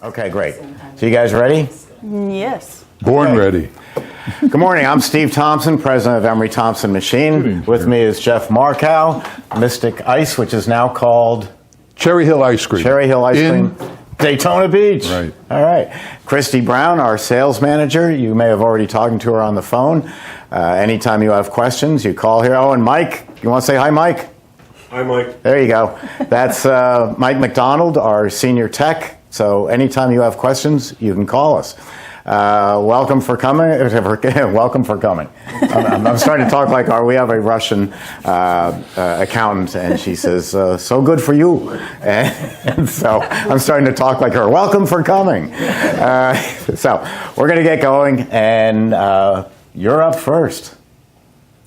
Okay, great. So you guys ready? Yes. Born ready. Good morning. I'm Steve Thompson, president of Emery Thompson Machine. With me is Jeff Markow, Mystic Ice, which is now called Cherry Hill Ice Cream. Cherry Hill Ice Cream. Daytona Beach. Right. All right. Christi Brown, our sales manager. You may have already talked to her on the phone. Anytime you have questions, you call here. Oh, and Mike. You want to say hi, Mike? Hi, Mike. There you go. That's Mike McDonald, our senior tech. So anytime you have questions, you can call us. Welcome for coming. Welcome for coming. I'm starting to talk like we have a Russian accountant, and she says, "So good for you." And so I'm starting to talk like her. Welcome for coming. So we're going to get going, and you're up first.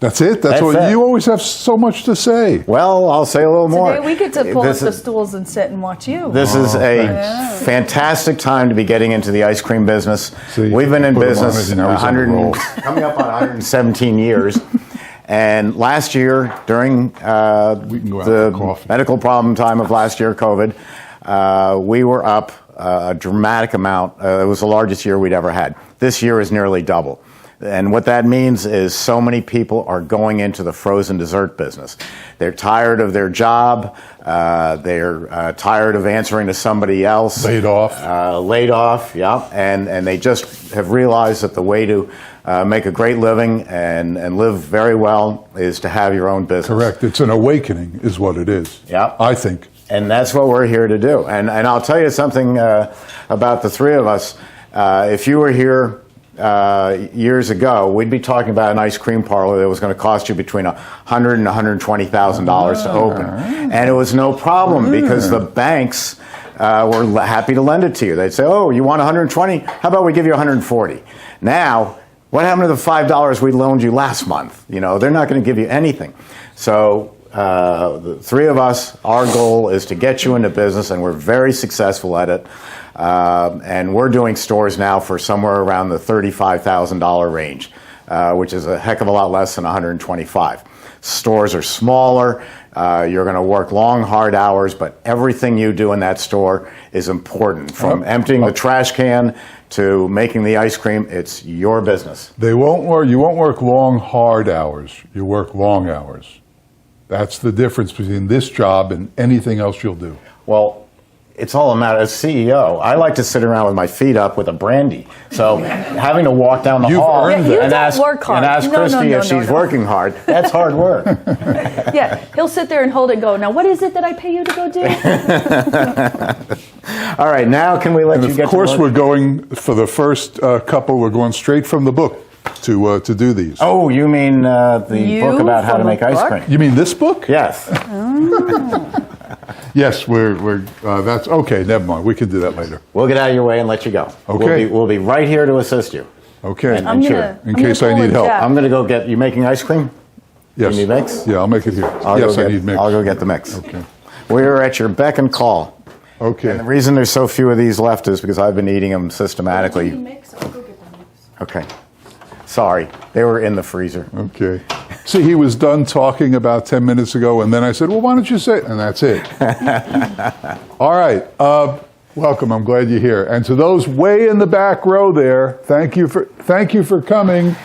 That's it? That's what it. You always have so much to say. Well, I'll say a little more. Today we get to pull up the stools and sit and watch you. This is a fantastic time to be getting into the ice cream business. We've been in business coming up on 117 years. And last year, during the medical problem time of last year, COVID, we were up a dramatic amount. It was the largest year we'd ever had. This year is nearly double. And what that means is so many people are going into the frozen dessert business. They're tired of their job. They're tired of answering to somebody else. Laid off. Yeah. And they just have realized that the way to make a great living and live very well is to have your own business. Correct. It's an awakening is what it is. Yeah. I think. And that's what we're here to do. And I'll tell you something about the three of us. If you were here years ago, we'd be talking about an ice cream parlor that was going to cost you between $100,000 and $120,000 to open, and it was no problem because the banks were happy to lend it to you. They'd say, "Oh, you want 120? How about we give you 140?" Now, what happened to the $5 we loaned you last month? You know, they're not going to give you anything. So the three of us, our goal is to get you into business, and we're very successful at it. And we're doing stores now for somewhere around the $35,000 range, which is a heck of a lot less than $125,000. Stores are smaller. You're going to work long, hard hours, but everything you do in that store is important. From emptying the trash can to making the ice cream, it's your business. You won't work long, hard hours. You work long hours. That's the difference between this job and anything else you'll do. Well, it's all a matter. As CEO, I like to sit around with my feet up with a brandy. So having to walk down the hall and ask Christi if she's working hard, that's hard work. Yeah, he'll sit there and hold it and go, "Now what is it that I pay you to go do?" All right, now can we let you get to work? Of course, we're going, for the first couple, we're going straight from the book to do these. Oh, you mean the book about how to make ice cream? You mean this book? Yes. Yes, that's okay. Never mind. We can do that later. We'll get out of your way and let you go. Okay. We'll be right here to assist you. Okay. In case I need help. I'm going to go get you making ice cream. Yes. You need mix? Yeah, I'll make it here. I need mix. I'll go get the mix. Okay. We're at your beck and call. Okay. And the reason there's so few of these left is because I've been eating them systematically. I'll go get the mix. Okay. Sorry, they were in the freezer. Okay. See, he was done talking about 10 minutes ago, and then I said, "Well, why don't you say it?" And that's it. All right. Welcome. I'm glad you're here. And to those way in the back row there, thank you for coming.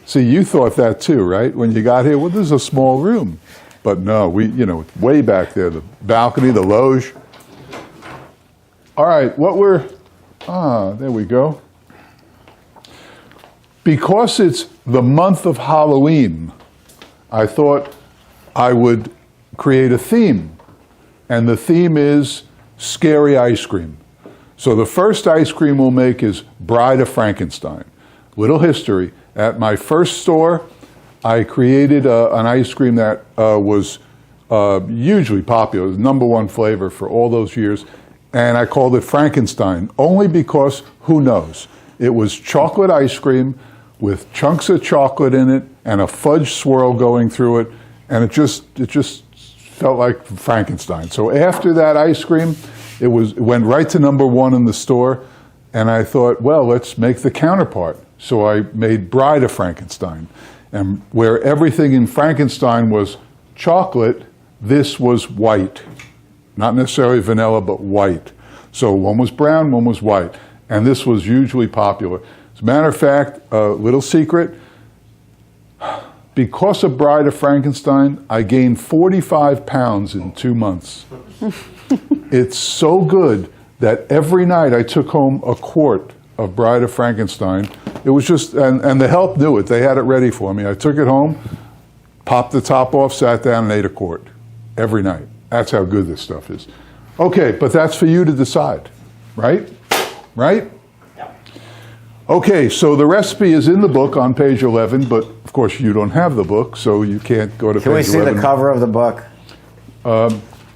See, you thought that too, right? When you got here, well, this is a small room. But no, way back there, the balcony, the loge. All right, there we go. Because it's the month of Halloween, I thought I would create a theme. And the theme is scary ice cream. So the first ice cream we'll make is Bride of Frankenstein. Little history. At my first store, I created an ice cream that was hugely popular. It was #1 flavor for all those years. And I called it Frankenstein, only because, who knows? It was chocolate ice cream with chunks of chocolate in it and a fudge swirl going through it, and it just felt like Frankenstein. So after that ice cream, it went right to #1 in the store. And I thought, well, let's make the counterpart. So I made Bride of Frankenstein. And where everything in Frankenstein was chocolate, this was white. Not necessarily vanilla, but white. So one was brown, one was white. And this was hugely popular. As a matter of fact, a little secret, because of Bride of Frankenstein, I gained 45 pounds in 2 months. It's so good that every night I took home a quart of Bride of Frankenstein. It was just, and the help knew it. They had it ready for me. I took it home, popped the top off, sat down, and ate a quart every night. That's how good this stuff is. Okay, but that's for you to decide, right? Right? Okay, so the recipe is in the book on page 11, but of course you don't have the book, so you can't go to page 11. Can we see the cover of the book?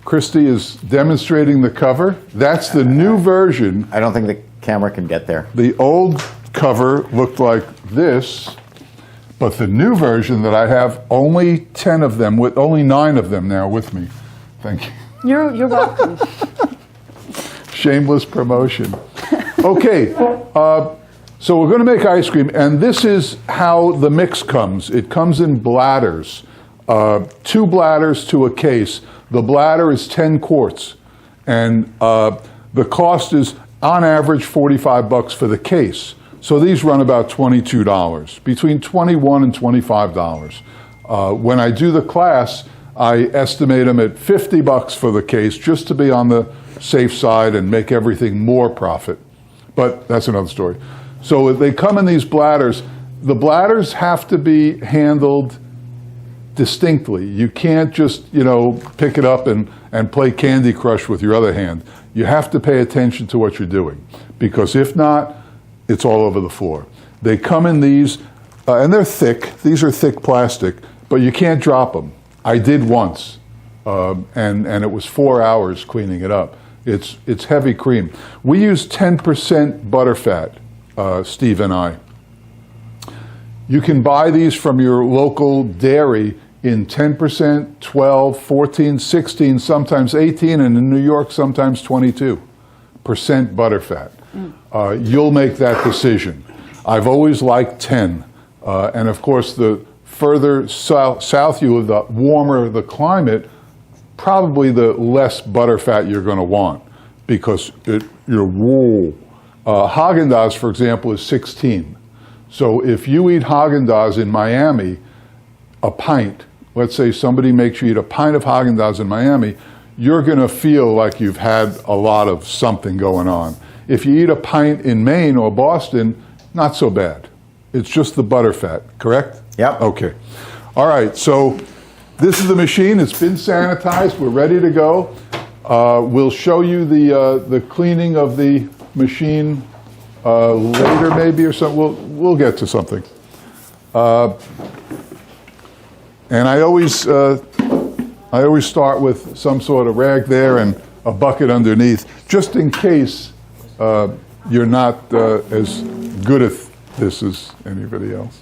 Christi is demonstrating the cover. That's the new version. I don't think the camera can get there. The old cover looked like this, but the new version that I have, only 10 of them, with only 9 of them now with me. Thank you. You're welcome. Shameless promotion. Okay, so we're going to make ice cream, and this is how the mix comes. It comes in bladders, 2 bladders to a case. The bladder is 10 quarts, and the cost is, on average, $45 for the case. So these run about $22, between $21 and $25. When I do the class, I estimate them at $50 for the case, just to be on the safe side and make everything more profit. But that's another story. So they come in these bladders. The bladders have to be handled distinctly. You can't just, pick it up and play Candy Crush with your other hand. You have to pay attention to what you're doing, because if not, it's all over the floor. They come in these, and they're thick. These are thick plastic, but you can't drop them. I did once, and it was 4 hours cleaning it up. It's heavy cream. We use 10% butterfat, Steve and I. You can buy these from your local dairy in 10%, 12, 14, 16, sometimes 18, and in New York, sometimes 22% butterfat. You'll make that decision. I've always liked 10. And of course, the further south you live, the warmer the climate, probably the less butterfat you're going to want, because Haagen-Dazs, for example, is 16. So if you eat Haagen-Dazs in Miami, a pint, let's say somebody makes you eat a pint of Haagen-Dazs in Miami, you're going to feel like you've had a lot of something going on. If you eat a pint in Maine or Boston, not so bad. It's just the butterfat, correct? Yep. Okay. All right, so this is the machine. It's been sanitized. We're ready to go. We'll show you the cleaning of the machine later, maybe, or something. We'll get to something. And I always start with some sort of rag there and a bucket underneath, just in case you're not as good at this as anybody else.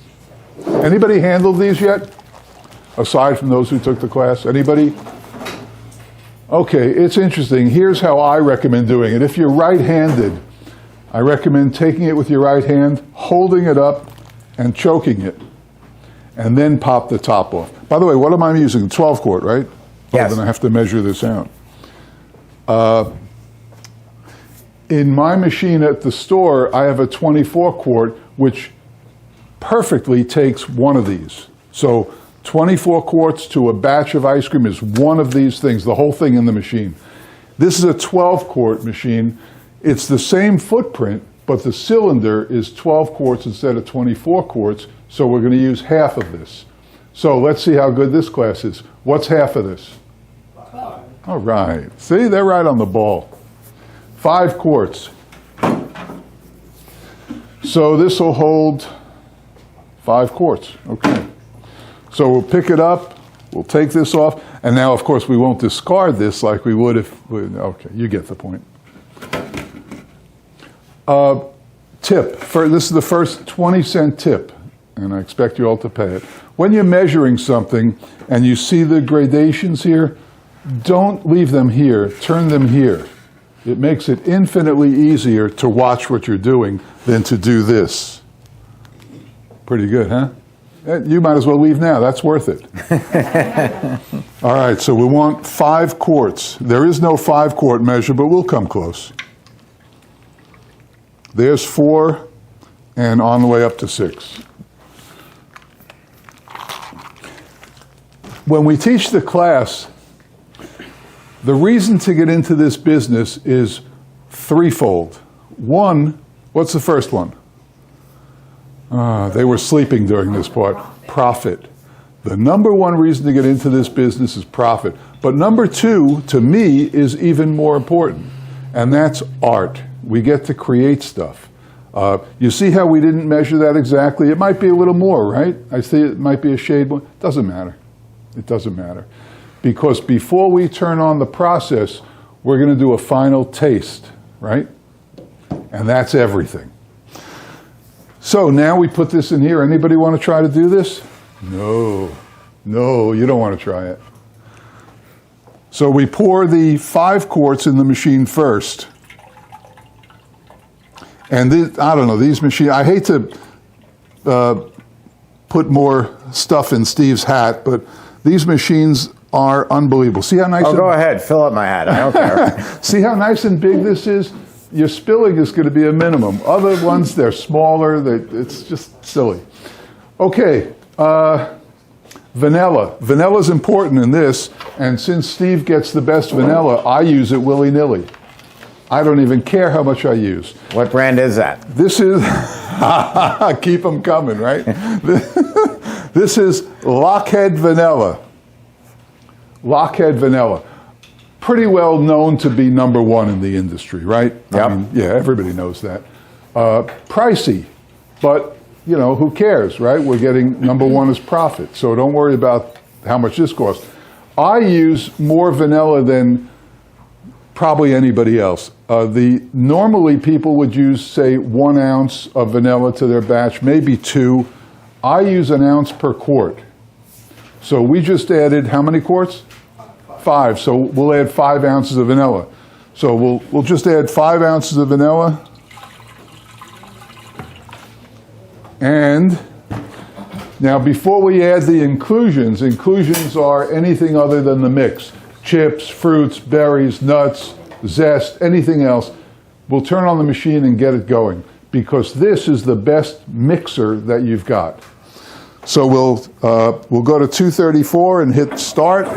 Anybody handled these yet? Aside from those who took the class? Anybody? Okay, it's interesting. Here's how I recommend doing it. If you're right-handed, I recommend taking it with your right hand, holding it up, and choking it, and then pop the top off. By the way, what am I using? 12 quart, right? Yes. Oh, then I have to measure this out. In my machine at the store, I have a 24 quart, which perfectly takes one of these. So 24 quarts to a batch of ice cream is one of these things, the whole thing in the machine. This is a 12 quart machine. It's the same footprint, but the cylinder is 12 quarts instead of 24 quarts, so we're going to use half of this. So let's see how good this class is. What's half of this? 5. All right. See, they're right on the ball. 5 quarts. So this will hold 5 quarts. Okay. So we'll pick it up, we'll take this off, and now, of course, we won't discard this like we would if, okay, you get the point. Tip, this is the first 20-cent tip, and I expect you all to pay it. When you're measuring something and you see the gradations here, don't leave them here, turn them here. It makes it infinitely easier to watch what you're doing than to do this. Pretty good, huh? You might as well leave now. That's worth it. All right, so we want 5 quarts. There is no 5-quart measure, but we'll come close. There's 4, and on the way up to 6. When we teach the class, the reason to get into this business is threefold. One, what's the first one? They were sleeping during this part. Profit. The number one reason to get into this business is profit. But number 2, to me, is even more important, and that's art. We get to create stuff. You see how we didn't measure that exactly? It might be a little more, right? I see it might be a shade more. Doesn't matter. It doesn't matter. Because before we turn on the process, we're going to do a final taste, right? And that's everything. So now we put this in here. Anybody want to try to do this? No, you don't want to try it. So we pour the 5 quarts in the machine first. And this, I don't know, these machines, I hate to put more stuff in Steve's hat, but these machines are unbelievable. See how nice? Oh, go ahead, fill up my hat. I don't care. See how nice and big this is? Your spilling is going to be a minimum. Other ones, they're smaller. It's just silly. Okay, vanilla. Vanilla is important in this, and since Steve gets the best vanilla, I use it willy-nilly. I don't even care how much I use. What brand is that? This is, keep them coming, right? This is Lockhead Vanilla. Lockhead Vanilla. Pretty well known to be number 1 in the industry, right? Yep. I mean, yeah, everybody knows that. Pricey, but, you know, who cares, right? We're getting number 1 as profit, so don't worry about how much this costs. I use more vanilla than probably anybody else. Normally people would use, say, 1 ounce of vanilla to their batch, maybe 2. I use 1 ounce per quart. So we just added how many quarts? 5. So we'll add 5 ounces of vanilla. So we'll just add 5 ounces of vanilla. And now before we add the inclusions are anything other than the mix. Chips, fruits, berries, nuts, zest, anything else. We'll turn on the machine and get it going, because this is the best mixer that you've got. So we'll go to 234 and hit start,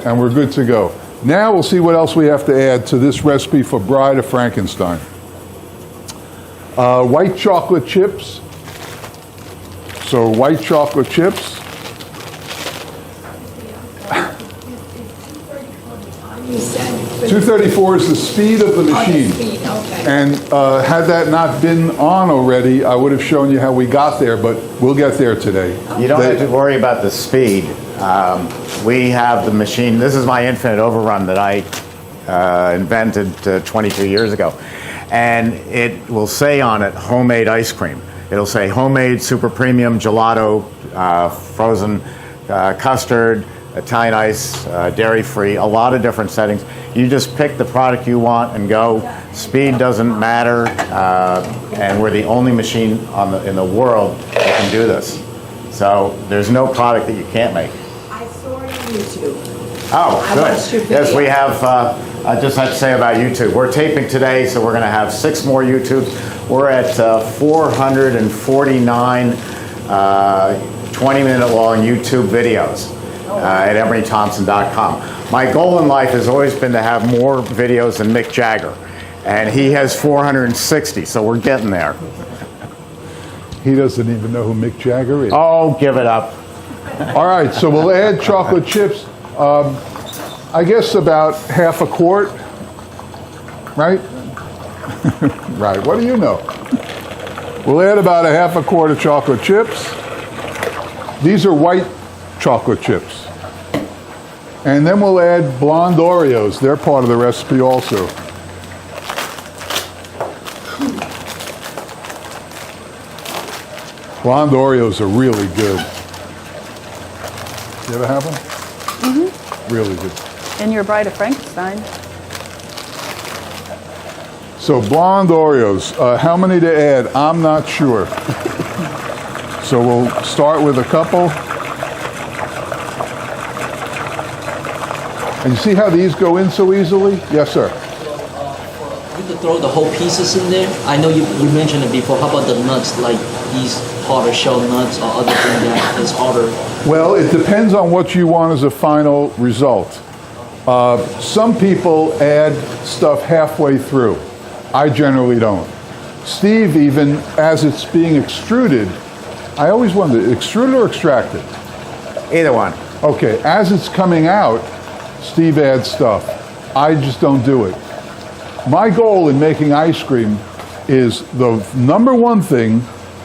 and we're good to go. Now we'll see what else we have to add to this recipe for Bride of Frankenstein. White chocolate chips. So white chocolate chips. 234 is the speed of the machine. And had that not been on already, I would have shown you how we got there, but we'll get there today. You don't have to worry about the speed. We have the machine. This is my infinite overrun that I invented 22 years ago. And it will say on it, homemade ice cream. It'll say homemade, super premium, gelato, frozen custard, Italian ice, dairy-free, a lot of different settings. You just pick the product you want and go. Speed doesn't matter, and we're the only machine in the world that can do this. So there's no product that you can't make. I saw it on YouTube. Oh, good. Yes, we have, I just have to say about YouTube. We're taping today, so we're going to have 6 more YouTubes. We're at 449 20-minute long YouTube videos. At EmeryThompson.com. My goal in life has always been to have more videos than Mick Jagger, and he has 460, so we're getting there. He doesn't even know who Mick Jagger is. Oh, give it up. All right, so we'll add chocolate chips. I guess about half a quart, right? Right, what do you know? We'll add about a half a quart of chocolate chips. These are white chocolate chips. And then we'll add blonde Oreos. They're part of the recipe also. Blonde Oreos are really good. You ever have them? Mm-hmm. Really good. In your Bride of Frankenstein. So blonde Oreos, how many to add? I'm not sure. So we'll start with a couple. And you see how these go in so easily? Yes, sir. You could throw the whole pieces in there. I know you mentioned it before. How about the nuts, like these harder shell nuts or other thing that is harder? Well, it depends on what you want as a final result. Some people add stuff halfway through. I generally don't. Steve, even as it's being extruded, I always wonder, extruded or extracted? Either one. Okay, as it's coming out, Steve adds stuff. I just don't do it. My goal in making ice cream is the number one thing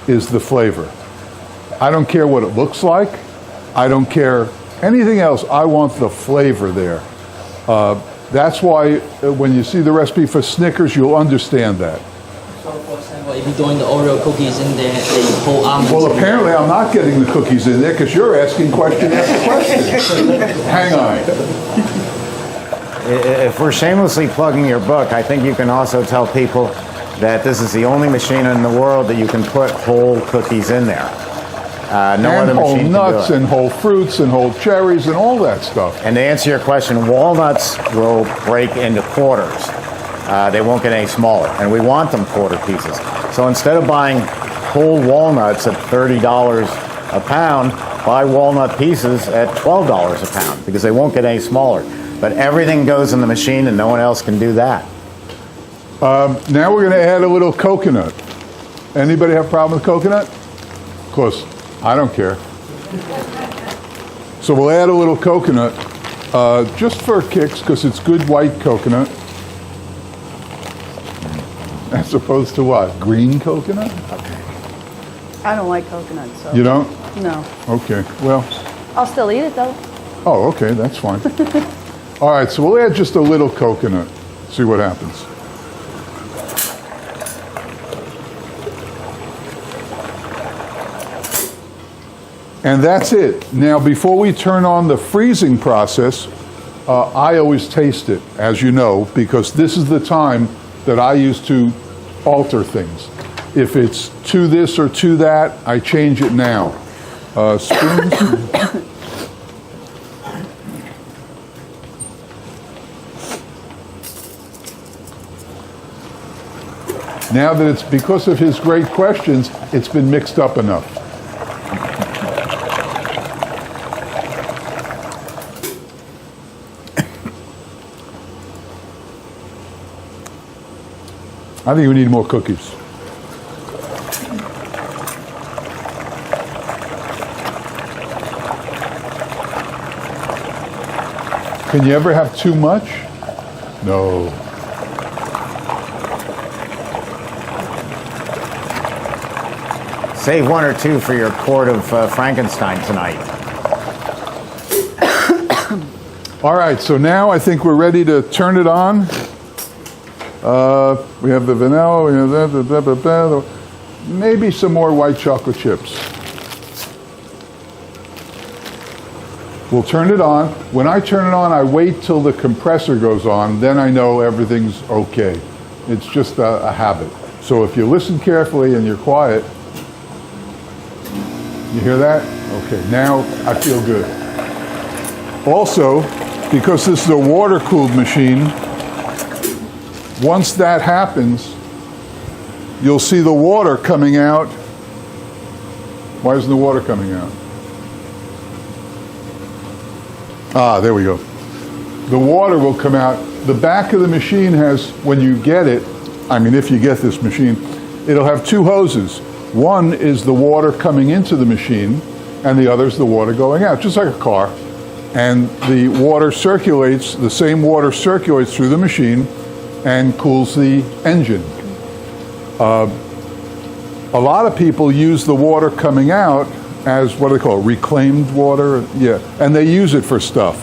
is the flavor. I don't care what it looks like. I don't care anything else. I want the flavor there. That's why when you see the recipe for Snickers, you'll understand that. So, for example, if you're doing the Oreo cookies in there, they whole almonds. Well, apparently I'm not getting the cookies in there because you're asking question after question. Hang on. If we're shamelessly plugging your book, I think you can also tell people that this is the only machine in the world that you can put whole cookies in there. No And other whole machine nuts can do it. and whole fruits and whole cherries and all that stuff. And to answer your question, walnuts will break into quarters. They won't get any smaller, and we want them quarter pieces. So instead of buying whole walnuts at $30 a pound, buy walnut pieces at $12 a pound because they won't get any smaller. But everything goes in the machine, and no one else can do that. Now we're going to add a little coconut. Anybody have a problem with coconut? Of course, I don't care. So we'll add a little coconut just for kicks because it's good white coconut. As opposed to what? Green coconut? I don't like coconut, so. You don't? No. Okay, well, I'll still eat it though. oh, okay, that's fine. All right, so we'll add just a little coconut. See what happens. And that's it. Now, before we turn on the freezing process, I always taste it, as you know, because this is the time that I use to alter things. If it's to this or to that, I change it now. Spoons. Now that it's because of his great questions, it's been mixed up enough. I think we need more cookies. Can you ever have too much? No. Save one or two for your quart of Frankenstein tonight. All right, so now I think we're ready to turn it on. We have the vanilla, we have that, maybe some more white chocolate chips. We'll turn it on. When I turn it on, I wait till the compressor goes on, then I know everything's okay. It's just a habit. So if you listen carefully and you're quiet, you hear that? Okay, now I feel good. Also, because this is a water-cooled machine, once that happens, you'll see the water coming out. Why isn't the water coming out? Ah, there we go. The water will come out. The back of the machine has, when you get it, I mean if you get this machine, it'll have two hoses. One is the water coming into the machine, and the other is the water going out, just like a car. And the water circulates, the same water circulates through the machine and cools the engine. A lot of people use the water coming out as, what do they call it, reclaimed water? Yeah, and they use it for stuff.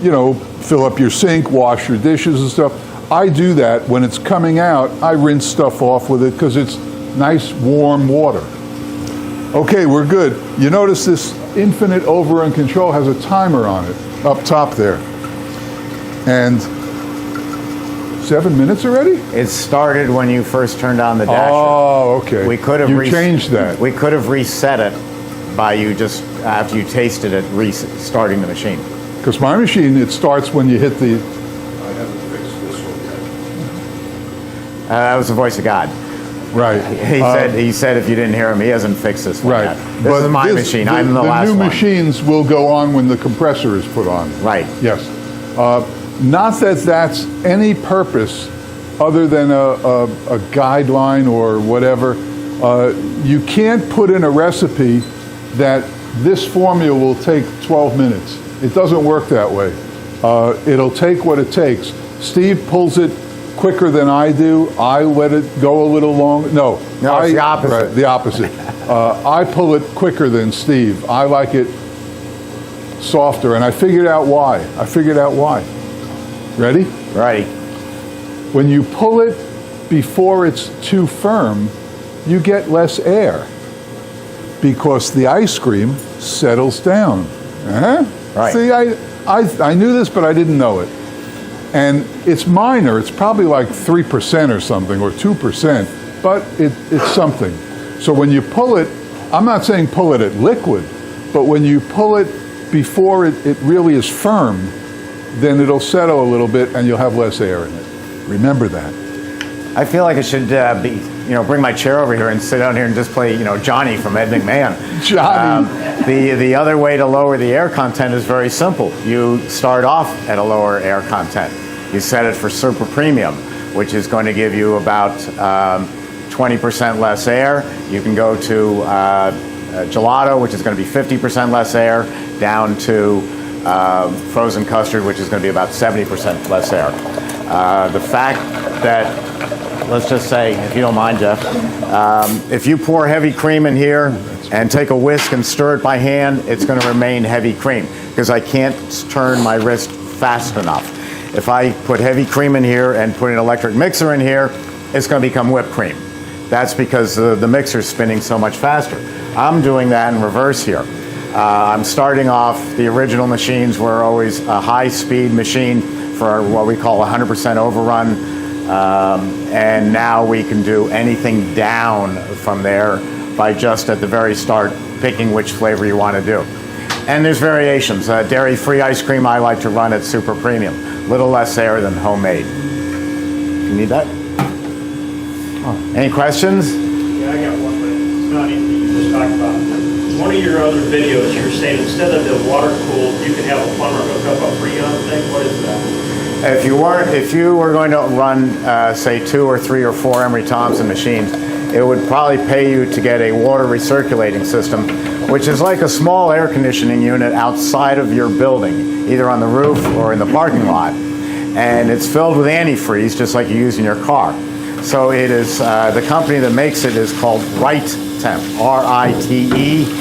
You know, fill up your sink, wash your dishes and stuff. I do that. When it's coming out, I rinse stuff off with it because it's nice, warm water. Okay, we're good. You notice this infinite overrun control has a timer on it, up top there. And 7 minutes already? It started when you first turned on the dasher. Oh, okay. We could have you changed that. We could have reset it by you just after you tasted it, restarting the machine. Because my machine, it starts when you hit the. That was the voice of God. Right. He said if you didn't hear him, he hasn't fixed this one Right. yet. This is my machine. I'm the last one. The new machines will go on when the compressor is put on. Right. Yes. Not that that's any purpose other than a guideline or whatever. You can't put in a recipe that this formula will take 12 minutes. It doesn't work that way. It'll take what it takes. Steve pulls it quicker than I do. I let it go a little long. No, it's the opposite. Right, the opposite. I pull it quicker than Steve. I like it softer, and I figured out why. Ready? Right. When you pull it before it's too firm, you get less air because the ice cream settles down. Right. See, I knew this, but I didn't know it. And it's minor. It's probably like 3% or something, or 2%, but it's something. So when you pull it, I'm not saying pull it at liquid, but when you pull it before it really is firm, then it'll settle a little bit and you'll have less air in it. Remember that. I feel like I should bring my chair over here and sit down here and just play, Johnny from Ed McMahon. Johnny. The other way to lower the air content is very simple. You start off at a lower air content. You set it for super premium, which is going to give you about 20% less air. You can go to gelato, which is going to be 50% less air, down to frozen custard, which is going to be about 70% less air. The fact that, let's just say, if you don't mind, Jeff, if you pour heavy cream in here and take a whisk and stir it by hand, it's going to remain heavy cream because I can't turn my wrist fast enough. If I put heavy cream in here and put an electric mixer in here, it's going to become whipped cream. That's because the mixer's spinning so much faster. I'm doing that in reverse here. I'm starting off, the original machines were always a high-speed machine for what we call 100% overrun, and now we can do anything down from there by just at the very start picking which flavor you want to do. And there's variations. Dairy-free ice cream I like to run at super premium, little less air than homemade. You need that? Any questions? Yeah, I got one, but it's not anything you just talked about. One of your other videos, you're saying instead of the water cooled, you can have a plumber hook up a Freon thing. What is that? If you were going to run, say, 2 or 3 or 4 Emery Thompson machines, it would probably pay you to get a water recirculating system, which is like a small air conditioning unit outside of your building, either on the roof or in the parking lot. And it's filled with antifreeze, just like you use in your car. So it is, the company that makes it is called RITE-Temp, RITE-TEMP,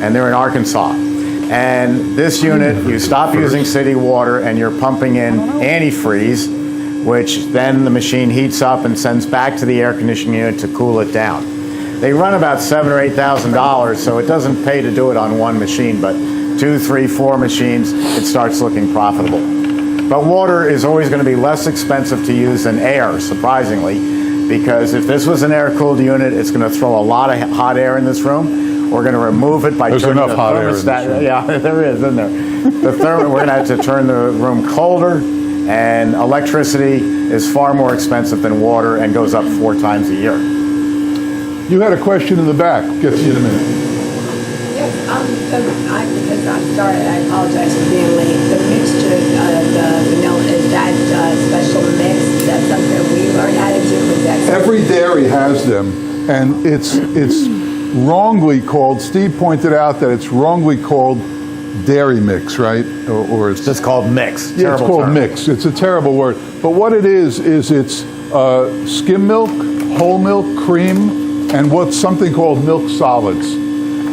and they're in Arkansas. And this unit, you stop using city water and you're pumping in antifreeze, which then the machine heats up and sends back to the air conditioning unit to cool it down. They run about $7,000 or $8,000, so it doesn't pay to do it on one machine, but 2, 3, 4 machines, it starts looking profitable. But water is always going to be less expensive to use than air, surprisingly, because if this was an air-cooled unit, it's going to throw a lot of hot air in this room. We're going to remove it by turning the thermostat. Yeah, there is, isn't there? We're going to have to turn the room colder, and electricity is far more expensive than water and goes up 4 times a year. You had a question in the back. Get to you in a minute. Yes, because I'm sorry, I apologize for being late. The mixture of the vanilla, is that special mix? Is that something we learned how to do? Is that Every dairy has them, and it's wrongly called, Steve pointed out that it's wrongly called dairy mix, right? Or it's just called mix. Yeah, it's called mix. It's a terrible word. But what it is it's skim milk, whole milk, cream, and what's something called milk solids.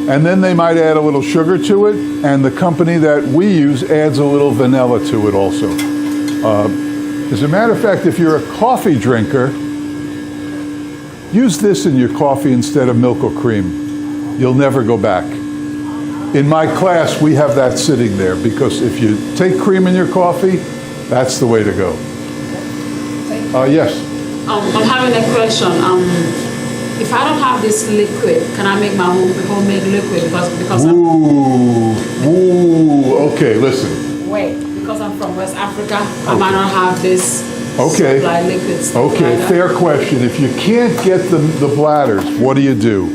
And then they might add a little sugar to it, and the company that we use adds a little vanilla to it also. As a matter of fact, if you're a coffee drinker, use this in your coffee instead of milk or cream. You'll never go back. In my class, we have that sitting there because if you take cream in your coffee, That's the way to go. Yes. I'm having a question. If I don't have this liquid, can I make my homemade liquid? Because Okay, listen. because I'm from West Africa, I might not have this Okay. supply liquids. Okay, fair question. If you can't get the bladders, what do you do?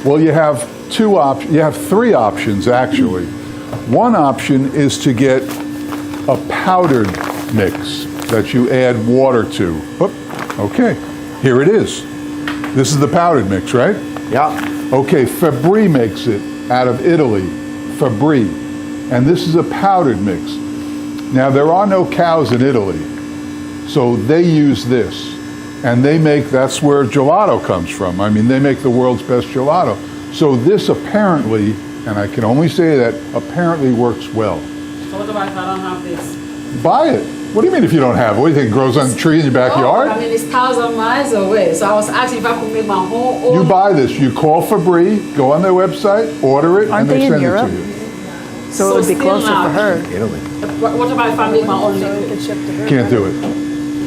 Well, you have two options. You have three options, actually. One option is to get a powdered mix that you add water to. Oop, okay, here it is. This is the powdered mix, right? Yeah. Okay, Fabri makes it out of Italy, Fabri. And this is a powdered mix. Now, there are no cows in Italy, so they use this. And that's where gelato comes from. I mean, they make the world's best gelato. So this apparently, and I can only say that, apparently works well. So what about if I don't have this? Buy it. What do you mean if you don't have it? What do you think, it grows on a tree in your backyard? I mean, it's 1,000 miles away. So I was asking if I could make my whole You own. buy this. You call Fabri, go on their website, order it, Aren't and they they in send Europe? it to you. So it would be still closer not. for her. Italy. What about if I make my own So it liquid? could ship to her. Can't do it.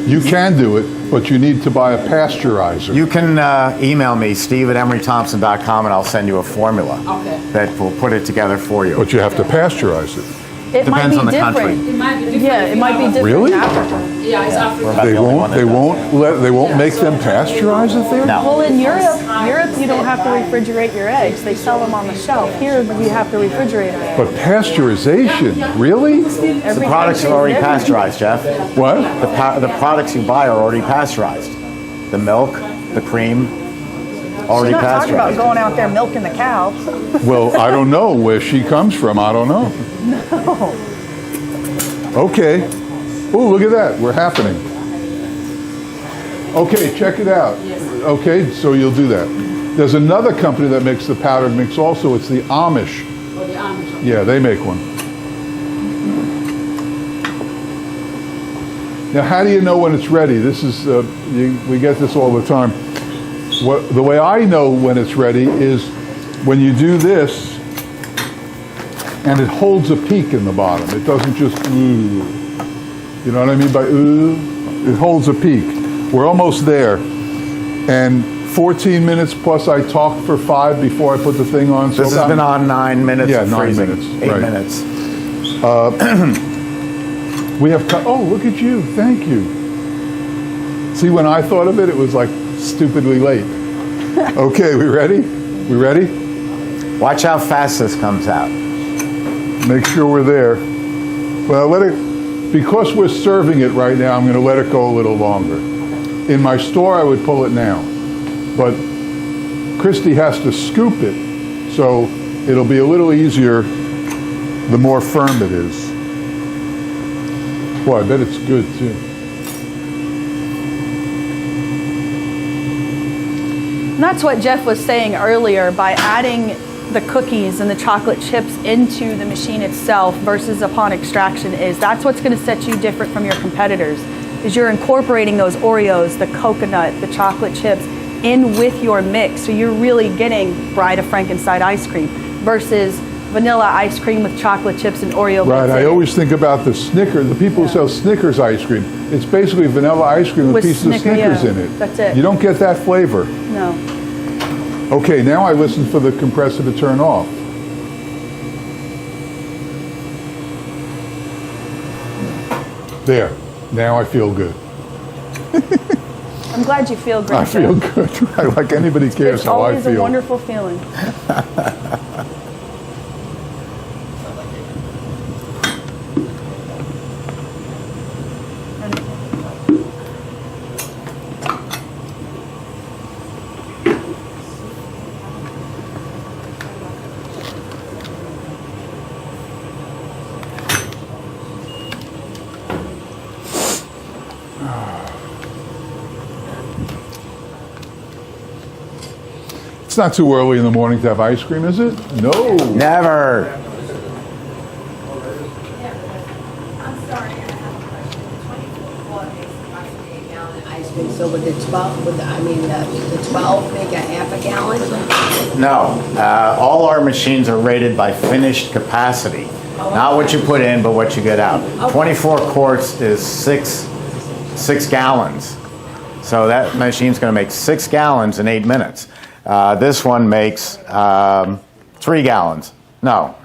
You can do it, but you need to buy a pasteurizer. You can email me, steve@emerythompson.com, and I'll send you a formula Okay. that will put it together for you. But you have to pasteurize it. It might Depends be on the different. country. It might be different. Yeah, it might be different Really? in Africa. Yeah, it's African. About the only one that does. They won't make them pasteurize it there? No. Well, in Europe, you don't have to refrigerate your eggs. They sell them on the shelf. Here, we have to refrigerate them. But pasteurization, really? The products are already pasteurized, Jeff. What? The products you buy are already pasteurized. The milk, the cream, already She's not talking about pasteurized. going out there milking the cow. Well, I don't know where she comes from. I don't know. No. Okay. Oh, look at that. We're happening. Okay, check it out. Okay, so you'll do that. There's another company that makes the powdered mix also. It's the Amish. Or the Amish. Yeah, they make one. Now, how do you know when it's ready? This is, we get this all the time. The way I know when it's ready is when you do this, and it holds a peak in the bottom. It doesn't just ooh. You know what I mean by ooh? It holds a peak. We're almost there. And 14 minutes plus I talk for 5 before I put the thing on. So This has been on 9 minutes. Yeah, of 9 freezing. minutes, 8 right. minutes. We have, oh, look at you. Thank you. See, when I thought of it, it was like stupidly late. Okay, we ready? We ready? Watch how fast this comes out. Make sure we're there. Well, because we're serving it right now, I'm going to let it go a little longer. In my store, I would pull it now. But Christi has to scoop it, so it'll be a little easier the more firm it is. Boy, I bet it's good, too. And that's what Jeff was saying earlier. By adding the cookies and the chocolate chips into the machine itself versus upon extraction that's what's going to set you different from your competitors, is you're incorporating those Oreos, the coconut, the chocolate chips in with your mix. So you're really getting Bride of Frankenstein ice cream versus vanilla ice cream with chocolate chips and Oreo bits Right, in I it. always think about the Snickers, the people who sell Snickers ice cream. It's basically vanilla ice cream with pieces of Snickers yeah, in it. that's it. You don't get that flavor. No. Okay, now I listen for the compressor to turn off. There. Now I feel good. I'm glad you feel great. I feel good. Like anybody cares It's how I always a feel. wonderful feeling. It's not too early in the morning to have ice cream, is it? No. Never. I'm sorry, I have a question. The 24 makes approximately a gallon of ice cream. So would the 12, the 12 make a half a gallon? No. All our machines are rated by finished capacity. Not what you put in, but what you get out. 24 quarts is six gallons. So that machine's going to make 6 gallons in 8 minutes. This one makes 3 gallons. No,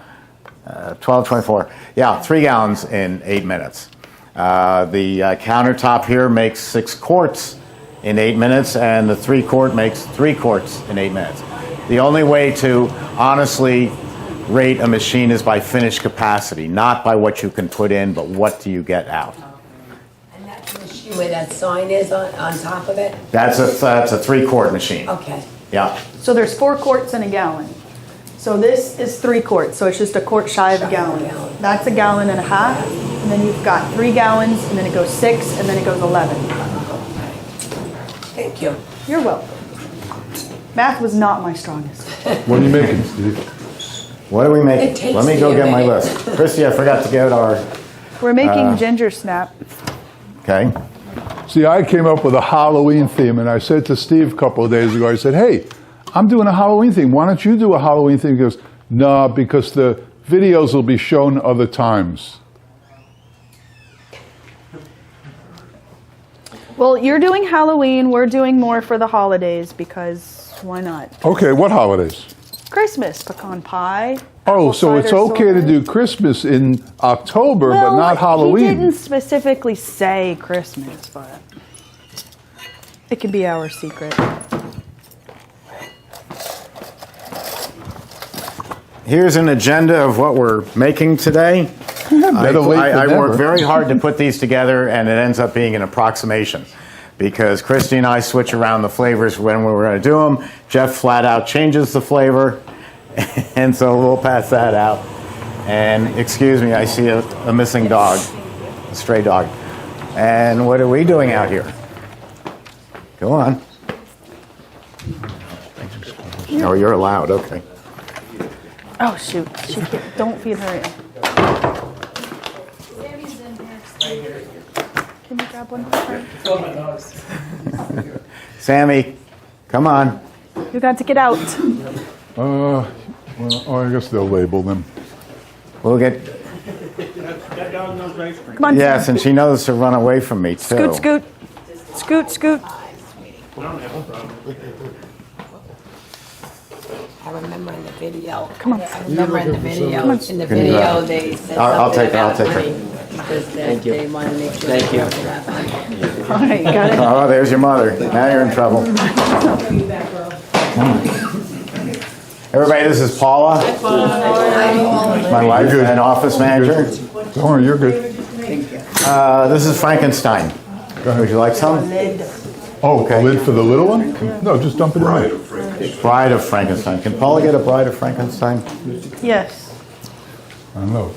12, 24. Yeah, 3 gallons in 8 minutes. The countertop here makes 6 quarts in 8 minutes, and the 3 quart makes 3 quarts in 8 minutes. The only way to honestly rate a machine is by finished capacity, not by what you can put in, but what do you get out. And that's the machine where that sign is on top of it? That's a 3 quart machine. Okay. Yeah. So there's 4 quarts in a gallon. So this is 3 quarts, so it's just a quart shy of a gallon. That's a gallon and a half, and then you've got 3 gallons, and then it goes 6, and then it goes 11. Thank you. You're welcome. Math was not my strongest. What are you making, Steve? What are we It making? takes Let me me go a get my minute. list. Christy, I forgot to get our, We're making ginger snap. okay. See, I came up with a Halloween theme, and I said to Steve a couple of days ago, I said, hey, I'm doing a Halloween theme. Why don't you do a Halloween theme? He goes, no, because the videos will be shown other times. Well, you're doing Halloween. We're doing more for the holidays because why not? Okay, what holidays? Christmas, pecan pie. Oh, apple so it's cider okay to sorbet. do Christmas in October, but Well, not He Halloween. didn't specifically say Christmas, but it could be our secret. Here's an agenda of what we're making today. Better late than I work never. very hard to put these together, and it ends up being an approximation. Because Christy and I switch around the flavors when we're going to do them. Jeff flat out changes the flavor, and so we'll pass that out. And excuse me, I see a missing dog, a stray dog. And what are we doing out here? Go on. Oh, you're allowed, okay. Oh shoot! Don't feed her in. Can you grab one for her? Sammy, come on. You got to get out. Well, I guess they'll label them. We'll get, That dog knows ice cream. Come on. yes, Sam. and she knows to run away from me, too. Scoot, scoot, scoot, scoot. I remember in the video. Come on. I remember in the video. In the Can you, video, they said I'll something take her, I'll about take her. money. Because Thank you. they wanted to make sure. Thank you. All right, got it. Oh, there's your mother. Now you're in trouble. Everybody, this is Paula, my wife and office manager. Don't worry, you're good. This is Frankenstein. Would you like some? Oh, a lid for the little one? No, just dump it in there. Bride of Frankenstein. Can Paula get a Bride of Frankenstein? Yes. I don't know.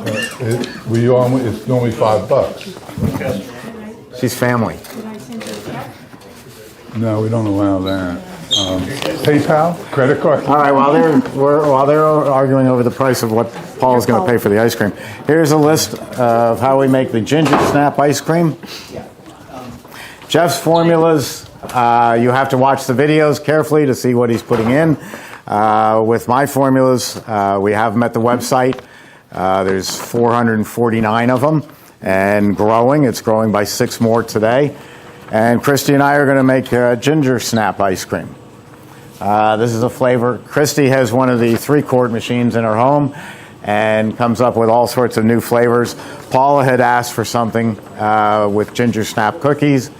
It's normally $5. She's family. No, we don't allow that. PayPal, credit card. All right, while they're arguing over the price of what Paula's going to pay for the ice cream, here's a list of how we make the Gingersnap ice cream. Jeff's formulas, you have to watch the videos carefully to see what he's putting in. With my formulas, we have them at the website. There's 449 of them and growing. It's growing by 6 more today. And Christy and I are going to make Gingersnap ice cream. This is a flavor. Christy has one of the 3-quart machines in her home and comes up with all sorts of new flavors. Paula had asked for something with Gingersnap cookies.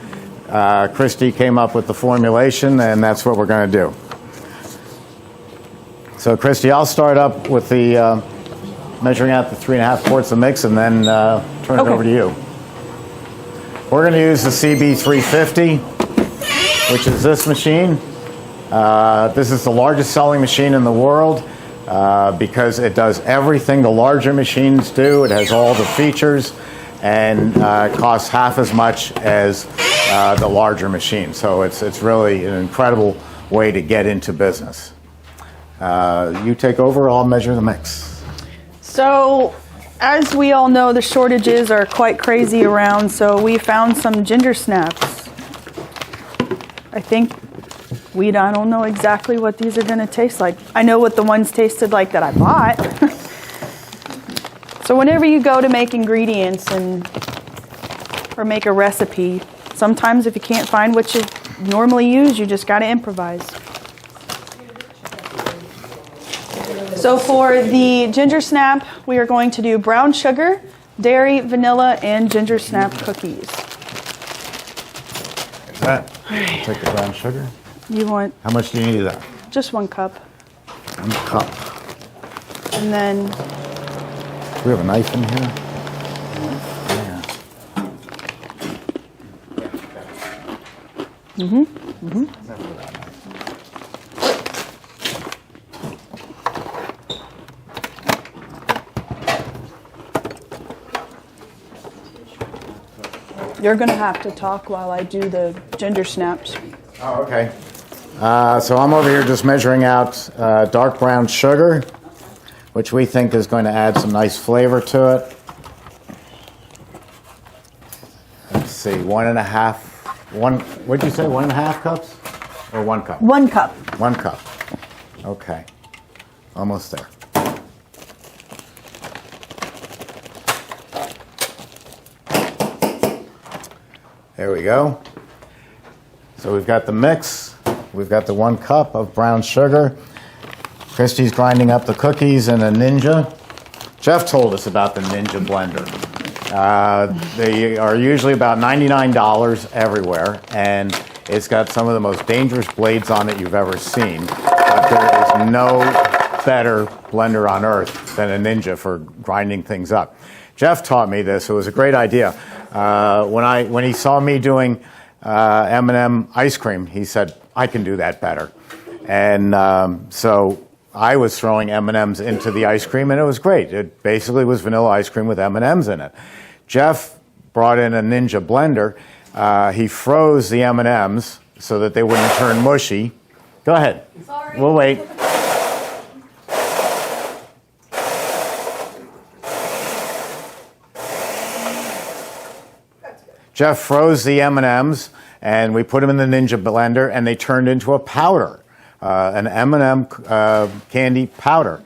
Christy came up with the formulation, and that's what we're going to do. So, Christy, I'll start up with the measuring out the 3.5 quarts of mix, and then turn it over to you. We're going to use the CB350, which is this machine. This is the largest selling machine in the world because it does everything the larger machines do. It has all the features and costs half as much as the larger machine. So it's really an incredible way to get into business. You take over, I'll measure the mix. So, as we all know, the shortages are quite crazy around, so we found some ginger snaps. I don't know exactly what these are going to taste like. I know what the ones tasted like that I bought. So whenever you go to make ingredients or make a recipe, sometimes if you can't find what you normally use, you just got to improvise. So for the ginger snap, we are going to do brown sugar, dairy, vanilla, and ginger snap cookies. Is that? Take the brown sugar. You want How much do you need of that? just 1 cup. 1 cup. And then Do we have a knife in here? Yeah. you're going to have to talk while I do the ginger snaps. Oh, okay. So I'm over here just measuring out dark brown sugar, which we think is going to add some nice flavor to it. Let's see, 1.5. What'd you say? 1.5 cups or 1 cup? 1 cup. 1 cup. Okay. Almost there. There we go. So we've got the mix. We've got the 1 cup of brown sugar. Christi's grinding up the cookies in a Ninja. Jeff told us about the Ninja blender. They are usually about $99 everywhere, and it's got some of the most dangerous blades on it you've ever seen. But there is no better blender on earth than a Ninja for grinding things up. Jeff taught me this. It was a great idea. When he saw me doing M&M ice cream, he said, I can do that better. And so I was throwing M&Ms into the ice cream, and it was great. It basically was vanilla ice cream with M&Ms in it. Jeff brought in a Ninja blender. He froze the M&Ms so that they wouldn't turn mushy. Go ahead. Sorry. We'll wait. Jeff froze the M&Ms, and we put them in the Ninja blender, and they turned into a powder, an M&M candy powder.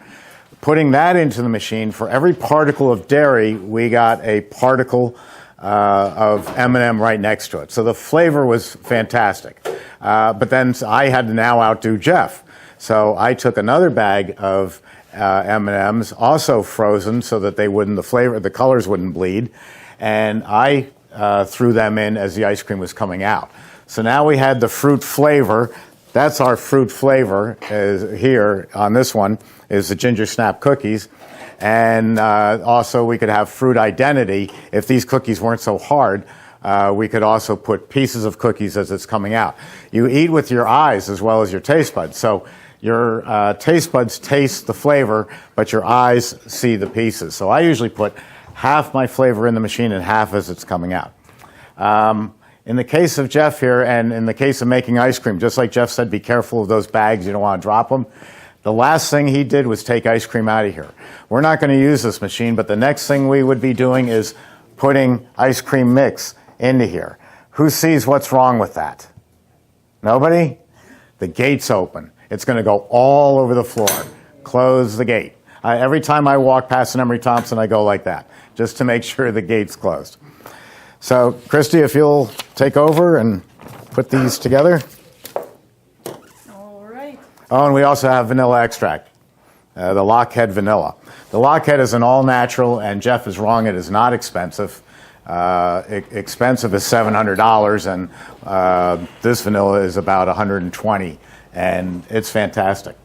Putting that into the machine, for every particle of dairy, we got a particle of M&M right next to it. So the flavor was fantastic. But then I had to now outdo Jeff. So I took another bag of M&Ms, also frozen so that the colors wouldn't bleed, and I threw them in as the ice cream was coming out. So now we had the fruit flavor. That's our fruit flavor here on this one is the ginger snap cookies. And also we could have fruit identity. If these cookies weren't so hard, we could also put pieces of cookies as it's coming out. You eat with your eyes as well as your taste buds. So your taste buds taste the flavor, but your eyes see the pieces. So I usually put half my flavor in the machine and half as it's coming out. In the case of Jeff here, and in the case of making ice cream, just like Jeff said, be careful of those bags. You don't want to drop them. The last thing he did was take ice cream out of here. We're not going to use this machine, but the next thing we would be doing is putting ice cream mix into here. Who sees what's wrong with that? Nobody? The gate's open. It's going to go all over the floor. Close the gate. Every time I walk past an Emery Thompson, I go like that, just to make sure the gate's closed. So, Christi, if you'll take over and put these together. All right. Oh, and we also have vanilla extract, the Lockhead Vanilla. The Lockhead is an all-natural, and Jeff is wrong, it is not expensive. Expensive is $700, and this vanilla is about $120, and it's fantastic.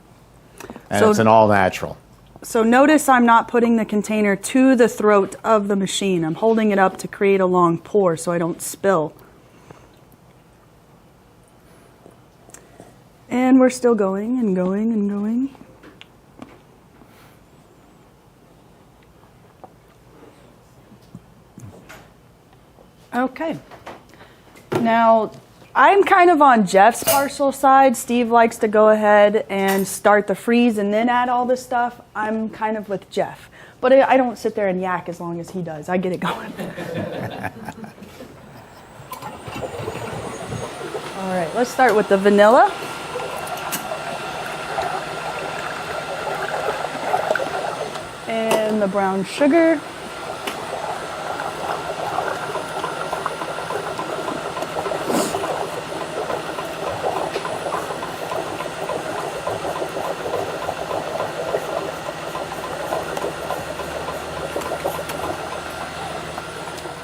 And So- it's an all-natural. So notice I'm not putting the container to the throat of the machine. I'm holding it up to create a long pour so I don't spill. And we're still going and going and going. Okay. Now, I'm kind of on Jeff's partial side. Steve likes to go ahead and start the freeze and then add all this stuff. I'm kind of with Jeff. But I don't sit there and yak as long as he does. I get it going. All right, let's start with the vanilla. And the brown sugar.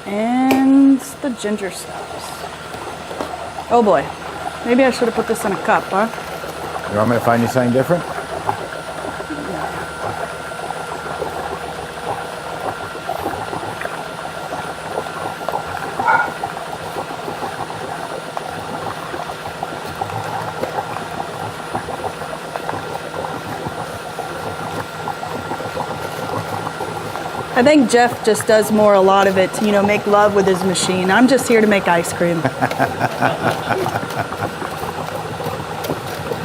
And the ginger snaps. Oh boy, maybe I should have put this in a cup, huh? You want me to find you something different? I think Jeff just does a lot of it to, make love with his machine. I'm just here to make ice cream.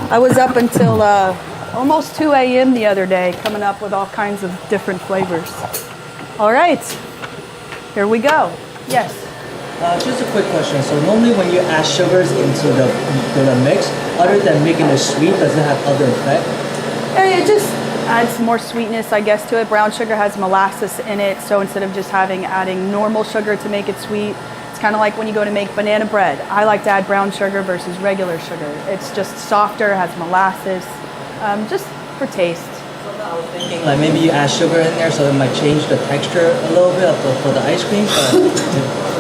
I was up until almost 2 a.m. the other day, coming up with all kinds of different flavors. All right, here we go. Yes. Just a quick question. So normally when you add sugars into the mix, other than making it sweet, does it have other effect? It just adds more sweetness, I guess, to it. Brown sugar has molasses in it, so instead of just adding normal sugar to make it sweet, it's kind of like when you go to make banana bread. I like to add brown sugar versus regular sugar. It's just softer, has molasses, just for taste. I was thinking like maybe you add sugar in there so it might change the texture a little bit for the ice cream.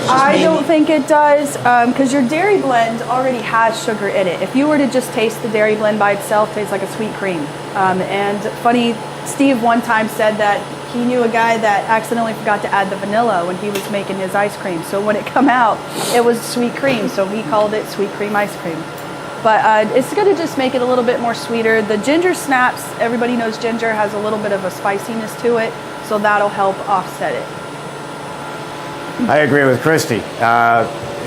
I don't think it does, because your dairy blend already has sugar in it. If you were to just taste the dairy blend by itself, it tastes like a sweet cream. And funny, Steve one time said that he knew a guy that accidentally forgot to add the vanilla when he was making his ice cream. So when it come out, it was sweet cream. So he called it sweet cream ice cream. But it's going to just make it a little bit more sweeter. The ginger snaps, everybody knows ginger has a little bit of a spiciness to it, so that'll help offset it. I agree with Christi.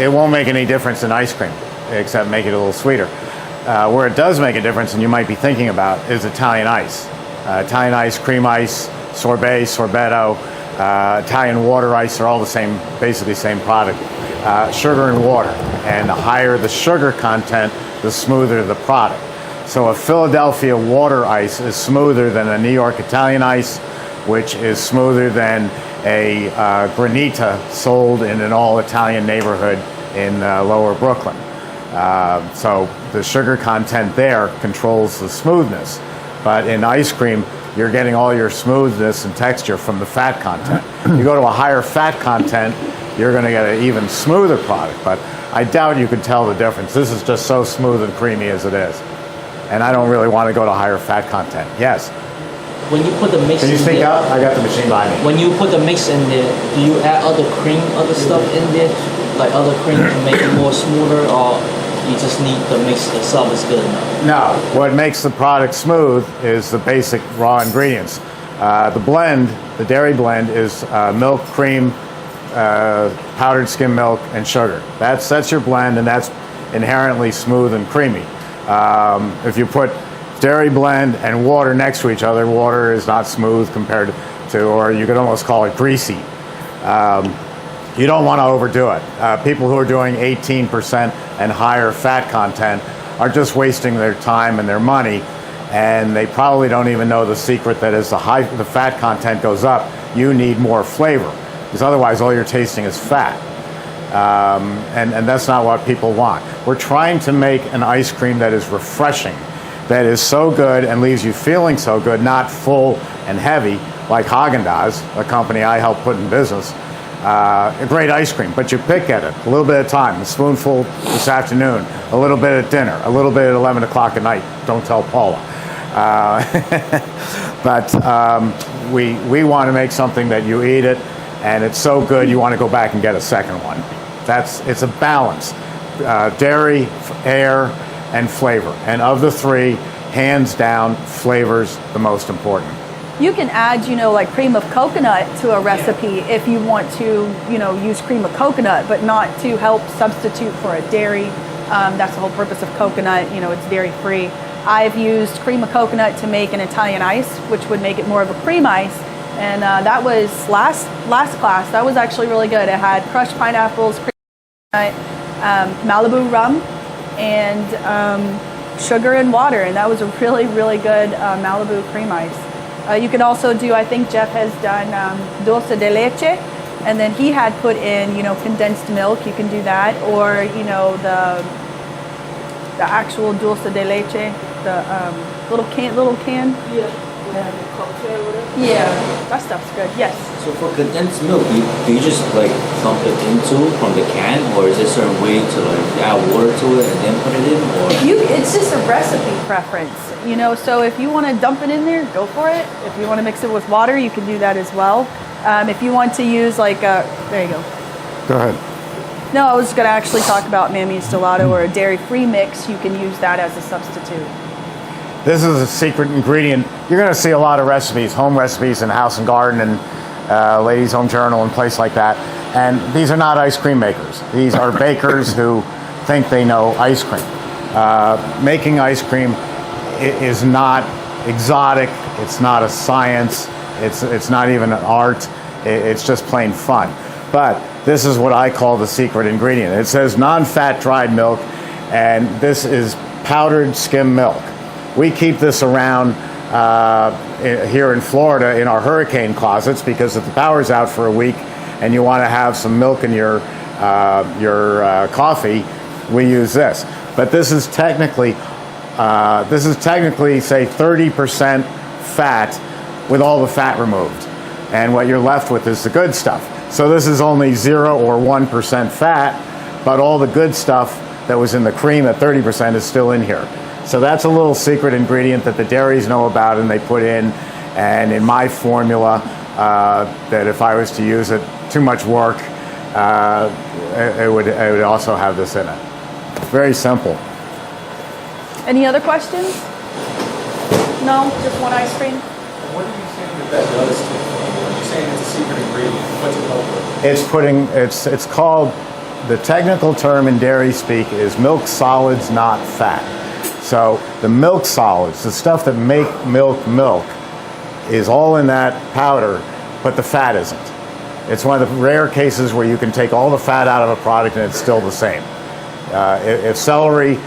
It won't make any difference in ice cream, except make it a little sweeter. Where it does make a difference, and you might be thinking about, is Italian ice. Italian ice, cream ice, sorbet, sorbetto, Italian water ice are all the same, basically the same product. Sugar and water, and the higher the sugar content, the smoother the product. So a Philadelphia water ice is smoother than a New York Italian ice, which is smoother than a granita sold in an all-Italian neighborhood in lower Brooklyn. So the sugar content there controls the smoothness. But in ice cream, you're getting all your smoothness and texture from the fat content. You go to a higher fat content, you're going to get an even smoother product. But I doubt you can tell the difference. This is just so smooth and creamy as it is. And I don't really want to go to higher fat content. Yes? When you put the mix Can you in speak there, up? I got the machine behind me. when you put the mix in there, do you add other cream, other stuff in there, like other cream to make it more smoother, or you just need the mix itself is good enough? No, what makes the product smooth is the basic raw ingredients. The blend, the dairy blend, is milk, cream, powdered skim milk, and sugar. That's your blend, and that's inherently smooth and creamy. If you put dairy blend and water next to each other, water is not smooth compared to, or you could almost call it greasy. You don't want to overdo it. People who are doing 18% and higher fat content are just wasting their time and their money, and they probably don't even know the secret that as the fat content goes up, you need more flavor, because otherwise all you're tasting is fat. And that's not what people want. We're trying to make an ice cream that is refreshing, that is so good and leaves you feeling so good, not full and heavy like Haagen-Dazs, a company I helped put in business. A great ice cream, but you pick at it a little bit at a time, a spoonful this afternoon, a little bit at dinner, a little bit at 11 o'clock at night. Don't tell Paula. But we want to make something that you eat it, and it's so good you want to go back and get a second one. It's a balance. Dairy, air, and flavor. And of the three, hands down, flavor's the most important. You can add, like cream of coconut to a recipe if you want to, use cream of coconut, but not to help substitute for a dairy. That's the whole purpose of coconut. It's dairy free. I've used cream of coconut to make an Italian ice, which would make it more of a cream ice. And that was last class. That was actually really good. It had crushed pineapples, cream of coconut, Malibu rum, and sugar and water. And that was a really, really good Malibu cream ice. You can also do, I think Jeff has done dulce de leche, and then he had put in, condensed milk. You can do that, or the actual dulce de leche, the little can. Yeah, that stuff's good. Yes. So for condensed milk, do you just like dump it into from the can, or is there a certain way to like add water to it and then put it in, or? It's just a recipe preference, So if you want to dump it in there, go for it. If you want to mix it with water, you can do that as well. If you want to use there you go. Go ahead. No, I was going to actually talk about Mammy's Gelato or a dairy-free mix. You can use that as a substitute. This is a secret ingredient. You're going to see a lot of recipes, home recipes in House and Garden and Ladies Home Journal and place like that. And these are not ice cream makers. These are bakers who think they know ice cream. Making ice cream is not exotic. It's not a science. It's not even an art. It's just plain fun. But this is what I call the secret ingredient. It says non-fat dried milk, and this is powdered skim milk. We keep this around here in Florida in our hurricane closets because if the power's out for a week and you want to have some milk in your coffee, we use this. But this is technically say 30% fat with all the fat removed, and what you're left with is the good stuff. So this is only 0 or 1% fat, but all the good stuff that was in the cream at 30% is still in here. So that's a little secret ingredient that the dairies know about and they put in. And in my formula, that if I was to use it, too much work, it would also have this in it. Very simple. Any other questions? No? Just one ice cream? What are you saying that does to it? When you're saying it's a secret ingredient, what's it help with? It's called, the technical term in dairy speak is milk solids, not fat. So the milk solids, the stuff that make milk, is all in that powder, but the fat isn't. It's one of the rare cases where you can take all the fat out of a product and it's still the same. If celery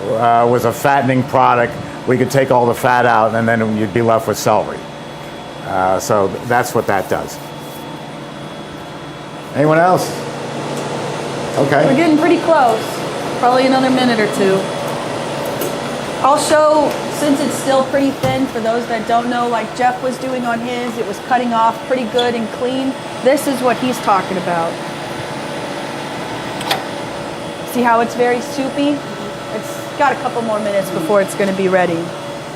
was a fattening product, we could take all the fat out and then you'd be left with celery. So that's what that does. Anyone else? Okay. We're getting pretty close. Probably another minute or two. I'll show, since it's still pretty thin, for those that don't know, like Jeff was doing on his, it was cutting off pretty good and clean. This is what he's talking about. See how it's very soupy? It's got a couple more minutes before it's going to be ready.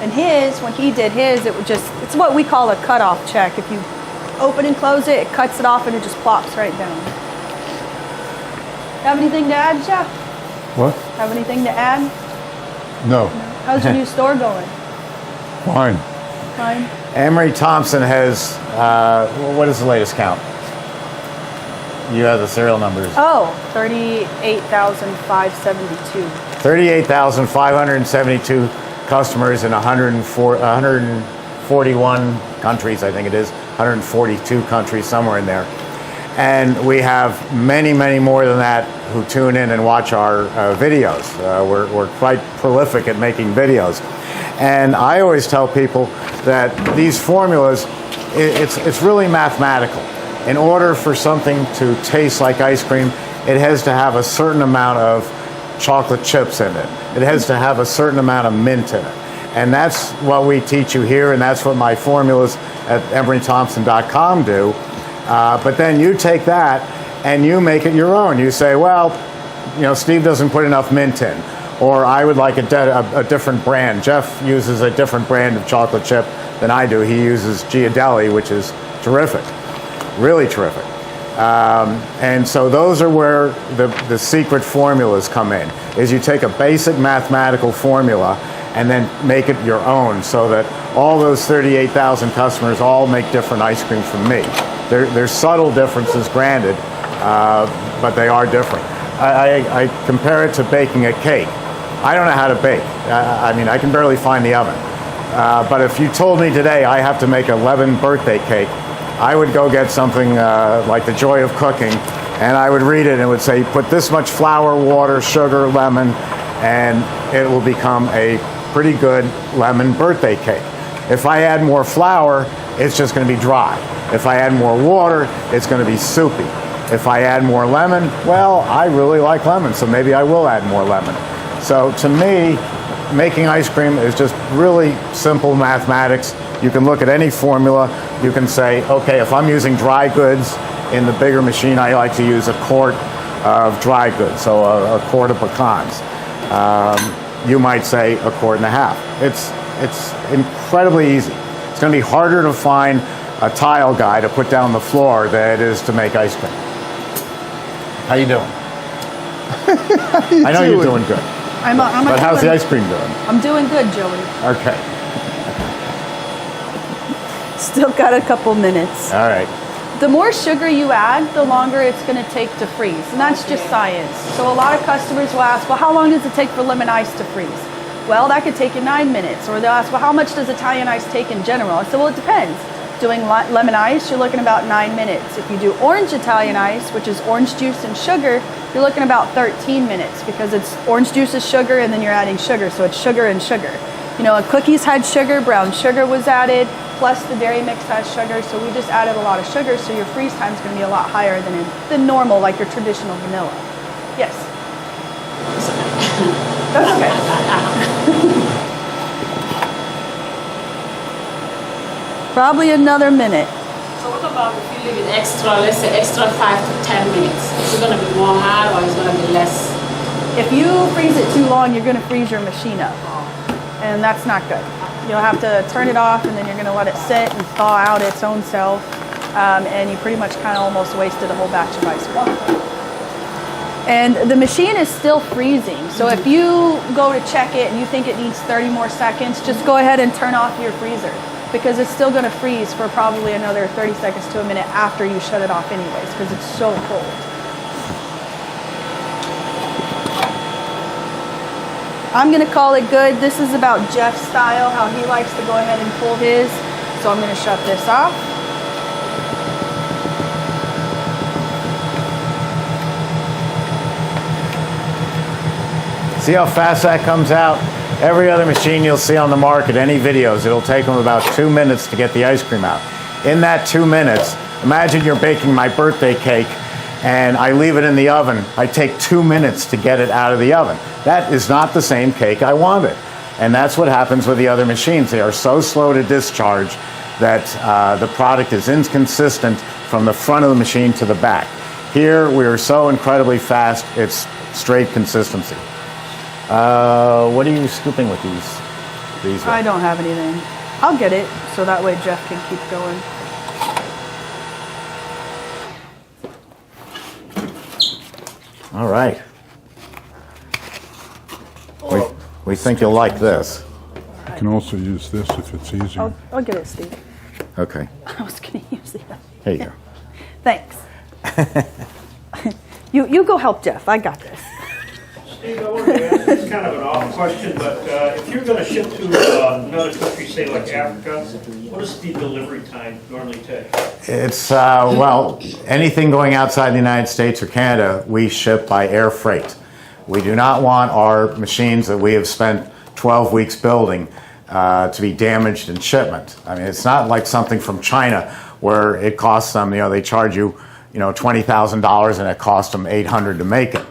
And his, when he did his, it's what we call a cutoff check. If you open and close it, it cuts it off and it just plops right down. Have anything to add, Jeff? What? Have anything to add? No. How's your new store going? Fine. Fine. Emery Thompson has, what is the latest count? You have the serial numbers. Oh, 38,572. 38,572 customers in 141 countries, I think it is, 142 countries, somewhere in there. And we have many, many more than that who tune in and watch our videos. We're quite prolific at making videos. And I always tell people that these formulas, it's really mathematical. In order for something to taste like ice cream, it has to have a certain amount of chocolate chips in it. It has to have a certain amount of mint in it. And that's what we teach you here, and that's what my formulas at emerythompson.com do. But then you take that and you make it your own. You say, well, Steve doesn't put enough mint in, or I would like a different brand. Jeff uses a different brand of chocolate chip than I do. He uses Ghirardelli, which is terrific, really terrific. And so those are where the secret formulas come in, is you take a basic mathematical formula and then make it your own, so that all those 38,000 customers all make different ice cream from me. There's subtle differences, granted, but they are different. I compare it to baking a cake. I don't know how to bake. I mean, I can barely find the oven. But if you told me today I have to make a lemon birthday cake, I would go get something like The Joy of Cooking, and I would read it and it would say, put this much flour, water, sugar, lemon, and it will become a pretty good lemon birthday cake. If I add more flour, it's just going to be dry. If I add more water, it's going to be soupy. If I add more lemon, well, I really like lemon, so maybe I will add more lemon. So to me, making ice cream is just really simple mathematics. You can look at any formula. You can say, okay, if I'm using dry goods in the bigger machine, I like to use a quart of dry goods, so a quart of pecans. You might say a quart and a half. It's incredibly easy. It's going to be harder to find a tile guy to put down the floor than it is to make ice cream. How you doing? I know you're doing good. But how's the ice cream doing? I'm doing good, Joey. Okay. Still got a couple minutes. All right. The more sugar you add, the longer it's going to take to freeze. And that's just science. So a lot of customers will ask, well, how long does it take for lemon ice to freeze? Well, that could take you 9 minutes. Or they'll ask, well, how much does Italian ice take in general? I said, well, it depends. Doing lemon ice, you're looking about 9 minutes. If you do orange Italian ice, which is orange juice and sugar, you're looking about 13 minutes because it's orange juice is sugar and then you're adding sugar. So it's sugar and sugar. You know, cookies had sugar, brown sugar was added, plus the dairy mix has sugar. So we just added a lot of sugar. So your freeze time is going to be a lot higher than normal, like your traditional vanilla. Yes. That's okay. Probably another minute. So what about if you leave it extra, let's say extra 5 to 10 minutes? Is it going to be more hard or is it going to be less? If you freeze it too long, you're going to freeze your machine up. And that's not good. You'll have to turn it off and then you're going to let it sit and thaw out its own self. And you pretty much kind of almost wasted a whole batch of ice cream. And the machine is still freezing. So if you go to check it and you think it needs 30 more seconds, just go ahead and turn off your freezer. Because it's still going to freeze for probably another 30 seconds to a minute after you shut it off anyways, because it's so cold. I'm going to call it good. This is about Jeff's style, how he likes to go ahead and pull his. So I'm going to shut this off. See how fast that comes out? Every other machine you'll see on the market, any videos, it'll take them about 2 minutes to get the ice cream out. In that 2 minutes, imagine you're baking my birthday cake and I leave it in the oven. I take 2 minutes to get it out of the oven. That is not the same cake I wanted. And that's what happens with the other machines. They are so slow to discharge that the product is inconsistent from the front of the machine to the back. Here, we are so incredibly fast, it's straight consistency. What are you scooping with these? I don't have anything. I'll get it so that way Jeff can keep going. All right. We think you'll like this. You can also use this if it's easier. I'll get it, Steve. Okay. I was going to use the other. Here you go. Thanks. You go help Jeff. I got this. Steve, I wanted to ask, it's kind of an off question, but if you're going to ship to another country, say like Africa, what does the delivery time normally take? It's, well, anything going outside the United States or Canada, we ship by air freight. We do not want our machines that we have spent 12 weeks building to be damaged in shipment. I mean, it's not like something from China where it costs them, they charge you, $20,000 and it costs them $800 to make it.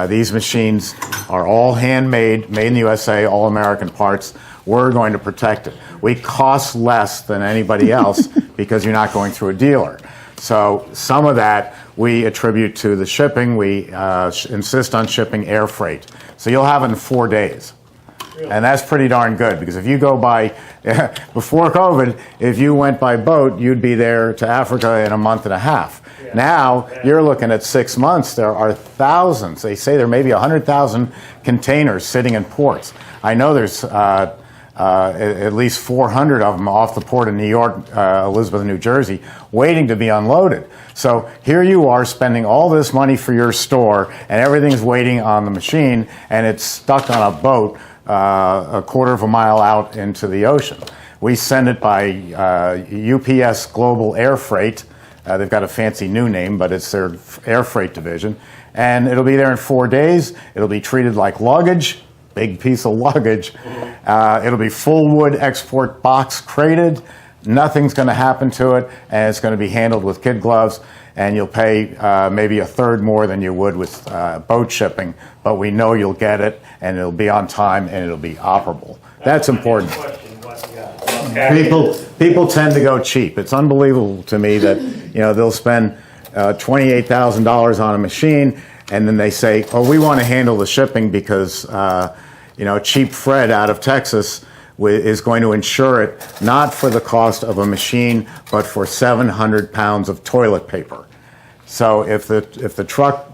These machines are all handmade, made in the USA, all American parts. We're going to protect it. We cost less than anybody else because you're not going through a dealer. So some of that we attribute to the shipping. We insist on shipping air freight. So you'll have it in 4 days. And that's pretty darn good because if you go by, before COVID, if you went by boat, you'd be there to Africa in a month and a half. Yeah. Now, you're looking at 6 months. There are thousands. They say there may be 100,000 containers sitting in ports. I know there's at least 400 of them off the port of New York, Elizabeth, New Jersey, waiting to be unloaded. So here you are spending all this money for your store, and everything's waiting on the machine, and it's stuck on a boat a quarter of a mile out into the ocean. We send it by UPS Global Air Freight. They've got a fancy new name, but it's their air freight division. And it'll be there in 4 days. It'll be treated like luggage, big piece of luggage. It'll be full wood export box crated. Nothing's going to happen to it, and it's going to be handled with kid gloves, and you'll pay maybe a third more than you would with boat shipping, but we know you'll get it, and it'll be on time, and it'll be operable. That's important. People tend to go cheap. It's unbelievable to me that they'll spend $28,000 on a machine, and then they say, "Oh, we want to handle the shipping because cheap Fred out of Texas is going to insure it, not for the cost of a machine, but for 700 pounds of toilet paper." So if the truck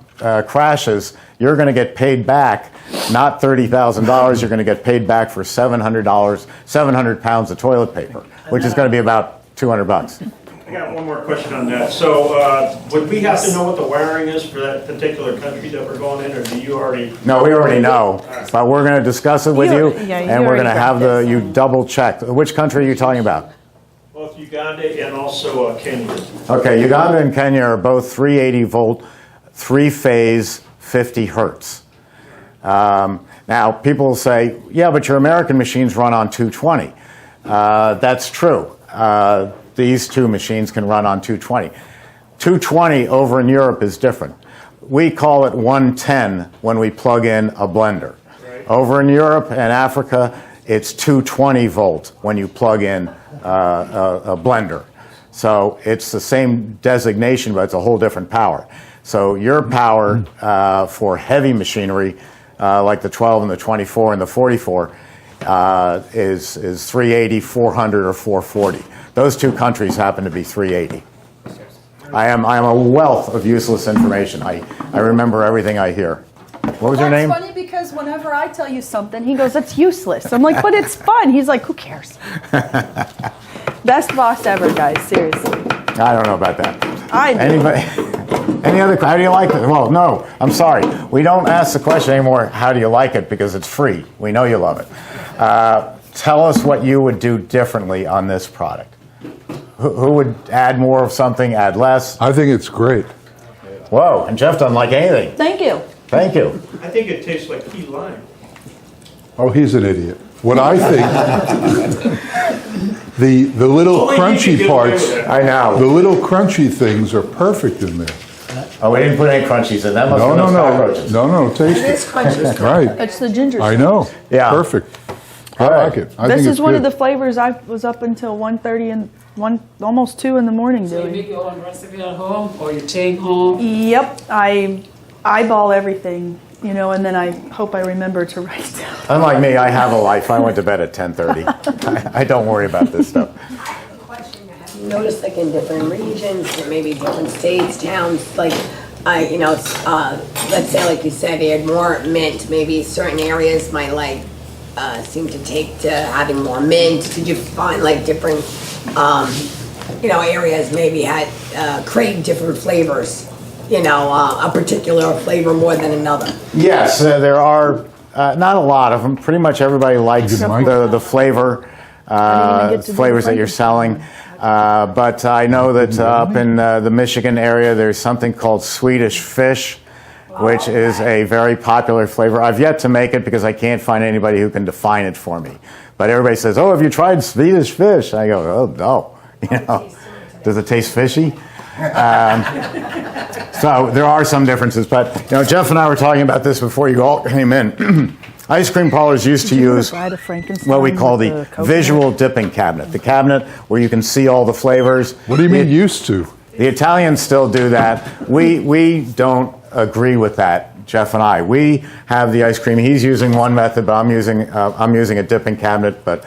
crashes, you're going to get paid back, not $30,000. You're going to get paid back for $700, 700 pounds of toilet paper, which is going to be about $200. I got one more question on that. So would we have to know what the wiring is for that particular country that we're going in, or do you already? No, we already know, but we're going to discuss it with you, and we're going to have you double check. Which country are you talking about? Both Uganda and also Kenya. Okay, Uganda and Kenya are both 380 volt, 3-phase, 50 hertz. Now, people will say, yeah, but your American machines run on 220. That's true. These two machines can run on 220. 220 over in Europe is different. We call it 110 when we plug in a blender. Right. Over in Europe and Africa, it's 220 volt when you plug in a blender. So it's the same designation, but it's a whole different power. So your power for heavy machinery, like the 12 and the 24 and the 44, is 380, 400, or 440. Those two countries happen to be 380. I am a wealth of useless information. I remember everything I hear. What was your name? That's funny because whenever I tell you something, he goes, "It's useless." I'm like, "But it's fun." He's like, "Who cares?" Best boss ever, guys. Seriously. I don't know about that. I do. Anybody? Any other? How do you like it? Well, no. I'm sorry. We don't ask the question anymore. How do you like it? Because it's free. We know you love it. Tell us what you would do differently on this product. Who would add more of something? Add less? I think it's great. Whoa! And Jeff doesn't like anything. Thank you. Thank you. I think it tastes like key lime. Oh, he's an idiot. What I think, the little Only you can crunchy get away parts, with it. I know. the little crunchy things are perfect in there. Oh, we didn't put any crunchies in. That must No, be no, those no, cockroaches. no, taste This it. crunchy. Right, It's the ginger. I know. Yeah. Perfect. I Good. like it. I This think is it's one of good. the flavors I was up until 1:30 and almost 2 in the morning So you doing. make your own recipe at home, or you take home? Yep, I eyeball everything, and then I hope I remember to write it down. Unlike me, I have a life. I went to bed at 10:30. I don't worry about this stuff. Have you noticed, like in different regions, or maybe different states, towns, like, let's say, like you said, they had more mint. Maybe certain areas might seem to take to having more mint. Did you find like different, areas maybe had crave different flavors? A particular flavor more than another. Yes, there are not a lot of them. Pretty much everybody likes the flavor, flavors that you're selling. But I know that up in the Michigan area, there's something called Swedish Fish, which is a very popular flavor. I've yet to make it because I can't find anybody who can define it for me. But everybody says, "Oh, have you tried Swedish Fish?" I go, "Oh, no." Does it taste fishy? So there are some differences. But Jeff and I were talking about this before you all came in. Ice cream parlors used to use what we call the visual dipping cabinet. The cabinet where you can see all the flavors. What do you mean used to? The Italians still do that. We don't agree with that, Jeff and I. We have the ice cream. He's using one method, but I'm using a dipping cabinet. But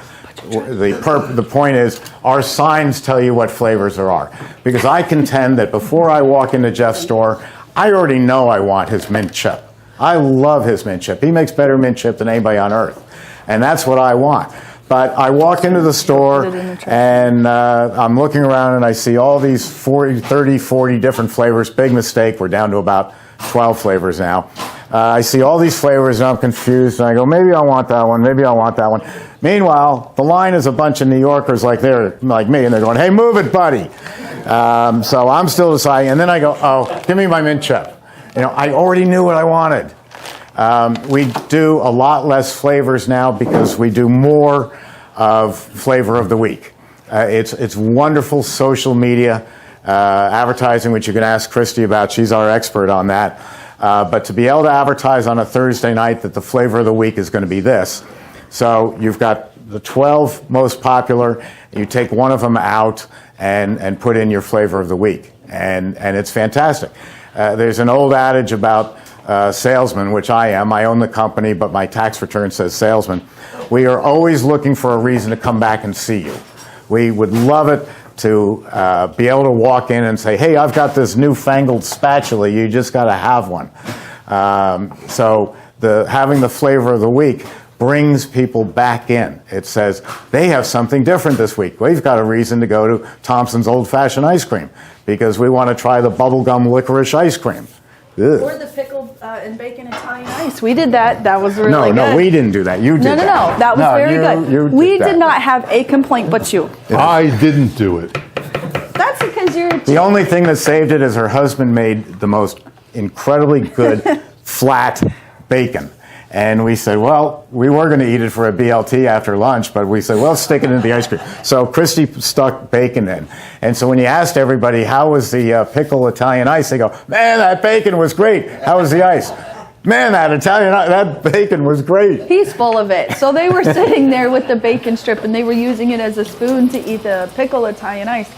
the point is, our signs tell you what flavors there are. Because I contend that before I walk into Jeff's store, I already know I want his mint chip. I love his mint chip. He makes better mint chip than anybody on earth. And that's what I want. But I walk into the store and I'm looking around and I see all these 30, 40 different flavors. Big mistake. We're down to about 12 flavors now. I see all these flavors and I'm confused. And I go, maybe I want that one. Maybe I want that one. Meanwhile, the line is a bunch of New Yorkers like me, and they're going, "Hey, move it, buddy." So I'm still deciding. And then I go, "Oh, give me my mint chip." I already knew what I wanted. We do a lot less flavors now because we do more of flavor of the week. It's wonderful social media advertising, which you can ask Christi about. She's our expert on that. But to be able to advertise on a Thursday night that the flavor of the week is going to be this. So you've got the 12 most popular. You take one of them out and put in your flavor of the week. And it's fantastic. There's an old adage about salesman, which I am. I own the company, but my tax return says salesman. We are always looking for a reason to come back and see you. We would love it to be able to walk in and say, hey, I've got this newfangled spatula. You just got to have one. So having the flavor of the week brings people back in. It says, they have something different this week. We've got a reason to go to Thompson's old-fashioned ice cream because we want to try the bubblegum licorice ice cream. Ugh. Or the pickled and bacon Italian ice. We did that. That was really good. No, we didn't do that. You did that. No. That was very good. We did not have a complaint but you. I didn't do it. That's because you're... The only thing that saved it is her husband made the most incredibly good flat bacon. And we said, well, we were going to eat it for a BLT after lunch, but we said, well, stick it in the ice cream. So Christi stuck bacon in. And so when you asked everybody, how was the pickle Italian ice, they go, man, that bacon was great. How was the ice? Man, that bacon was great. He's full of it. So they were sitting there with the bacon strip, and they were using it as a spoon to eat the pickle Italian ice.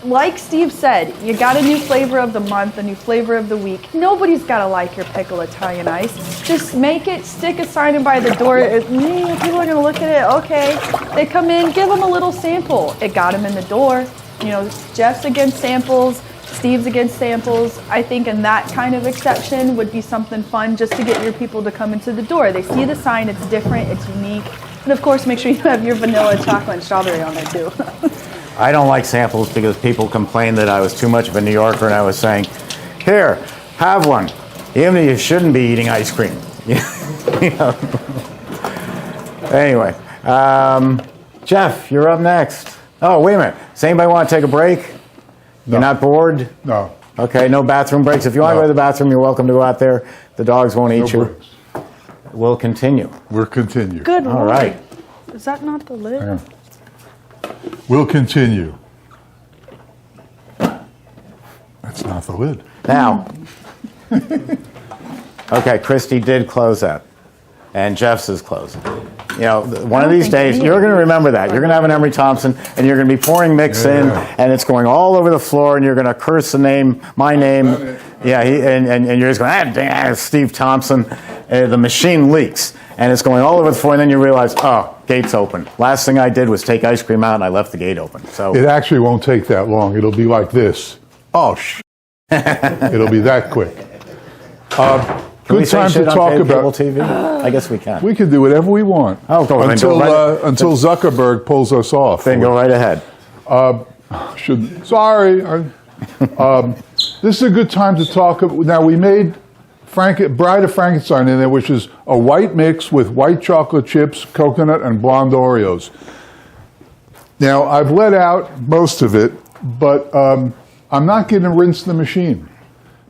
Like Steve said, you got a new flavor of the month, a new flavor of the week. Nobody's got to like your pickle Italian ice. Just make it, stick a sign by the door. People are going to look at it. Okay. They come in, give them a little sample. It got them in the door. You know, Jeff's against samples. Steve's against samples. I think in that kind of exception would be something fun just to get your people to come into the door. They see the sign, it's different, it's unique. And of course, make sure you have your vanilla, chocolate, and strawberry on there too. I don't like samples because people complain that I was too much of a New Yorker and I was saying, here, have one. Even though you shouldn't be eating ice cream. You know? Anyway, Jeff, you're up next. Oh, wait a minute. Does anybody want to take a break? No. You're not bored? No. Okay, no bathroom breaks. If you want to go to the bathroom, you're welcome to go out there. The dogs won't eat you. Breaks. We'll continue. We'll continue. Good All Lord. right. Is that not the lid? Yeah. We'll continue. That's not the lid. Now, okay, Christi did close that, and Jeff's is closed. You know, one of these days, you're going to remember that. You're going to have an Emery Thompson, and you're going to be pouring mix in, and it's going all over the floor, and you're going to curse my name. Yeah, and you're just going, dang, Steve Thompson. The machine leaks, and it's going all over the floor, and then you realize, oh, gate's open. Last thing I did was take ice cream out, and I left the gate open. So It actually won't take that long. It'll be like this. Oh, It'll be that quick. Good time to talk about TV. I guess we can. We can do whatever we want. Oh, go ahead. Until Zuckerberg pulls us off. Then go right ahead. This is a good time to talk. Now we made Bride of Frankenstein in there, which is a white mix with white chocolate chips, coconut, and blonde Oreos. Now I've let out most of it, but I'm not going to rinse the machine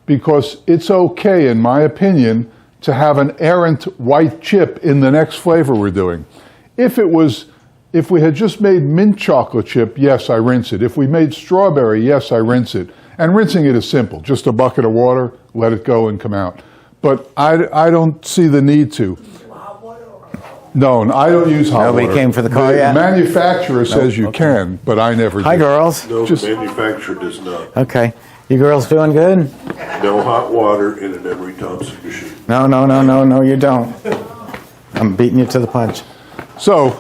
because it's okay, in my opinion, to have an errant white chip in the next flavor we're doing. If we had just made mint chocolate chip, yes, I rinse it. If we made strawberry, yes, I rinse it. And rinsing it is simple. Just a bucket of water, let it go and come out. But I don't see the need to. No, I don't use hot water. Nobody came for the car yet? The manufacturer says you can, but I never do. Hi, girls. No, the manufacturer does not. Okay. You girls doing good? No hot water in an Emery Thompson machine. No, you don't. I'm beating you to the punch. So,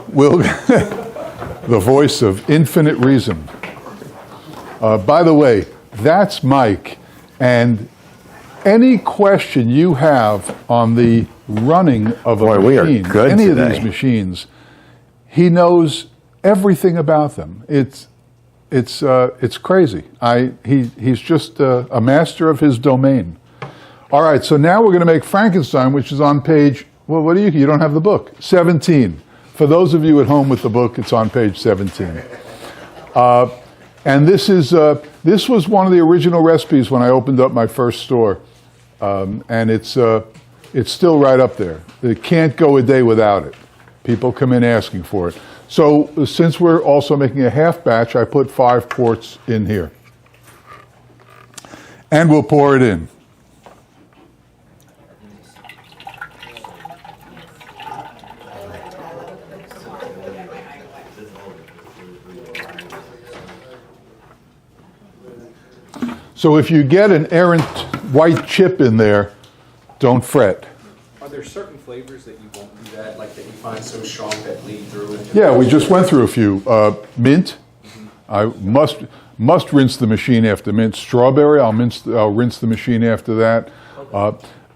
the voice of infinite reason. By the way, that's Mike, and any question you have on the running of a machine, we are good any today. of these machines, he knows everything about them. It's crazy. He's just a master of his domain. All right, so now we're going to make Frankenstein, which is on page, well, what do you don't have the book, 17. For those of you at home with the book, it's on page 17. And this was one of the original recipes when I opened up my first store. And it's It's still right up there. It can't go a day without it. People come in asking for it. So since we're also making a half batch, I put 5 quarts in here. And we'll pour it in. So if you get an errant white chip in there, don't fret. Are there certain flavors that you won't do that, like that you find so strong that bleed through? Yeah, we just went through a few. Mint, I must rinse the machine after mint. Strawberry, I'll rinse the machine after that.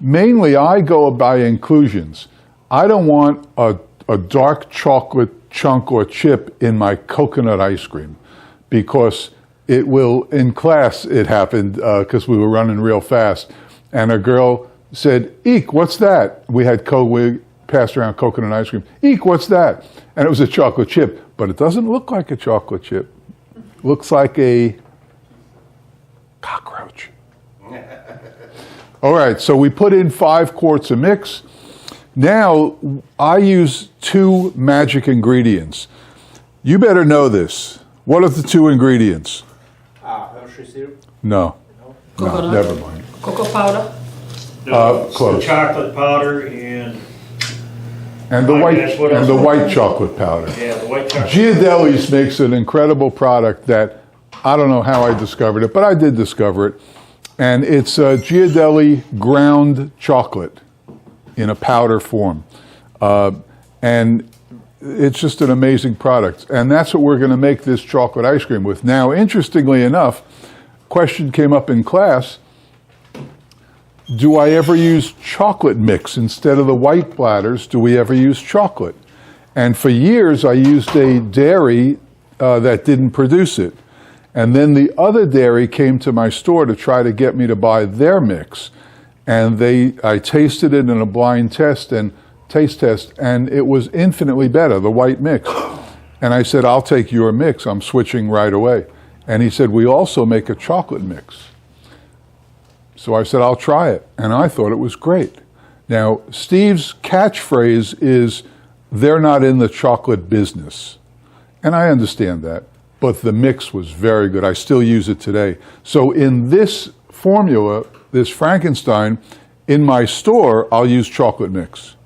Mainly, I go by inclusions. I don't want a dark chocolate chunk or chip in my coconut ice cream, because it will, in class it happened, because we were running real fast, and a girl said, "Eek, what's that?" We passed around coconut ice cream. "Eek, what's that?" And it was a chocolate chip, but it doesn't look like a chocolate chip. It looks like a cockroach. All right, so we put in 5 quarts of mix. Now, I use 2 magic ingredients. You better know this. What are the 2 ingredients? Hershey syrup? No. Coconut? No, never mind. Cocoa powder? Close. Chocolate powder and And the I white guess what and else? the white chocolate powder. yeah, the white chocolate. Gingersnaps makes an incredible product that I don't know how I discovered it, but I did discover it. And it's Gingersnaps ground chocolate in a powder form. And it's just an amazing product. And that's what we're going to make this chocolate ice cream with. Now, interestingly enough, question came up in class, do I ever use chocolate mix instead of the white bladders? Do we ever use chocolate? And for years, I used a dairy that didn't produce it. And then the other dairy came to my store to try to get me to buy their mix. And I tasted it in a blind taste test, and it was infinitely better, the white mix. And I said, I'll take your mix. I'm switching right away. And he said, we also make a chocolate mix. So I said, I'll try it. And I thought it was great. Now, Steve's catchphrase is, they're not in the chocolate business. And I understand that. But the mix was very good. I still use it today. So in this formula, this Frankenstein, in my store, I'll use chocolate mix.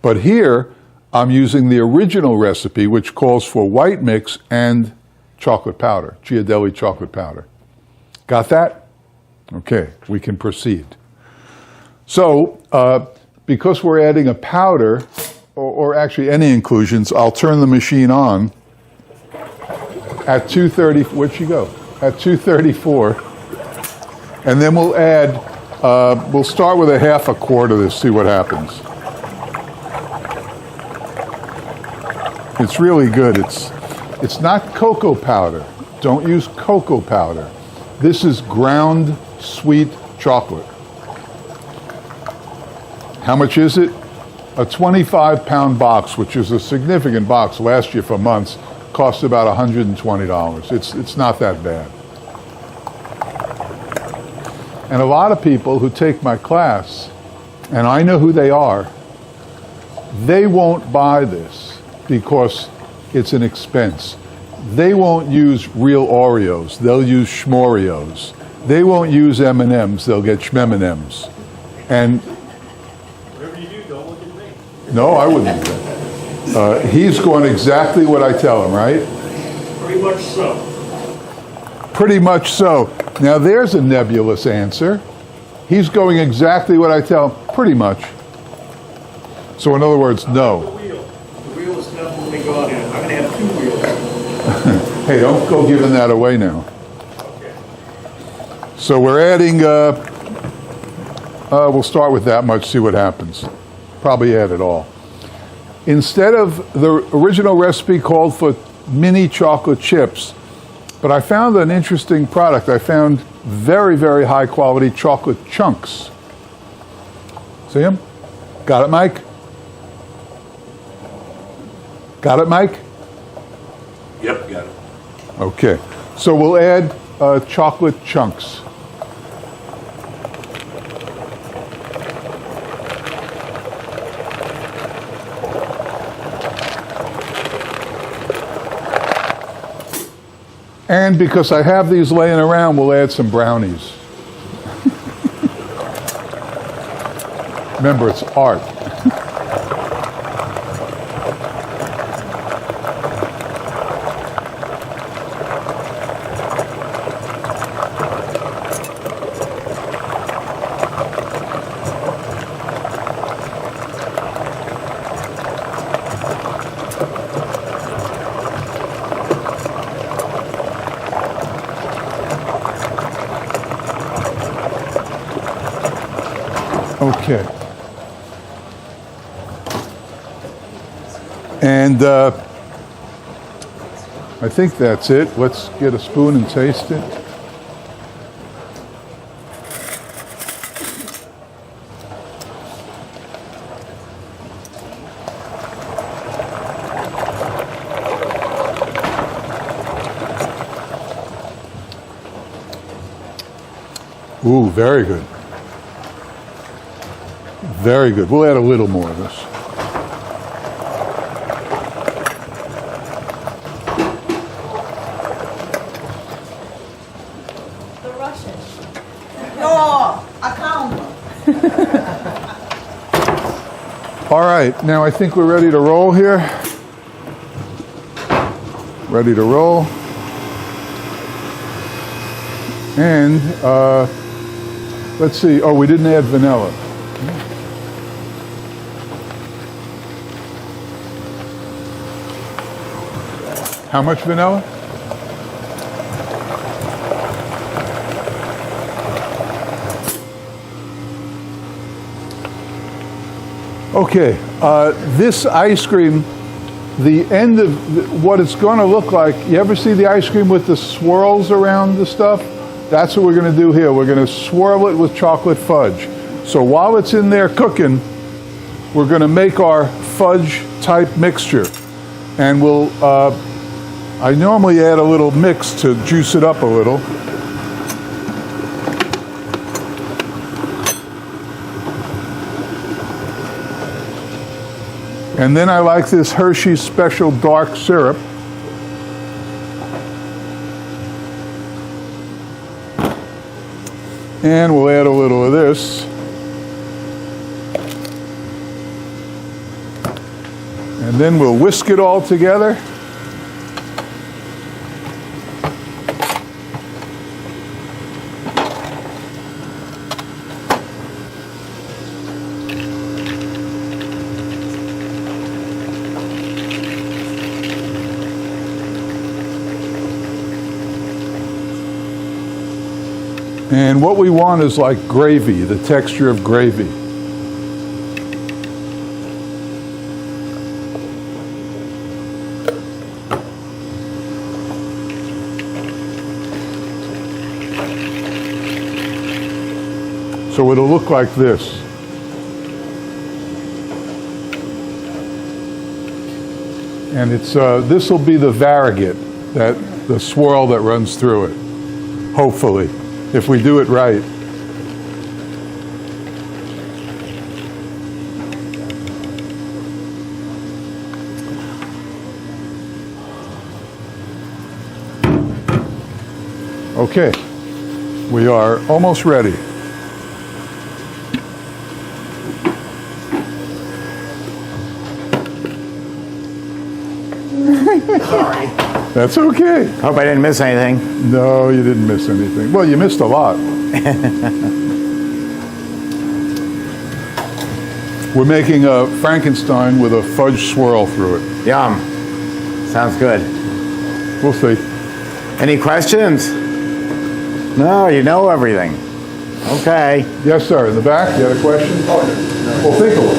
But here, I'm using the original recipe, which calls for white mix and chocolate powder, Gingersnaps chocolate powder. Got that? Okay, we can proceed. So, because we're adding a powder, or actually any inclusions, I'll turn the machine on at 230, where'd she go? At 234. And then we'll add, we'll start with a half a quart of this, see what happens. It's really good. It's not cocoa powder. Don't use cocoa powder. This is ground sweet chocolate. How much is it? A 25-pound box, which is a significant box, lasts you for months, costs about $120. It's not that bad. And a lot of people who take my class, and I know who they are, they won't buy this because it's an expense. They won't use real Oreos. They'll use Schmoreos. They won't use M&Ms. They'll get Schmem&Ms. And Whatever you do, don't look at me. no, I wouldn't do that. He's going exactly what I tell him, right? Pretty much so. Pretty much so. Now there's a nebulous answer. He's going exactly what I tell him, pretty much. So in other words, no. The wheel is definitely going in. I'm going to have 2 wheels. Hey, don't go giving that away now. Okay. So we're adding, we'll start with that much, see what happens. Probably add it all. Instead of the original recipe called for mini chocolate chips, but I found an interesting product. I found very, very high quality chocolate chunks. See them? Got it, Mike? Got it, Mike? Yep, got it. Okay. So we'll add chocolate chunks. And because I have these laying around, we'll add some brownies. Remember, it's art. Okay. And I think that's it. Let's get a spoon and taste it. Ooh, very good. Very good. We'll add a little more of this. The Russian. No, I can't. All right, now I think we're ready to roll here. Ready to roll. And let's see. Oh, we didn't add vanilla. How much vanilla? Okay, this ice cream, the end of what it's going to look like, you ever see the ice cream with the swirls around the stuff? That's what we're going to do here. We're going to swirl it with chocolate fudge. So while it's in there cooking, we're going to make our fudge type mixture. And we'll, I normally add a little mix to juice it up a little. And then I like this Hershey's Special Dark Syrup. And we'll add a little of this. And then we'll whisk it all together. And what we want is like gravy, the texture of gravy. So it'll look like this. And it's this will be the variegate, the swirl that runs through it, hopefully, if we do it right. Okay, we are almost ready. Sorry. That's okay. Hope I didn't miss anything. No, you didn't miss anything. Well, you missed a lot. We're making a Frankenstein with a fudge swirl through it. Yum. Sounds good. We'll see. Any questions? No, you know everything. Okay. Yes, sir. In the back, you had a question? Oh, no. Well, think a little.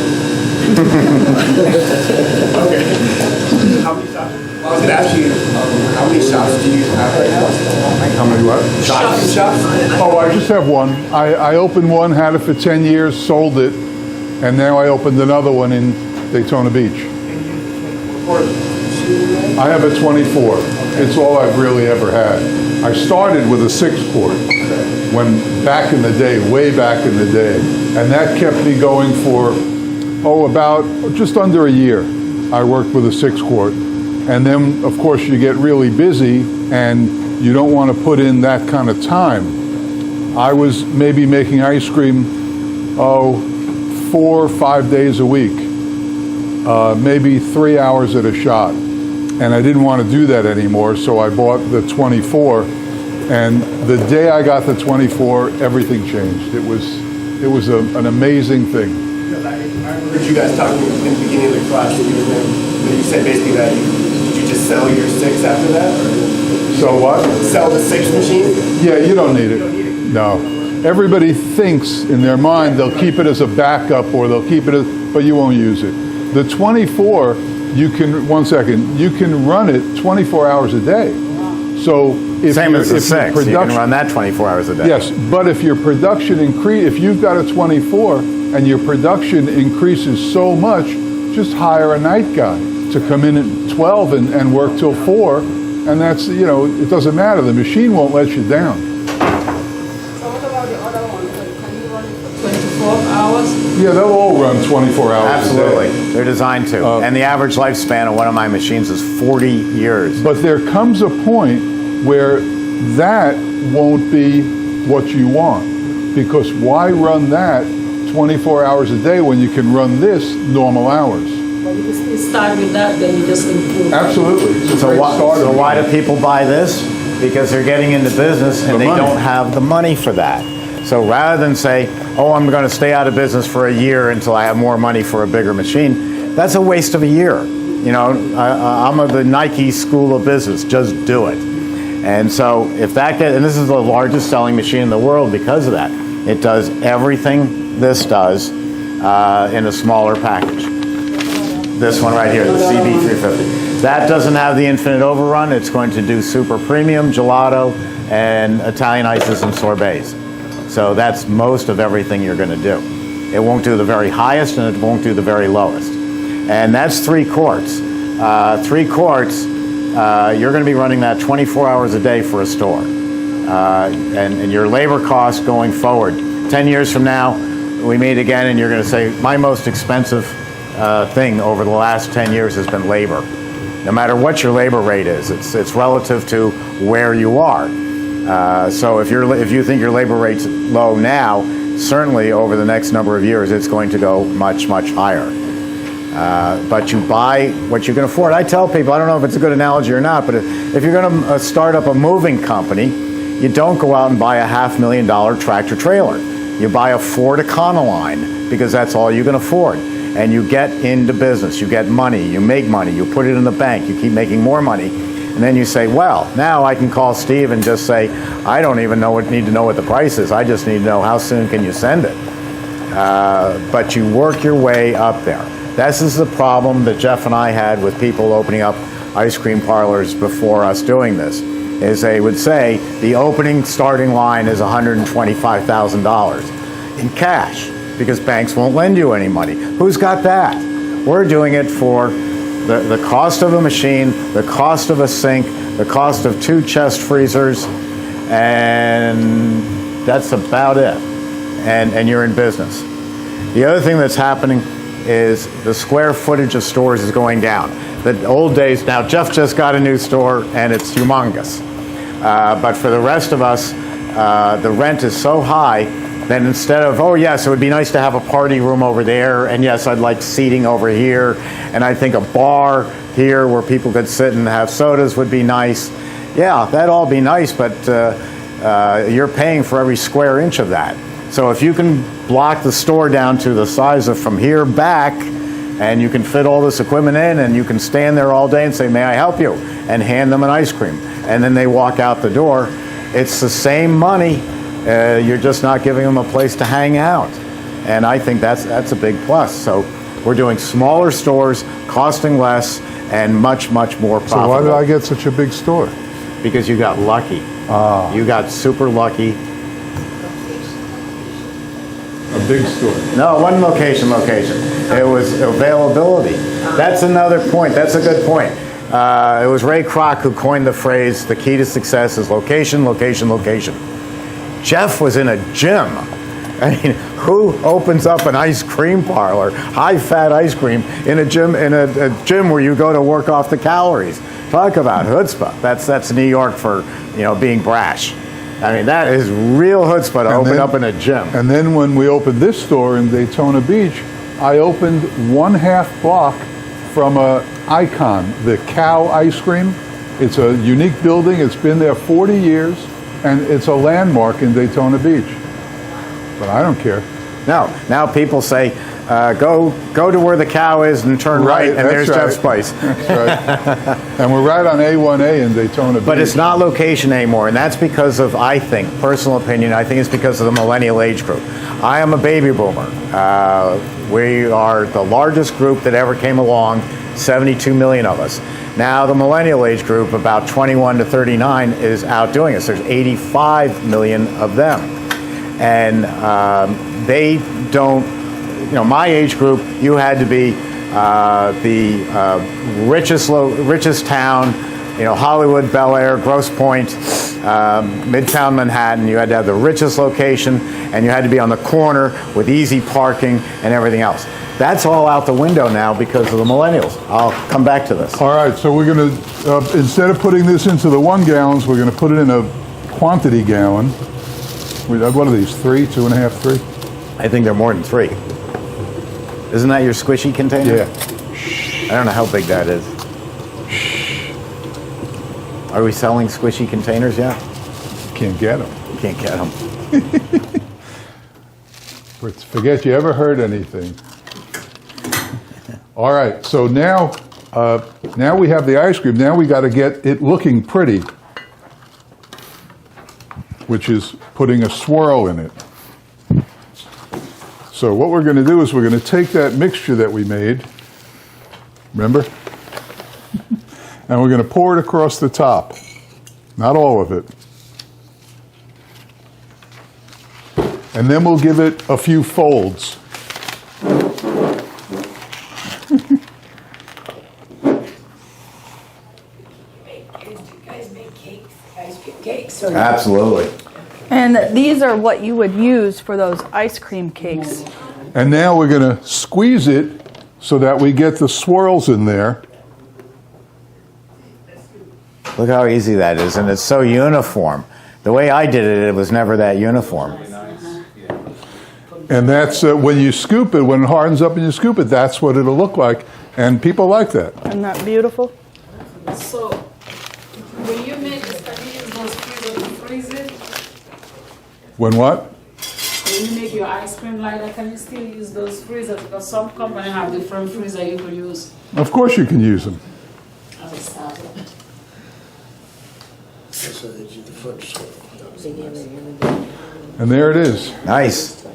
Okay. How many shots? I was going to ask you, how many shots do you have right now? How many what? Shots. Oh, I just have one. I opened one, had it for 10 years, sold it, and now I opened another one in Daytona Beach. I have a 24. It's all I've really ever had. I started with a 6-quart when back in the day, way back in the day, and that kept me going for, about just under a year. I worked with a 6-quart. And then, of course, you get really busy and you don't want to put in that kind of time. I was maybe making ice cream, 4 or 5 days a week, maybe 3 hours at a shot. And I didn't want to do that anymore, so I bought the 24. And the day I got the 24, everything changed. It was an amazing thing. Because I heard you guys talking in the beginning of the class that you said basically that did you just sell your 6 after that? Or So what? Sell the 6 machine? Yeah, you don't need it. No. Everybody thinks in their mind they'll keep it as a backup or they'll keep it as, but you won't use it. The 24, you can, one second, you can run it 24 hours a day. So if Same as the 6. You production, can run that 24 hours a day. yes, but if your production if you've got a 24 and your production increases so much, just hire a night guy to come in at 12 and work till 4, and that's, it doesn't matter. The machine won't let you down. So what about the other one? Can you run it for 24 hours? Yeah, they'll all run 24 hours Absolutely. a day. They're designed to. And the average lifespan of one of my machines is 40 years. But there comes a point where that won't be what you want. Because why run that 24 hours a day when you can run this normal hours? But you just start with that, then you just improve. Absolutely. It's a great starter. So why do people buy this? Because they're getting into business and they don't have the money for that. So rather than say, oh, I'm going to stay out of business for a year until I have more money for a bigger machine, that's a waste of a year. I'm of the Nike school of business, just do it. And so if that and this is the largest selling machine in the world because of that. It does everything this does in a smaller package. This one right here, the CB350. That doesn't have the infinite overrun. It's going to do super premium, gelato, and Italian ices and sorbets. So that's most of everything you're going to do. It won't do the very highest and it won't do the very lowest. And that's 3 quarts. 3 quarts, you're going to be running that 24 hours a day for a store. And your labor costs going forward. 10 years from now, we meet again and you're going to say, my most expensive thing over the last 10 years has been labor. No matter what your labor rate is, it's relative to where you are. So if you think your labor rate's low now, certainly over the next number of years, it's going to go much, much higher. But you buy what you can afford. I tell people, I don't know if it's a good analogy or not, but if you're going to start up a moving company, you don't go out and buy a $500,000 tractor trailer. You buy a Ford Econoline because that's all you can afford. And you get into business, you get money, you make money, you put it in the bank, you keep making more money. And then you say, well, now I can call Steve and just say, I don't even need to know what the price is. I just need to know how soon can you send it. But you work your way up there. This is the problem that Jeff and I had with people opening up ice cream parlors before us doing this, is they would say the starting line is $125,000 in cash because banks won't lend you any money. Who's got that? We're doing it for the cost of a machine, the cost of a sink, the cost of 2 chest freezers, and that's about it. And you're in business. The other thing that's happening is the square footage of stores is going down. The old days, now Jeff just got a new store and it's humongous. But for the rest of us, the rent is so high that instead of, oh yes, it would be nice to have a party room over there, and yes, I'd like seating over here, and I think a bar here where people could sit and have sodas would be nice. Yeah, that'd all be nice, but you're paying for every square inch of that. So if you can block the store down to the size of from here back, and you can fit all this equipment in, and you can stand there all day and say, may I help you? And hand them an ice cream. And then they walk out the door. It's the same money. You're just not giving them a place to hang out. And I think that's a big plus. So we're doing smaller stores, costing less, and much, much more profitable. So why did I get such a big store? Because you got lucky. You got super lucky. A big store. No, it wasn't location. It was availability. That's another point. That's a good point. It was Ray Kroc who coined the phrase, the key to success is location, location, location. Jeff was in a gym I mean, who opens up an ice cream parlor, high-fat ice cream, in a gym where you go to work off the calories? Talk about chutzpah. That's New York for, being brash. I mean, that is real chutzpah to open up in a gym. And then when we opened this store in Daytona Beach, I opened 1/2 block from a icon, the Cow Ice Cream. It's a unique building. It's been there 40 years, and it's a landmark in Daytona Beach. But I don't care. No, now people say, go to where the cow is and turn right, and there's Jeff's place. That's right. And we're right on A1A in Daytona Beach. But it's not location anymore, and that's because of, I think, personal opinion, I think it's because of the millennial age group. I am a baby boomer. We are the largest group that ever came along, 72 million of us. Now the millennial age group, about 21 to 39, is outdoing us. There's 85 million of them. And they don't, my age group, you had to be the richest town, Hollywood, Bel Air, Grosse Pointe, Midtown Manhattan. You had to have the richest location, and you had to be on the corner with easy parking and everything else. That's all out the window now because of the millennials. I'll come back to this. All right, so we're going to, instead of putting this into the 1 gallons, we're going to put it in a quantity gallon. What are these, 3, 2.5, 3? I think they're more than 3. Isn't that your squishy container? Yeah. I don't know how big that is. Are we selling squishy containers yet? Can't get them. You can't get them. Forget you ever heard anything. All right, so now we have the ice cream. Now we got to get it looking pretty, which is putting a swirl in it. So what we're going to do is we're going to take that mixture that we made, remember? And we're going to pour it across the top. Not all of it. And then we'll give it a few folds. Absolutely. And these are what you would use for those ice cream cakes. And now we're going to squeeze it so that we get the swirls in there. Look how easy that is, and it's so uniform. The way I did it, it was never that uniform. And that's when you scoop it, when it hardens up and you scoop it, that's what it'll look like. And people like that. Isn't that beautiful? So, when you make this, can you use those freezer to freeze it? When what? When you make your ice cream like that, can you still use those freezers? Because some companies have different freezer you can use. Of course you can use them. And there it is. Nice.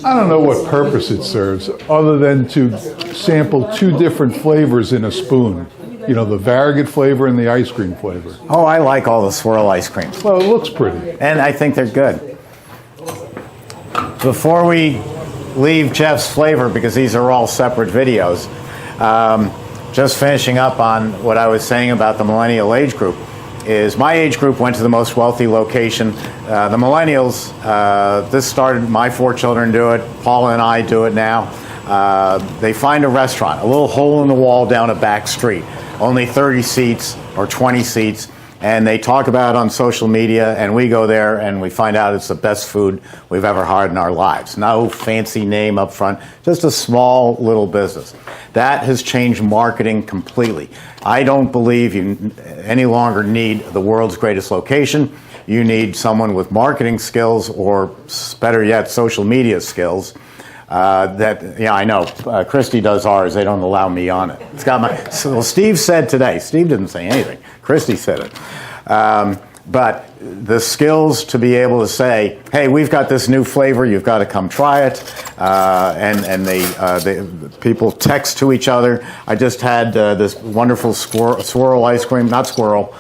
I don't know what purpose it serves other than to sample 2 different flavors in a spoon. The variegate flavor and the ice cream flavor. Oh, I like all the swirl ice creams. Well, it looks pretty. And I think they're good. Before we leave Jeff's flavor, because these are all separate videos, just finishing up on what I was saying about the millennial age group, is my age group went to the most wealthy location. The millennials, this started, my 4 children do it, Paula and I do it now. They find a restaurant, a little hole in the wall down a back street, only 30 seats or 20 seats, and they talk about it on social media, and we go there and we find out it's the best food we've ever had in our lives. No fancy name up front, just a small little business. That has changed marketing completely. I don't believe you any longer need the world's greatest location. You need someone with marketing skills, or better yet, social media skills. I know. Christi does ours. They don't allow me on it. It's got my. So Steve said today. Steve didn't say anything. Christi said it. But the skills to be able to say, "Hey, we've got this new flavor. You've got to come try it," and they people text to each other. I just had this wonderful swirl ice cream. Not squirrel.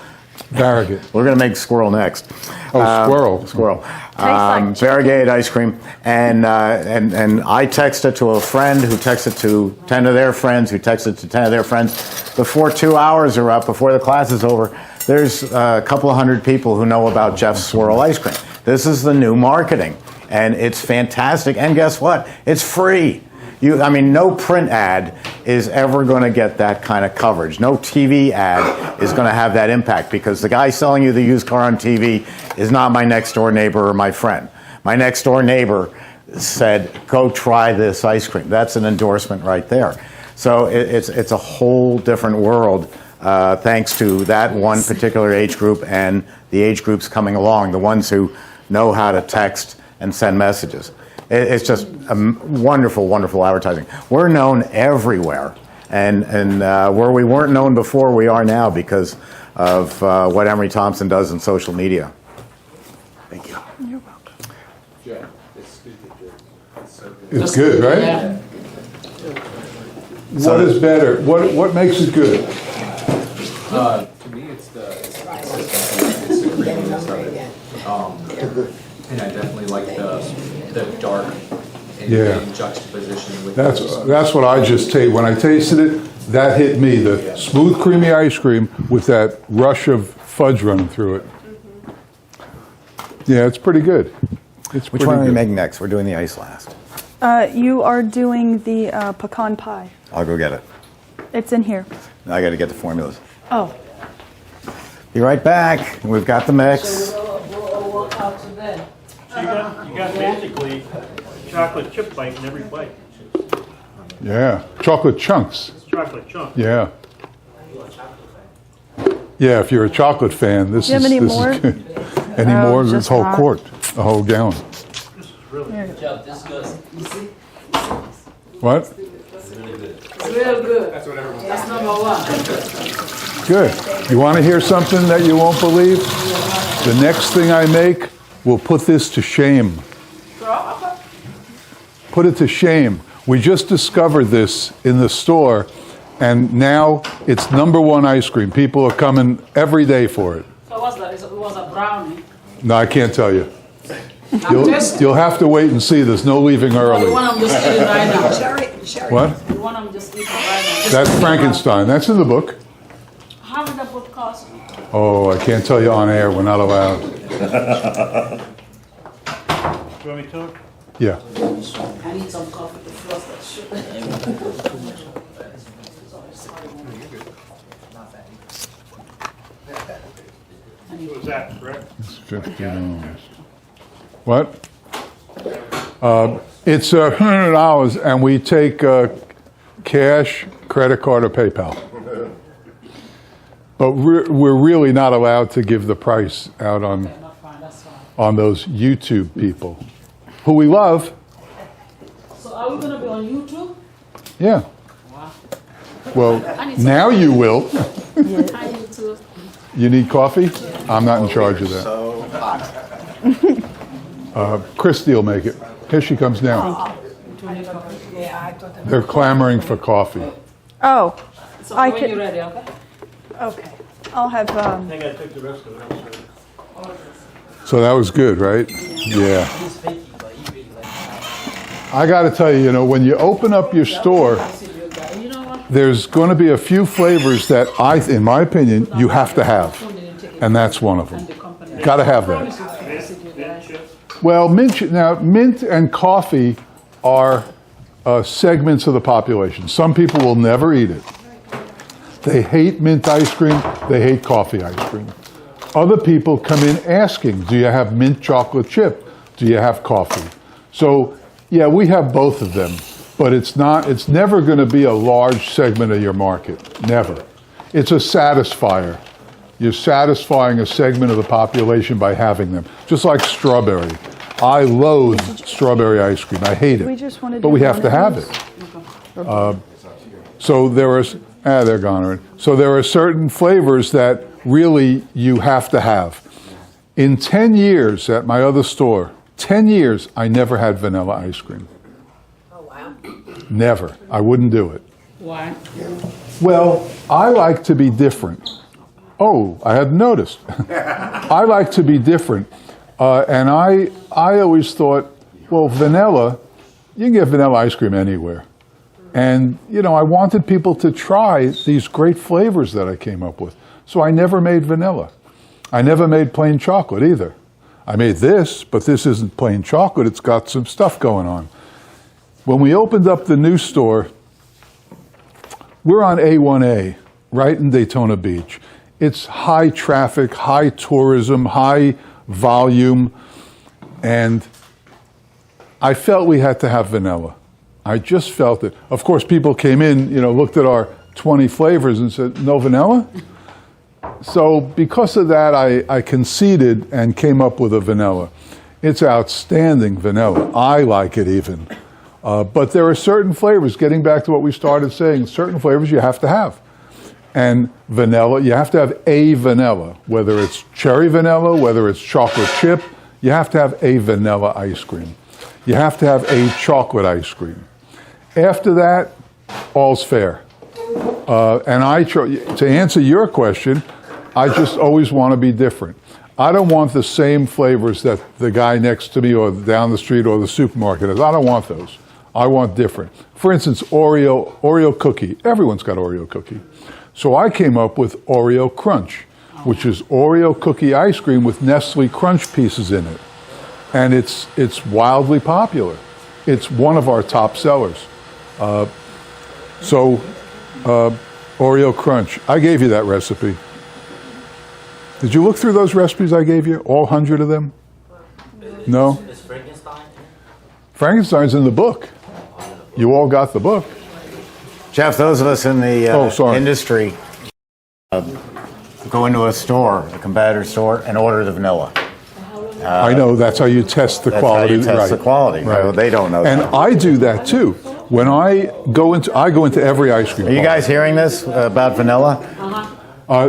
Variegate. We're going to make squirrel next. Oh, squirrel. Squirrel. Variegated ice cream. And I texted to a friend who texted to 10 of their friends, who texted to 10 of their friends. Before 2 hours are up, before the class is over, there's a couple of hundred people who know about Jeff's swirl ice cream. This is the new marketing, and it's fantastic. And guess what? It's free. I mean, no print ad is ever going to get that kind of coverage. No TV ad is going to have that impact, because the guy selling you the used car on TV is not my next door neighbor or my friend. My next door neighbor said, "Go try this ice cream." That's an endorsement right there. So it's a whole different world, thanks to that one particular age group and the age groups coming along, the ones who know how to text and send messages. It's just a wonderful, wonderful advertising. We're known everywhere, and where we weren't known before, we are now because of what Emery Thompson does in social media. Thank you. You're welcome. Yeah, it's stupid good. It's so good. It's good, right? Yeah. What is better? What makes it good? To me, it's the creaminess of it. And I definitely like the dark and in juxtaposition with That's what I just tasted. When I tasted it, that hit me. The smooth, creamy ice cream with that rush of fudge running through it. Yeah, it's pretty good. Which one are we making next? We're doing the ice last. You are doing the pecan pie. I'll go get it. It's in here. I got to get the formulas. Oh. Be right back. We've got the mix. So you got basically chocolate chip bite in every bite. Yeah, chocolate chunks. Chocolate chunk. Yeah. Yeah, if you're a chocolate fan, this Do you is have any this more? is good. Any more? This just whole that. quart, a whole gallon. Jeff, this good. What? It's real good. That's what everyone. That's number one. Good. You want to hear something that you won't believe? The next thing I make will put this to shame. Put it to shame. We just discovered this in the store, and now it's #1 ice cream. People are coming every day for it. So what's that? It was a brownie. No, I can't tell you. You'll have to wait and see. There's no leaving The early. one I'm just eating right now. What? The one I'm just eating right now. That's Frankenstein. That's in the book. How much that book cost? Oh, I can't tell you on air. We're not allowed. Do you want me to talk? Yeah. I need some coffee to flush that sugar. What was that, correct? It's $50. What? It's $100, and we take cash, credit card, or PayPal. But we're really not allowed to give the price out on those YouTube people, who we love. So are we going to be on YouTube? Yeah. Wow. Well, now you will. Hi, YouTube. You need coffee? I'm not in charge of that. So hot. Christi will make it. Here she comes down. They're clamoring for coffee. Oh. So I when could. you're ready, okay? Okay. I'll have. I think I took the rest of it. So that was good, right? Yeah. I got to tell you, when you open up your store, there's going to be a few flavors that in my opinion, you have to have. And that's one of them. Got to have that. Well, mint and coffee are segments of the population. Some people will never eat it. They hate mint ice cream. They hate coffee ice cream. Other people come in asking, do you have mint chocolate chip? Do you have coffee? So, yeah, we have both of them, but it's never going to be a large segment of your market. Never. It's a satisfier. You're satisfying a segment of the population by having them. Just like strawberry. I loathe strawberry ice cream. I hate it. But we have to have it. So they're gone already. So there are certain flavors that really you have to have. In 10 years at my other store, 10 years, I never had vanilla ice cream. Oh, wow. Never. I wouldn't do it. Why? Well, I like to be different. Oh, I hadn't noticed. I like to be different. And I always thought, well, vanilla, you can get vanilla ice cream anywhere. And, I wanted people to try these great flavors that I came up with. So I never made vanilla. I never made plain chocolate either. I made this, but this isn't plain chocolate. It's got some stuff going on. When we opened up the new store, we're on A1A, right in Daytona Beach. It's high traffic, high tourism, high volume, and I felt we had to have vanilla. I just felt it. Of course, people came in, looked at our 20 flavors and said, no vanilla? So because of that, I conceded and came up with a vanilla. It's outstanding vanilla. I like it even. But there are certain flavors, getting back to what we started saying, certain flavors you have to have. And vanilla, you have to have a vanilla, whether it's cherry vanilla, whether it's chocolate chip, you have to have a vanilla ice cream. You have to have a chocolate ice cream. After that, all's fair. And to answer your question, I just always want to be different. I don't want the same flavors that the guy next to me or down the street or the supermarket has. I don't want those. I want different. For instance, Oreo cookie. Everyone's got Oreo cookie. So I came up with Oreo Crunch, which is Oreo cookie ice cream with Nestle Crunch pieces in it. And it's wildly popular. It's one of our top sellers. Oreo Crunch. I gave you that recipe. Did you look through those recipes I gave you? All 100 of them? No? Is Frankenstein? Frankenstein's in the book. You all got the book. Jeff, those of us in the industry go into a store, a competitor store, and order the vanilla. I know, that's how you test the quality. That's how you test the quality. Right. They don't know and that. I do that too. When I go into every ice cream Are you guys hearing this about vanilla?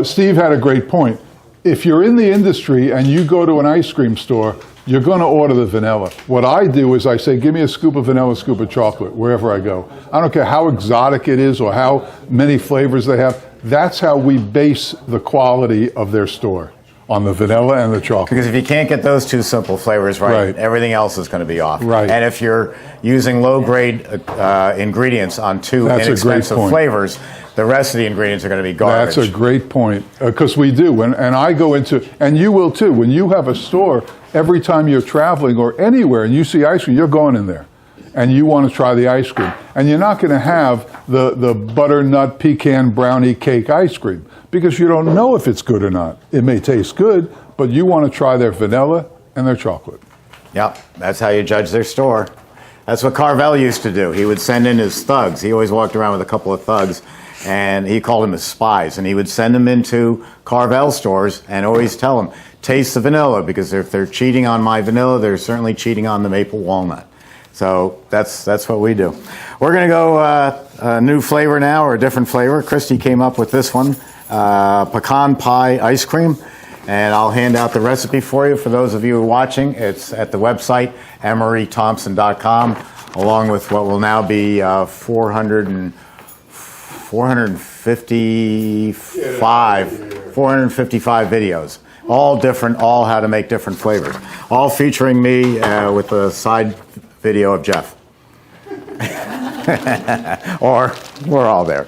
Steve had a great point. If you're in the industry and you go to an ice cream store, you're going to order the vanilla. What I do is I say, give me a scoop of vanilla, a scoop of chocolate, wherever I go. I don't care how exotic it is or how many flavors they have. That's how we base the quality of their store, on the vanilla and the chocolate. Because if you can't get those two simple flavors right, everything else is going to be off. Right. And if you're using low-grade ingredients on two inexpensive flavors, the rest of the ingredients are going to be garbage. That's a great point, because we do. And I go into, and you will too, when you have a store, every time you're traveling or anywhere and you see ice cream, you're going in there. And you want to try the ice cream. And you're not going to have the butternut pecan brownie cake ice cream, because you don't know if it's good or not. It may taste good, but you want to try their vanilla and their chocolate. Yep, that's how you judge their store. That's what Carvel used to do. He would send in his thugs. He always walked around with a couple of thugs, and he called them his spies. And he would send them into Carvel stores and always tell them, taste the vanilla, because if they're cheating on my vanilla, they're certainly cheating on the maple walnut. So that's what we do. We're going to go a new flavor now, or a different flavor. Christi came up with this one, Pecan Pie Ice Cream. And I'll hand out the recipe for you. For those of you who are watching, it's at the website, emerythompson.com, along with what will now be 455 videos. All different, all how to make different flavors. All featuring me with a side video of Jeff. Or we're all there.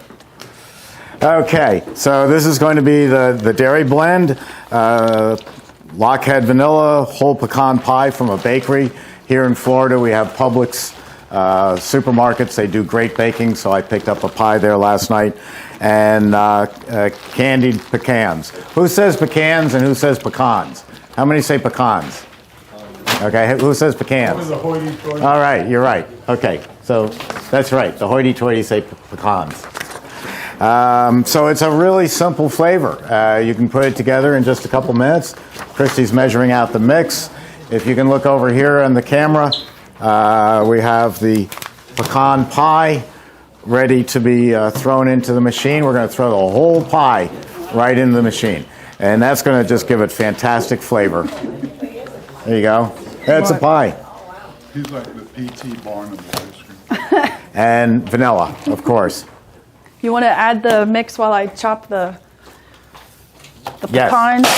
Okay, so this is going to be the dairy blend. Lockhead Vanilla, whole pecan pie from a bakery. Here in Florida, we have Publix supermarkets. They do great baking, so I picked up a pie there last night. And candied pecans. Who says pecans and who says pecans? How many say pecans? Okay, who says pecans? All right, you're right. Okay, so that's right. The hoity-toity say pecans. So it's a really simple flavor. You can put it together in just a couple minutes. Christi's measuring out the mix. If you can look over here on the camera, we have the pecan pie ready to be thrown into the machine. We're going to throw the whole pie right into the machine. And that's going to just give it fantastic flavor. There you go. That's a pie. He's like the P.T. Barnum of ice cream. And vanilla, of course. You want to add the mix while I chop the pecans?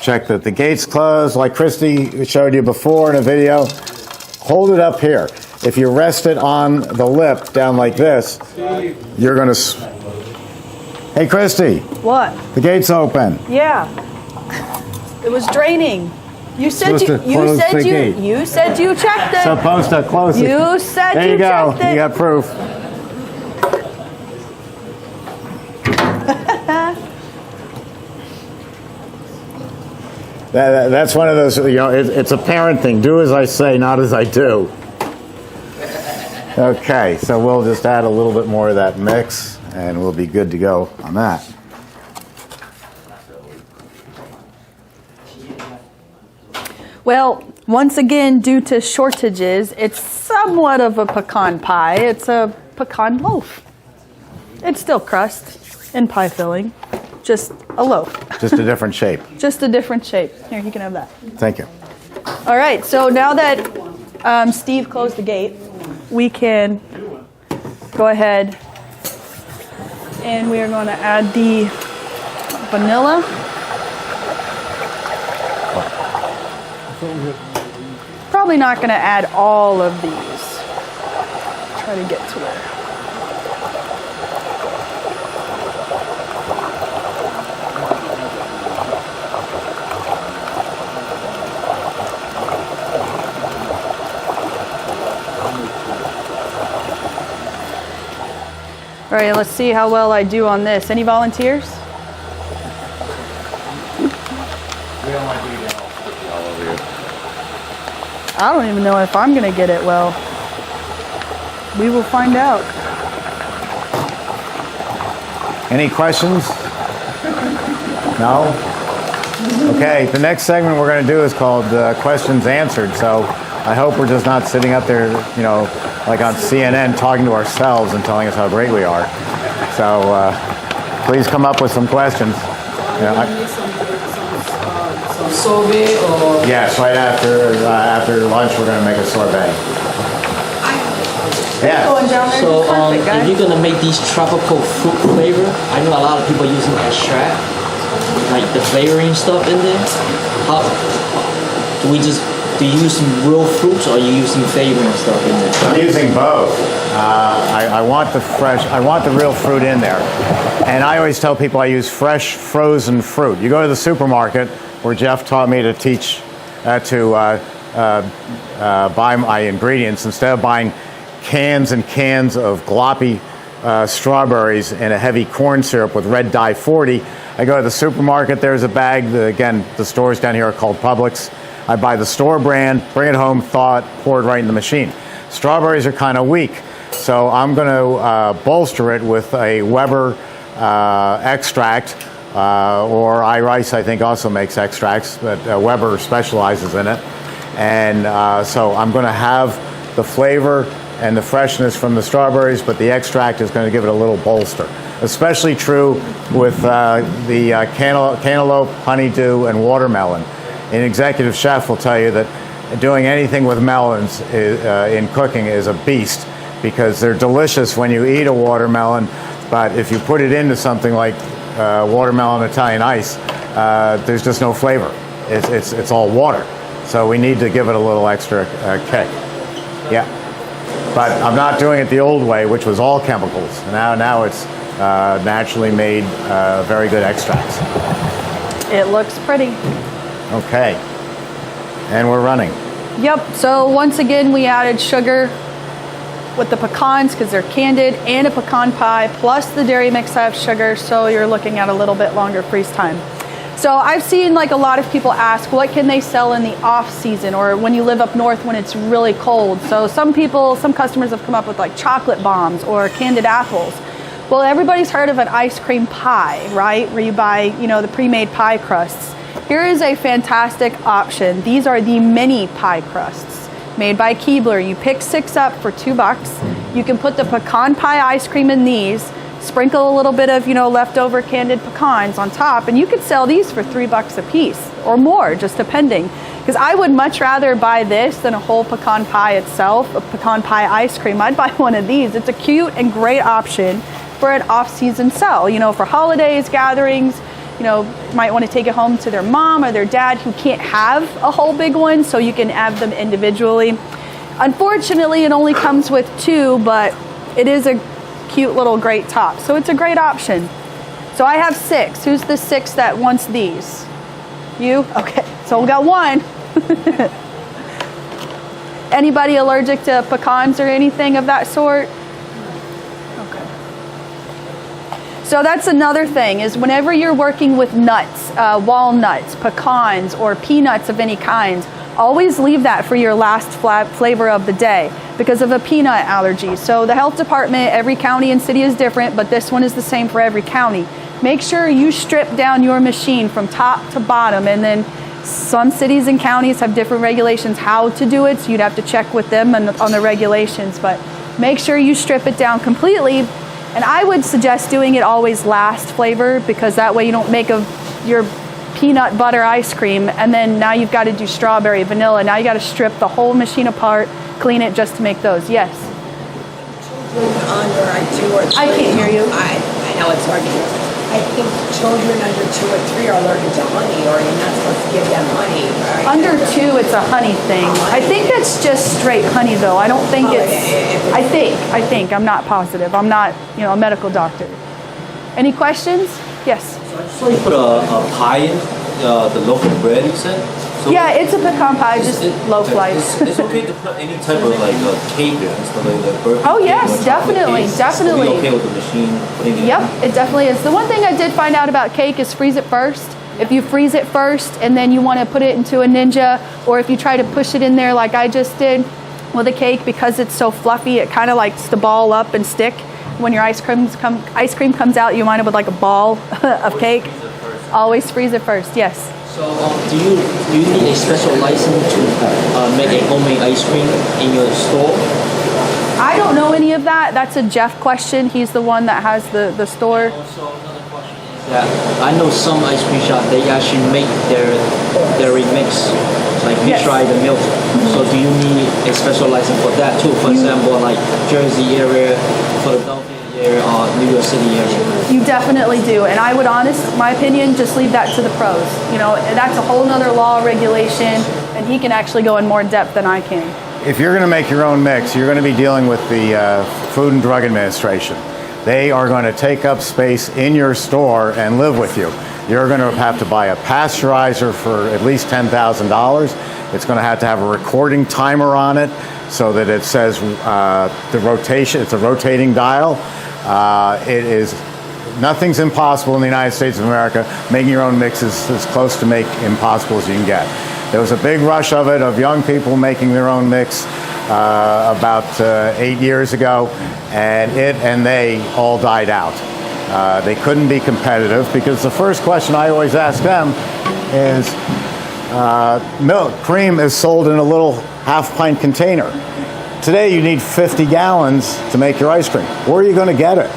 Check that the gate's closed, like Christi showed you before in a video. Hold it up here. if you rest it on the lip down like this, you're going to... Hey, Christy. What? The gate's open. Yeah. It was draining. You said Supposed to close the gate. you said you checked it. Supposed to close it. You said there you go. checked it. You got proof. That's one of those, it's a parent thing. Do as I say, not as I do. Okay, so we'll just add a little bit more of that mix, and we'll be good to go on that. Well, once again, due to shortages, it's somewhat of a pecan pie. It's a pecan loaf. It's still crust and pie filling, just a loaf. Just a different shape. Just a different shape. Here, you can have that. Thank you. All right, so now that Steve closed the gate, we can go ahead and we are going to add the vanilla. Probably not going to add all of these. Try to get to it. All right, let's see how well I do on this. Any volunteers? We don't want to do that all over you. I don't even know if I'm going to get it well. We will find out. Any questions? No? Okay, the next segment we're going to do is called Questions Answered. So I hope we're just not sitting up there, like on CNN talking to ourselves and telling us how great we are. So please come up with some questions. Some sorbet or... Yes, right after lunch we're going to make a sorbet. Yeah. So if you're gonna make these tropical fruit flavor, I know a lot of people using extract, like the flavoring stuff in there. How do you use some real fruits, or are you using flavoring stuff in there? I'm using both. I want the real fruit in there. And I always tell people I use fresh frozen fruit. You go to the supermarket, where Jeff taught me to teach to buy my ingredients, instead of buying cans and cans of gloppy strawberries and a heavy corn syrup with red dye 40. I go to the supermarket, there's a bag, again, the stores down here are called Publix. I buy the store brand, bring it home, thaw it, pour it right in the machine. Strawberries are kind of weak, so I'm going to bolster it with a Weber extract, or iRice I think also makes extracts, but Weber specializes in it. And so I'm going to have the flavor and the freshness from the strawberries, but the extract is going to give it a little bolster. Especially true with the cantaloupe, honeydew, and watermelon. An executive chef will tell you that doing anything with melons in cooking is a beast, because they're delicious when you eat a watermelon, but if you put it into something like watermelon Italian ice, there's just no flavor. It's all water. So we need to give it a little extra kick. Yeah. But I'm not doing it the old way, which was all chemicals. Now it's naturally made very good extracts. It looks pretty. Okay. And we're running. Yep, so once again we added sugar with the pecans because they're candied, and a pecan pie, plus the dairy mix have sugar, so you're looking at a little bit longer freeze time. So I've seen like a lot of people ask, what can they sell in the off season, or when you live up north when it's really cold? So some customers have come up with like chocolate bombs or candied apples. Well, everybody's heard of an ice cream pie, right? Where you buy, the pre-made pie crusts. Here is a fantastic option. These are the mini pie crusts made by Keebler. You pick 6 up for $2. You can put the pecan pie ice cream in these, sprinkle a little bit of, leftover candied pecans on top, and you could sell these for $3 a piece or more, just depending. Because I would much rather buy this than a whole pecan pie itself, a pecan pie ice cream. I'd buy one of these. It's a cute and great option for an off-season sell, for holidays, gatherings. Might want to take it home to their mom or their dad who can't have a whole big one, so you can have them individually. Unfortunately, it only comes with 2, but it is a cute little grate top, so it's a great option. So I have 6. Who's the 6 that wants these? You? Okay, so we got 1. Anybody allergic to pecans or anything of that sort? Okay. So that's another thing, is whenever you're working with nuts, walnuts, pecans, or peanuts of any kind, always leave that for your last flavor of the day because of a peanut allergy. So the health department, every county and city is different, but this one is the same for every county. Make sure you strip down your machine from top to bottom, and then some cities and counties have different regulations how to do it, so you'd have to check with them on the regulations, but make sure you strip it down completely. And I would suggest doing it always last flavor, because that way you don't make your peanut butter ice cream and then now you've got to do strawberry, vanilla. Now you got to strip the whole machine apart, clean it just to make those. Yes? Under 2 or 3. I can't hear you. I know it's hard to hear. I think children under 2 or 3 are allergic to honey, or you're not supposed to give them honey. Right? Under 2, it's a honey thing. I think it's just straight honey, though. I don't think it's. I think. I'm not positive. I'm not, a medical doctor. Any questions? Yes. So I just want to put a pie in the loaf of bread, you said. So yeah, it's a pecan pie, just low slice. It's okay to put any type of cake and stuff like that. Oh yes, definitely. Definitely. Okay with the machine putting it. Yep, it definitely is. The one thing I did find out about cake is freeze it first. If you freeze it first and then you want to put it into a Ninja, or if you try to push it in there like I just did with a cake, because it's so fluffy, it kind of likes to ball up and stick. When your ice cream comes out, you wind up with like a ball of cake. Always freeze it first. Yes. So do you need a special license to make a homemade ice cream in your store? I don't know any of that. That's a Jeff question. He's the one that has the store. Also, another question is that I know some ice cream shops, they actually make their remix, like retry the milk. So do you need a special license for that too? For example, like Jersey area, Philadelphia area, or New York City area? You definitely do. And I would my opinion, just leave that to the pros. That's a whole nother law regulation, and he can actually go in more depth than I can. If you're going to make your own mix, you're going to be dealing with the Food and Drug Administration. They are going to take up space in your store and live with you. You're going to have to buy a pasteurizer for at least $10,000. It's going to have a recording timer on it so that it says the rotation. It's a rotating dial. Nothing's impossible in the United States of America. Making your own mix is as close to make impossible as you can get. There was a big rush of young people making their own mix about 8 years ago, and they all died out. They couldn't be competitive because the first question I always ask them is, cream is sold in a little half-pint container. Today you need 50 gallons to make your ice cream. Where are you going to get it?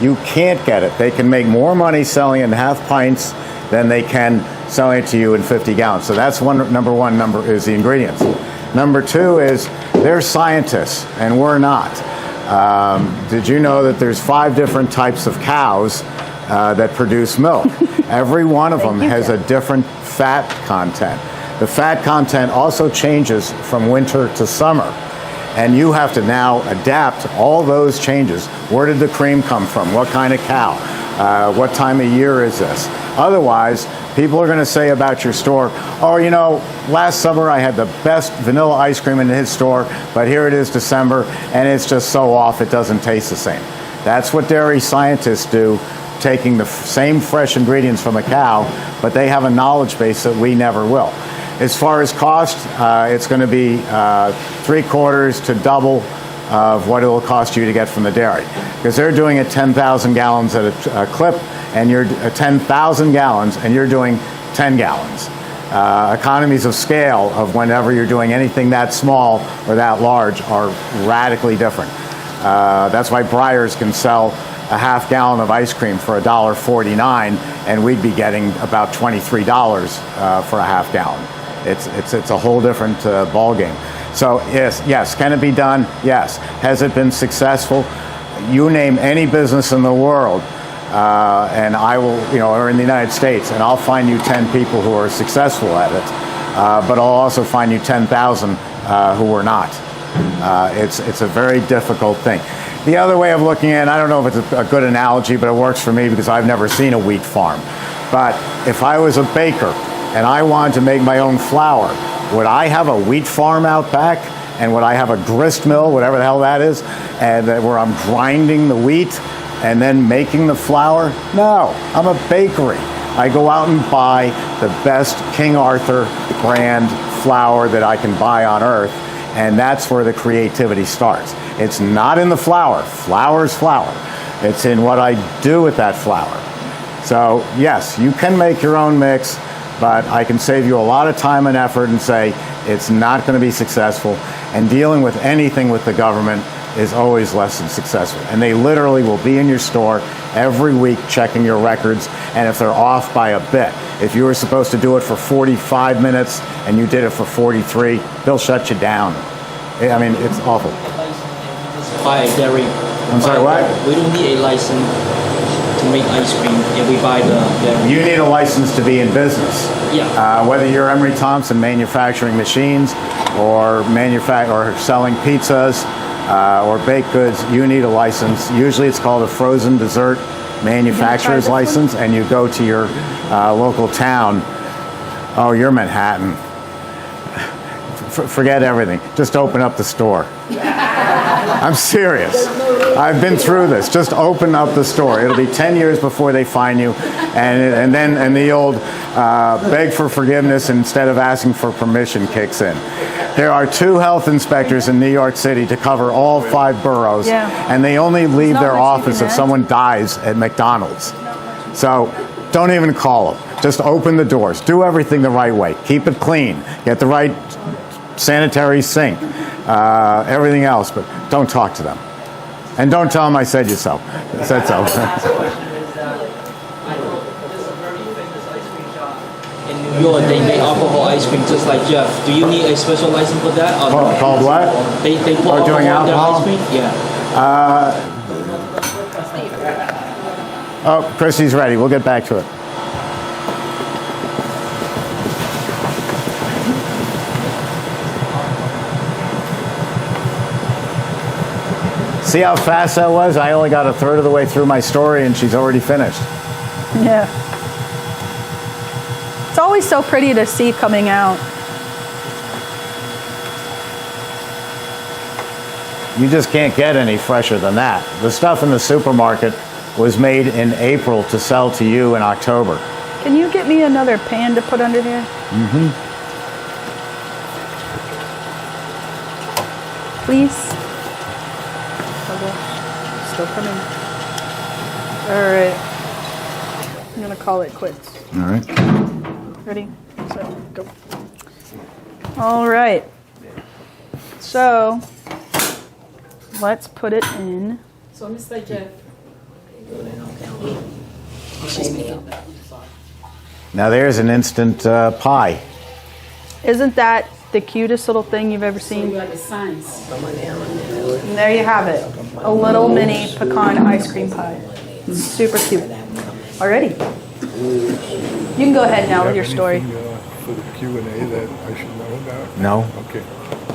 You can't get it. They can make more money selling in half pints than they can selling it to you in 50 gallons. So that's number one is the ingredients. Number 2 is they're scientists and we're not. Did you know that there's 5 different types of cows that produce milk? Every one of them has a different fat content. The fat content also changes from winter to summer. And you have to now adapt all those changes. Where did the cream come from? What kind of cow? What time of year is this? Otherwise, people are going to say about your store, last summer I had the best vanilla ice cream in his store, but here it is December, and it's just so off it doesn't taste the same. That's what dairy scientists do, taking the same fresh ingredients from a cow, but they have a knowledge base that we never will. As far as cost, it's going to be 3/4 to double of what it will cost you to get from the dairy, because they're doing it 10,000 gallons at a clip, and you're 10,000 gallons, and you're doing 10 gallons. Economies of scale of whenever you're doing anything that small or that large are radically different. That's why Breyers can sell a half gallon of ice cream for $1.49, and we'd be getting about $23 for a half gallon. It's a whole different ball game. So yes, can it be done? Yes. Has it been successful? You name any business in the world, and I will, or in the United States, and I'll find you 10 people who are successful at it. But I'll also find you 10,000 who were not. It's a very difficult thing. The other way of looking at it, I don't know if it's a good analogy, but it works for me because I've never seen a wheat farm. But if I was a baker and I wanted to make my own flour, would I have a wheat farm out back? And would I have a grist mill, whatever the hell that is, and where I'm grinding the wheat and then making the flour? No, I'm a bakery. I go out and buy the best King Arthur brand flour that I can buy on earth, and that's where the creativity starts. It's not in the flour. Flour's flour. It's in what I do with that flour. So yes, you can make your own mix, but I can save you a lot of time and effort and say it's not going to be successful. And dealing with anything with the government is always less than successful. And they literally will be in your store every week checking your records, and if they're off by a bit. If you were supposed to do it for 45 minutes and you did it for 43, they'll shut you down. I mean, it's awful. Buy a dairy. I'm sorry, what? We don't need a license to make ice cream if we buy the dairy. You need a license to be in business. Yeah. Whether you're Emery Thompson manufacturing machines or selling pizzas or baked goods, you need a license. Usually it's called a frozen dessert manufacturer's license, and you go to your local town. Oh, you're Manhattan. Forget everything. Just open up the store. I'm serious. I've been through this. Just open up the store. It'll be 10 years before they fine you, and then the old beg for forgiveness instead of asking for permission kicks in. There are 2 health inspectors in New York City to cover all 5 boroughs, and they only leave their office if someone dies at McDonald's. So don't even call them. Just open the doors. Do everything the right way. Keep it clean. Get the right sanitary sink. Everything else, but don't talk to them. And don't tell them I said so. Said so. In New York, they make alcohol ice cream just like Jeff. Do you need a special license for that? Or Called what? They put alcohol doing in their alcohol? ice cream? Yeah. Oh, Christi's ready. We'll get back to it. See how fast that was? I only got a third of the way through my story and she's already finished. Yeah. It's always so pretty to see coming out. You just can't get any fresher than that. The stuff in the supermarket was made in April to sell to you in October. Can you get me another pan to put under here? Mm-hmm. Please? Still coming. All right. I'm gonna call it quits. All right. Ready? Set, go. All right. So let's put it in. So, Mr. Jeff. Now there's an instant pie. Isn't that the cutest little thing you've ever So seen? you got the signs. And there you have it. A little mini pecan ice cream pie. Super cute. Alrighty. You can go ahead now with your story. For the Q&A that I should know about? No. Okay.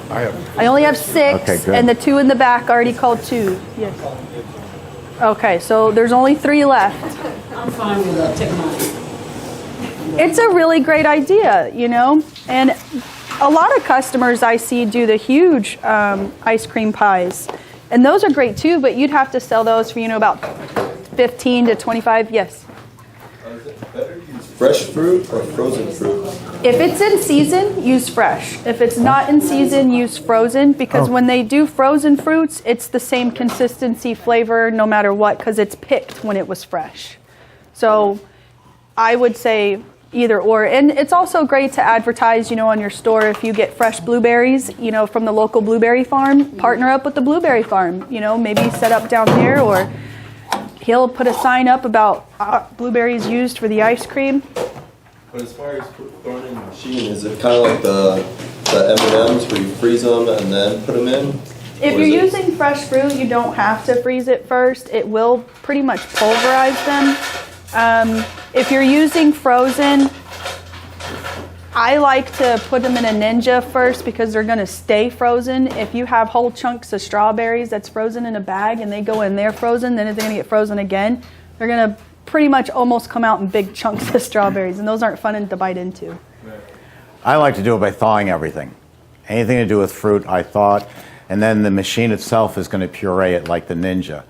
I have. I only have 6, Okay, good. and the 2 in the back already called 2. Yes. Okay, so there's only 3 left. I'm fine with that. Take mine. It's a really great idea, you know, and a lot of customers I see do the huge ice cream pies, and those are great too, but you'd have to sell those for, about 15 to 25, yes. Is it better to use fresh fruit or frozen fruit? If it's in season, use fresh. If it's not in season, use frozen, because when they do frozen fruits, it's the same consistency, flavor, no matter what, because it's picked when it was fresh. So I would say either or. And it's also great to advertise, on your store if you get fresh blueberries, from the local blueberry farm, partner up with the blueberry farm, maybe set up down there, or he'll put a sign up about blueberries used for the ice cream. But as far as throwing in the machine, is it kind of like the M&Ms where you freeze them and then put them in? If you're using fresh fruit, you don't have to freeze it first. It will pretty much pulverize them. If you're using frozen, I like to put them in a Ninja first because they're going to stay frozen. If you have whole chunks of strawberries that's frozen in a bag and they go in there frozen, then they're going to get frozen again. They're going to pretty much almost come out in big chunks of strawberries, and those aren't fun to bite into. I like to do it by thawing everything. Anything to do with fruit, I thought, and then the machine itself is going to puree it like the Ninja.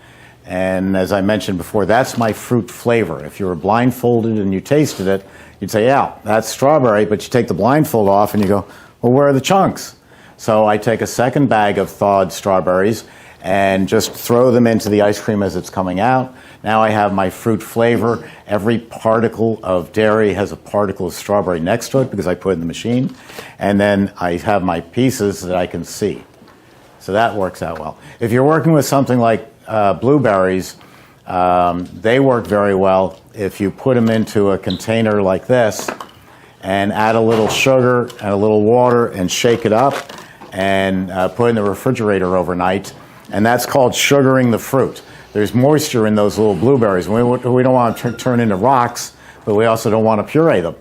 And as I mentioned before, that's my fruit flavor. If you were blindfolded and you tasted it, you'd say, yeah, that's strawberry, but you take the blindfold off and you go, well, where are the chunks? So I take a second bag of thawed strawberries and just throw them into the ice cream as it's coming out. Now I have my fruit flavor. Every particle of dairy has a particle of strawberry next to it because I put it in the machine. And then I have my pieces that I can see. So that works out well. If you're working with something like blueberries, they work very well if you put them into a container like this and add a little sugar and a little water and shake it up and put it in the refrigerator overnight. And that's called sugaring the fruit. There's moisture in those little blueberries. We don't want to turn into rocks, but we also don't want to puree them.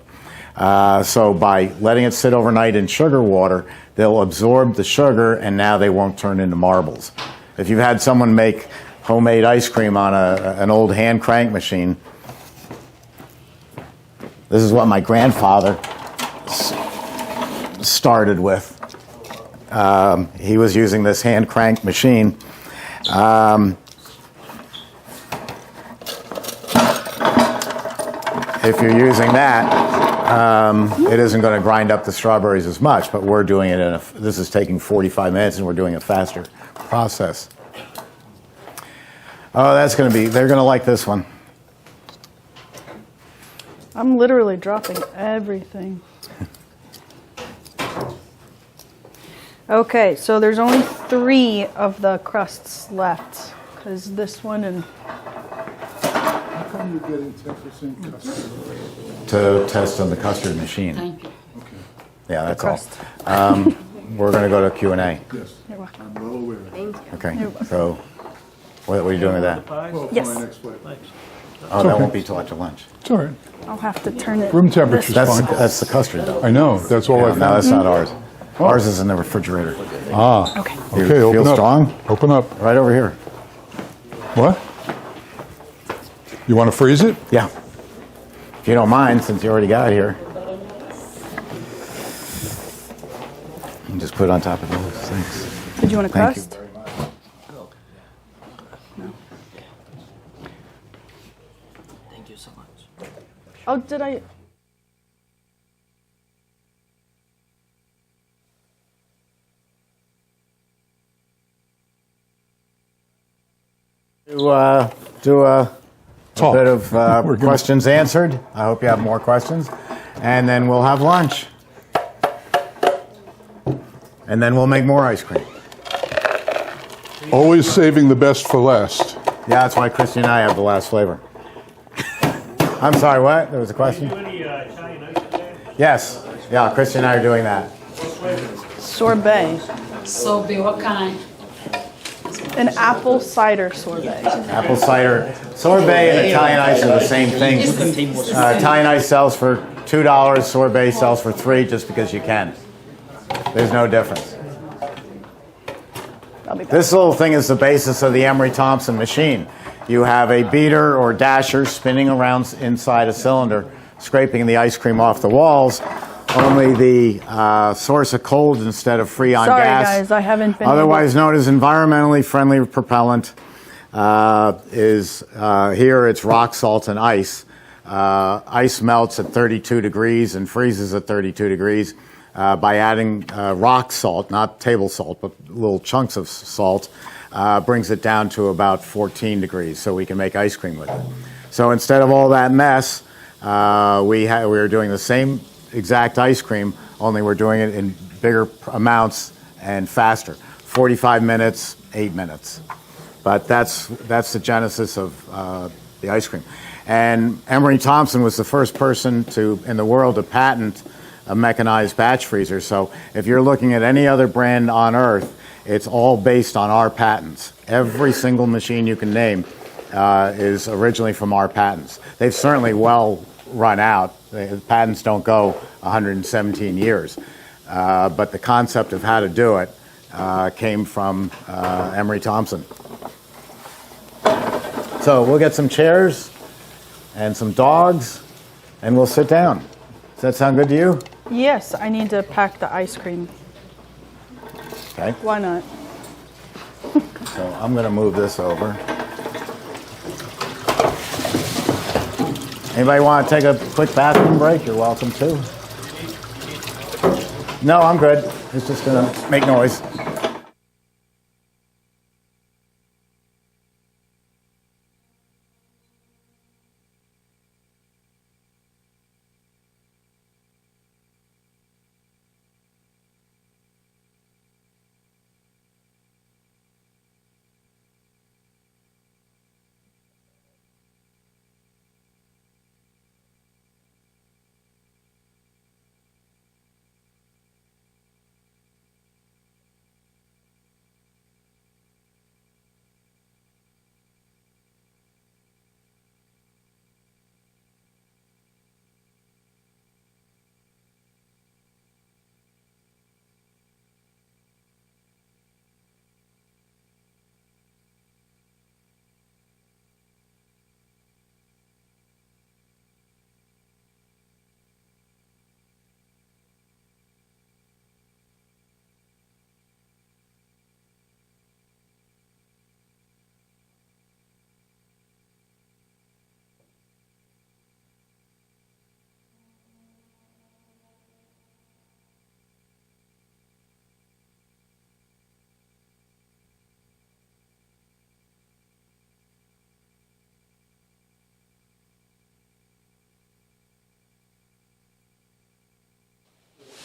So by letting it sit overnight in sugar water, they'll absorb the sugar and now they won't turn into marbles. If you've had someone make homemade ice cream on an old hand crank machine, this is what my grandfather started with. He was using this hand crank machine. If you're using that, it isn't going to grind up the strawberries as much, but we're doing it this is taking 45 minutes and we're doing a faster process. Oh, they're going to like this one. I'm literally dropping everything. Okay, so there's only 3 of the crusts left, because this one and... How come you're getting 10% custard? To test on the custard machine. Thank you. Okay. Yeah, that's crust. all. We're going to go to Q&A. Yes, You're welcome. I'm well aware. Thank you. Okay, so what are you doing with that? Well, for Yes. my next flight. Oh, that won't be till after lunch. It's all right. I'll have to turn it. Room temperature's this- fine. That's the custard, though. I know, that's all I Yeah, found. no, that's not ours. Ours is in the refrigerator. Ah, Okay. You okay, open feel up. strong? Open up. Right over here. What? You want to freeze it? Yeah. If you don't mind, since you already got it here. And just put it on top of those things. Did you want a Thank you. crust? Thank you so much. Oh, did I? Do a Talk. bit of We're gonna- questions answered. I hope you have more questions. And then we'll have lunch. And then we'll make more ice cream. Always saving the best for last. Yeah, that's why Christi and I have the last flavor. I'm sorry, what? There was a question? Do any Italian ice today? Yes. Yeah, Christi and I are doing that. What flavor? Sorbet. Sorbet, what kind? An apple cider sorbet. Apple cider. Sorbet and Italian ice are the same thing. Italian ice sells for $2. Sorbet sells for $3 just because you can. There's no difference. I'll be back. This little thing is the basis of the Emery Thompson machine. You have a beater or dasher spinning around inside a cylinder, scraping the ice cream off the walls. Only the source of cold instead of freon Sorry, gas. guys, I haven't been. Otherwise known as environmentally friendly propellant, is here it's rock salt and ice. Ice melts at 32 degrees and freezes at 32 degrees by adding rock salt, not table salt, but little chunks of salt, brings it down to about 14 degrees so we can make ice cream with it. So instead of all that mess, we were doing the same exact ice cream, only we're doing it in bigger amounts and faster. 45 minutes, 8 minutes. But that's the genesis of the ice cream. And Emery Thompson was the first person in the world to patent a mechanized batch freezer. So if you're looking at any other brand on earth, it's all based on our patents. Every single machine you can name is originally from our patents. They've certainly well run out The patents don't go 117 years. But the concept of how to do it came from Emery Thompson. So we'll get some chairs and some dogs, and we'll sit down. Does that sound good to you? Yes, I need to pack the ice cream. Okay. Why not? So I'm going to move this over. Anybody want to take a quick bathroom break? You're welcome to. No, I'm good. It's just going to make noise.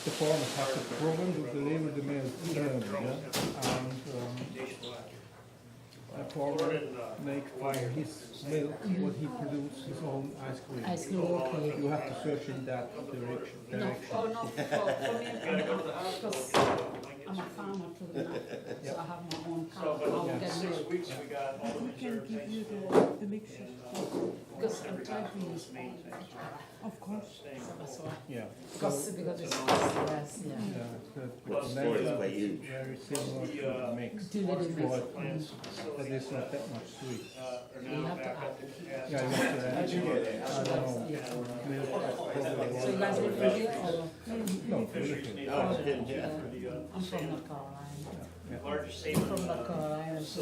The farmers have the program to deliver the milk early, and the farmer makes from his milk what he produces his own ice cream. Ice cream, okay. You have to search in that direction. No, oh no, for me, because I'm a farmer to the night, so I have my own cow. I will get milk. We got all the We can give you the mixture. Because I'm trying to use Of course. so that's why. Yeah. Because it's less, yeah. The milk is very similar to the mix, To the mix. but it's not that much sweet. You have to add. Yeah, you have to add. I don't know. Milk is probably So you guys will drink it or? No, Philippines. I'm from North Carolina. Largest I'm from North Carolina, so.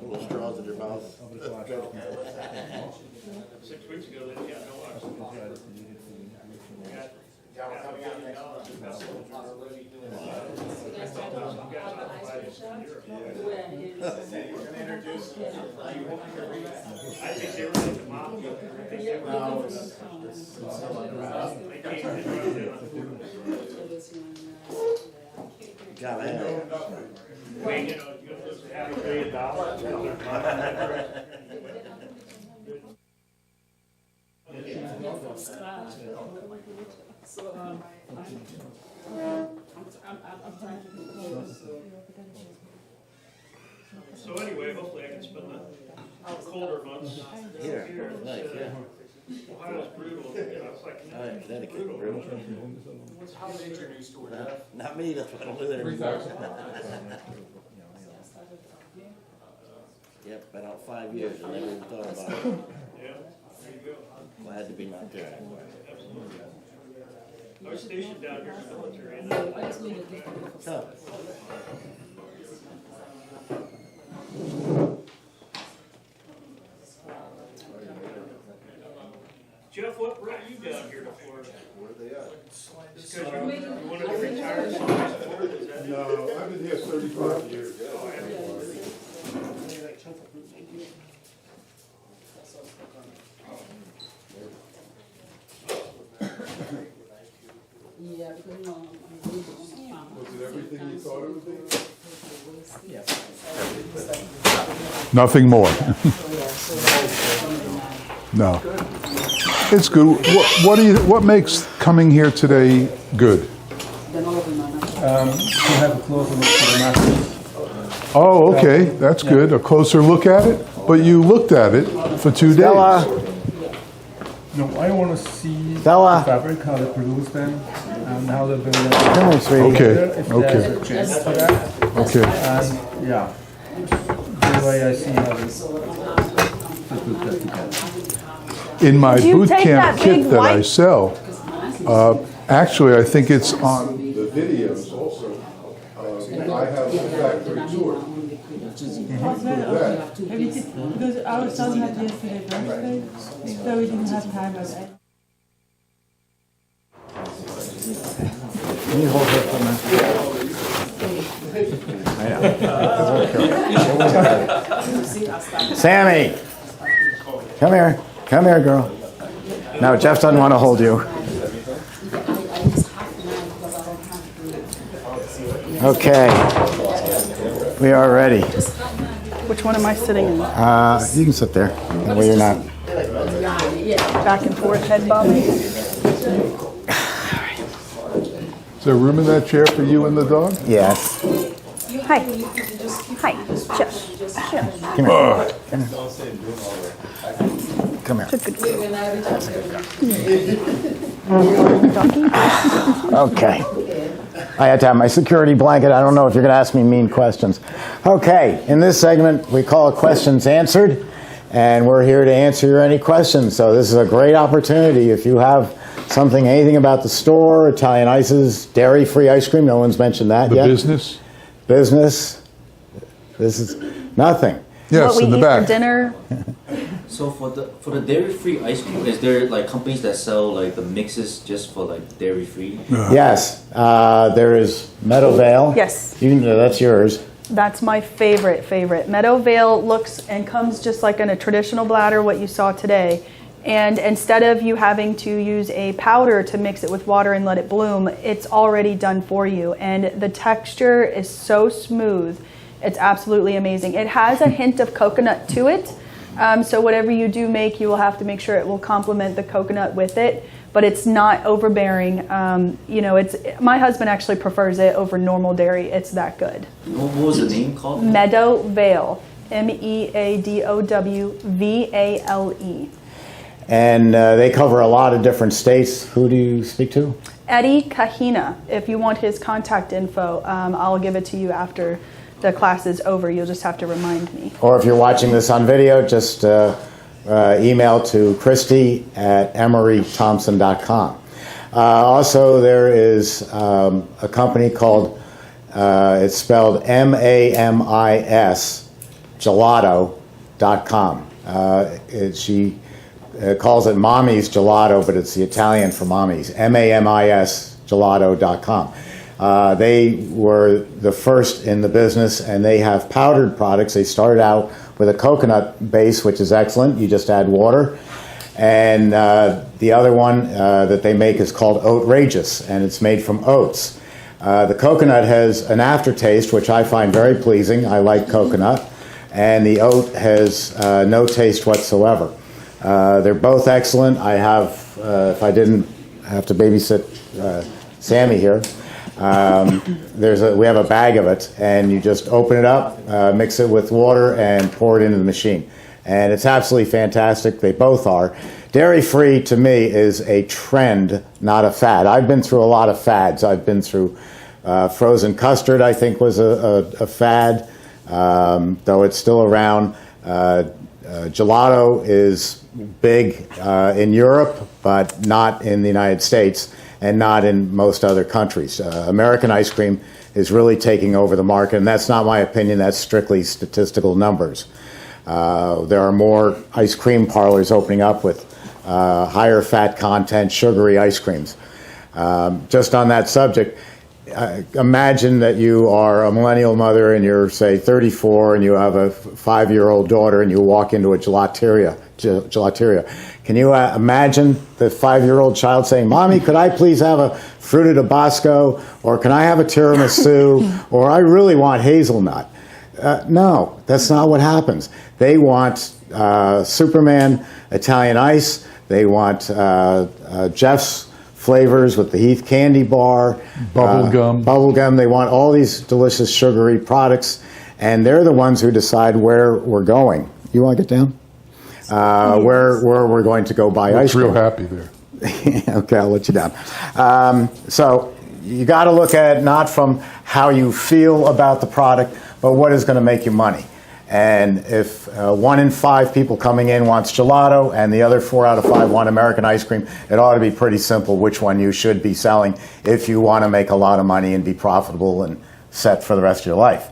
Little straws in your mouth. 6 weeks ago, they got no oxygen. I think they were at the mom. God, I know. Wait, you know, you have $1 billion. So, I'm trying to do So anyway, hopefully I can spend the colder months Here, nice, yeah. Ohio's brutal, you know, it's like Connecticut, brutal. How did they introduce to it? Not me, that's why I don't live there anymore. Yep, been out 5 years and never even thought about it. Yeah, there you go. Glad to be not there anymore. I was stationed down here in the military. And Huh. Jeff, what brought you down here to Florida? Where are they at? Just because you wanted to retire from Florida, is that it? No, I've been here 35 years. Yeah, because no, I'm really on the farm. Was it everything you thought it would be? Yeah. Nothing more. No. It's good. What makes coming here today good? To have a closer look to the mattress, Oh, okay, that's good. A closer look at it? But you looked at it for 2 days. Stella. No, I want to see Stella. the fabric, how they produce them, and how they build them. Come here, sweetie. Okay, If there's a chance for that. okay. And yeah, the way I see how this put that together. In my Did you boot take camp that big kit that I white- sell, actually, I think it's on the videos also. I have the factory tour. Because our son had yesterday birthday, so we didn't have time at all. Can you hold her for a minute? Sammy, come here. Come here, girl. No, Jeff doesn't want to hold you. Okay, we are ready. Which one am I sitting in? You can sit there. That way you're not. Back and forth head bobbing? Is there room in that chair for you and the dog? Yes. Hi. Hi, Jeff. Jeff. Come here. Come here. Good girl. Okay. I had to have my security blanket. I don't know if you're going to ask me mean questions. Okay, in this segment, we call it Questions Answered, and we're here to answer any questions. So this is a great opportunity. If you have something, anything about the store, Italian ices, dairy-free ice cream, no one's mentioned that yet. The business? Business. This is nothing. Yes, What we in the eat back. for dinner. So for the dairy-free ice cream, is there like companies that sell like the mixes just for like dairy-free? Yes, there is Meadow Vale. Yes. That's yours. That's my favorite. Meadow Vale looks and comes just like in a traditional bladder, what you saw today. And instead of you having to use a powder to mix it with water and let it bloom, it's already done for you. And the texture is so smooth. It's absolutely amazing. It has a hint of coconut to it. So whatever you do make, you will have to make sure it will complement the coconut with it. But it's not overbearing. My husband actually prefers it over normal dairy. It's that good. What was the name called? Meadow Vale. MEADOWVALE. And they cover a lot of different states. Who do you speak to? Eddie Kahina. If you want his contact info, I'll give it to you after the class is over. You'll just have to remind me. Or if you're watching this on video, just email to Christi at emerythompson.com. Also, there is a company called, it's spelled MAMIS, gelato.com. She calls it Mommy's Gelato, but it's the Italian for Mommy's, MAMIS, gelato.com. They were the first in the business, and they have powdered products. They started out with a coconut base, which is excellent. You just add water. And the other one that they make is called Outrageous, and it's made from oats. The coconut has an aftertaste, which I find very pleasing. I like coconut. And the oat has no taste whatsoever. They're both excellent. I have, if I didn't have to babysit Sammy here, we have a bag of it, and you just open it up, mix it with water, and pour it into the machine. And it's absolutely fantastic. They both are. Dairy-free, to me, is a trend, not a fad. I've been through a lot of fads. I've been through frozen custard, I think, was a fad, though it's still around. Gelato is big in Europe, but not in the United States, and not in most other countries. American ice cream is really taking over the market, and that's not my opinion. That's strictly statistical numbers. There are more ice cream parlors opening up with higher fat content, sugary ice creams. Just on that subject, imagine that you are a millennial mother and you're, say, 34 and you have a 5-year-old daughter and you walk into a gelateria. Can you imagine the 5-year-old child saying, "Mommy, could I please have a fruited Tabasco?" Or "Can I have a tiramisu?" Or "I really want hazelnut." No, that's not what happens. They want Superman Italian ice. They want Jeff's flavors with the Heath candy bar. Bubble gum. Bubble gum. They want all these delicious sugary products. and they're the ones who decide where we're going. You want to get down? Where we're going to go buy ice cream. Real happy there. Okay, I'll let you down. So you got to look at it not from how you feel about the product, but what is going to make you money. And if 1 in 5 people coming in wants gelato and the other 4 out of 5 want American ice cream, it ought to be pretty simple which one you should be selling if you want to make a lot of money and be profitable and set for the rest of your life.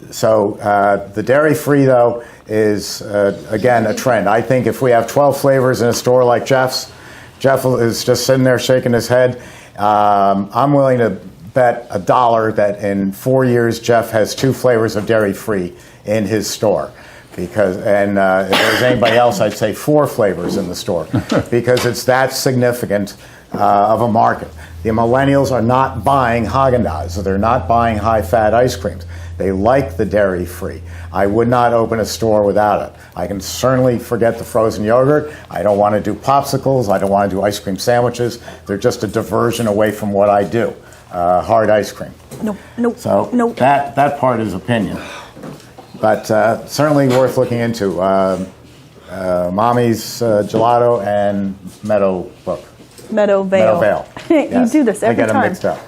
The dairy-free, though, is, again, a trend. I think if we have 12 flavors in a store like Jeff's, Jeff is just sitting there shaking his head. I'm willing to bet $1 that in 4 years, Jeff has 2 flavors of dairy-free in his store. If there's anybody else, I'd say 4 flavors in the store because it's that significant of a market. The millennials are not buying Haagen-Dazs. They're not buying high-fat ice creams. They like the dairy-free. I would not open a store without it. I can certainly forget the frozen yogurt. I don't want to do popsicles. I don't want to do ice cream sandwiches. They're just a diversion away from what I do, hard ice cream. So that part is opinion. But certainly worth looking into. Mommy's Gelato and Meadowvale. You do this every time. I get them mixed up.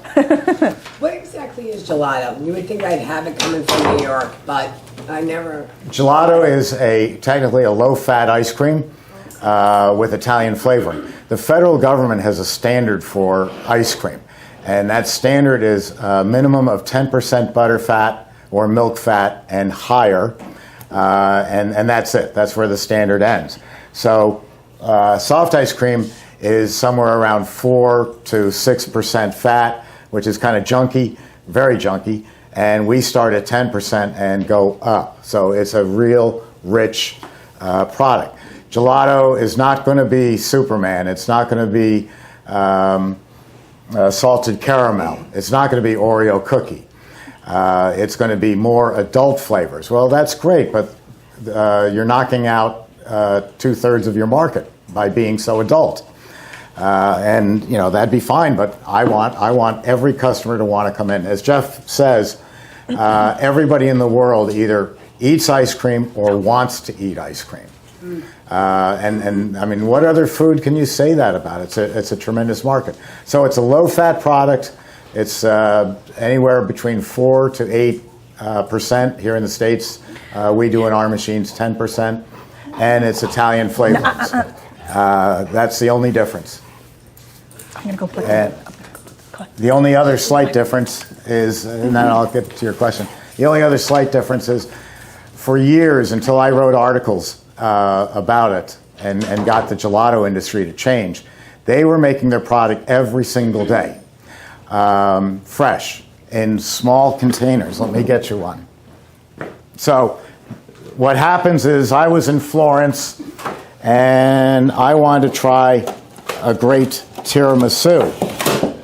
What exactly is gelato? You would think I'd have it coming from New York, but I never... Gelato is technically a low-fat ice cream with Italian flavoring. The federal government has a standard for ice cream, and that standard is a minimum of 10% butter fat or milk fat and higher, and that's it. That's where the standard ends. So soft ice cream is somewhere around 4 to 6% fat, which is kind of junky, very junky, and we start at 10% and go up. So it's a real rich product. Gelato is not going to be Superman. It's not going to be salted caramel. It's not going to be Oreo cookie. It's going to be more adult flavors. Well, that's great, but you're knocking out 2/3 of your market by being so adult. And that'd be fine, but I want every customer to want to come in. As Jeff says, everybody in the world either eats ice cream or wants to eat ice cream. And I mean, what other food can you say that about? It's a tremendous market. So it's a low-fat product. It's anywhere between 4 to 8% here in the States. We do in our machines 10%, and it's Italian flavorings. That's the only difference. I'm going to go put And the only other slight difference is, and then I'll get to your question, the only other slight difference is for years until I wrote articles about it and got the gelato industry to change, they were making their product every single day, fresh, in small containers. Let me get you one. So what happens is I was in Florence and I wanted to try a great tiramisu.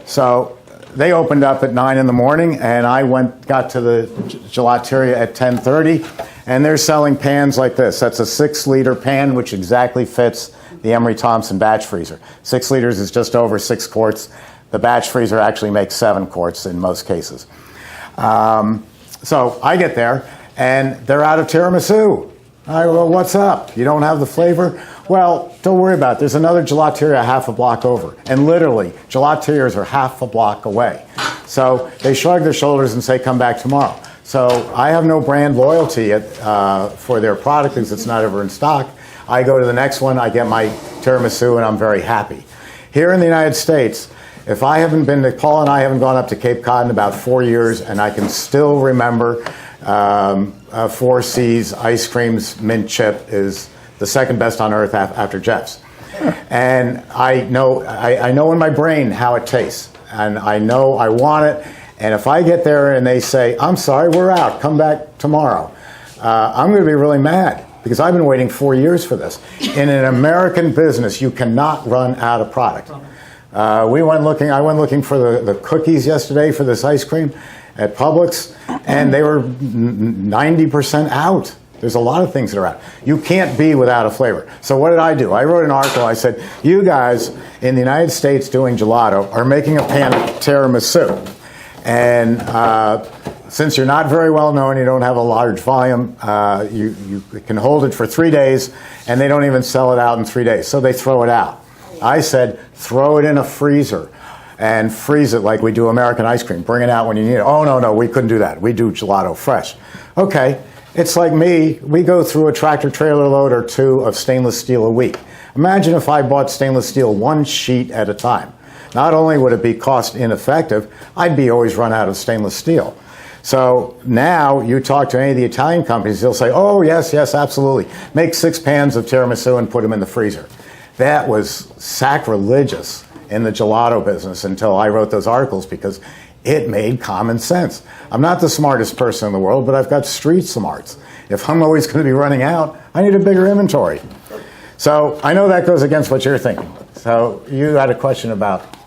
So they opened up at 9 in the morning, and I got to the gelateria at 10:30, and they're selling pans like this. That's a 6-liter pan, which exactly fits the Emery Thompson batch freezer. 6 liters is just over 6 quarts. The batch freezer actually makes 7 quarts in most cases. So I get there, and they're out of tiramisu. I go, well, what's up? You don't have the flavor? Well, don't worry about it. There's another gelateria half a block over. And literally, gelaterias are half a block away. So they shrug their shoulders and say, come back tomorrow. So I have no brand loyalty for their product because it's not ever in stock. I go to the next one, I get my tiramisu, and I'm very happy. Here in the United States, if I haven't been to, Paul and I haven't gone up to Cape Cod in about 4 years, and I can still remember 4 C's ice cream's mint chip is the second best on earth after Jeff's. And I know in my brain how it tastes, and I know I want it. And if I get there and they say, I'm sorry, we're out, come back tomorrow, I'm going to be really mad because I've been waiting 4 years for this. In an American business, you cannot run out of product. I went looking for the cookies yesterday for this ice cream at Publix, and they were 90% out. There's a lot of things that are out. You can't be without a flavor. So what did I do? I wrote an article. I said, you guys in the United States doing gelato are making a pan of tiramisu. And since you're not very well known, you don't have a large volume, you can hold it for 3 days, and they don't even sell it out in 3 days, so they throw it out. I said, throw it in a freezer and freeze it like we do American ice cream. Bring it out when you need it. Oh, no, we couldn't do that. We do gelato fresh. Okay, it's like me. We go through a tractor trailer load or 2 of stainless steel a week. Imagine if I bought stainless steel 1 sheet at a time. Not only would it be cost ineffective, I'd be always run out of stainless steel. So now you talk to any of the Italian companies, they'll say, oh, yes, absolutely. Make 6 pans of tiramisu and put them in the freezer. That was sacrilegious in the gelato business until I wrote those articles, because it made common sense. I'm not the smartest person in the world, but I've got street smarts. If I'm always going to be running out, I need a bigger inventory. So I know that goes against what you're thinking. So you had a question about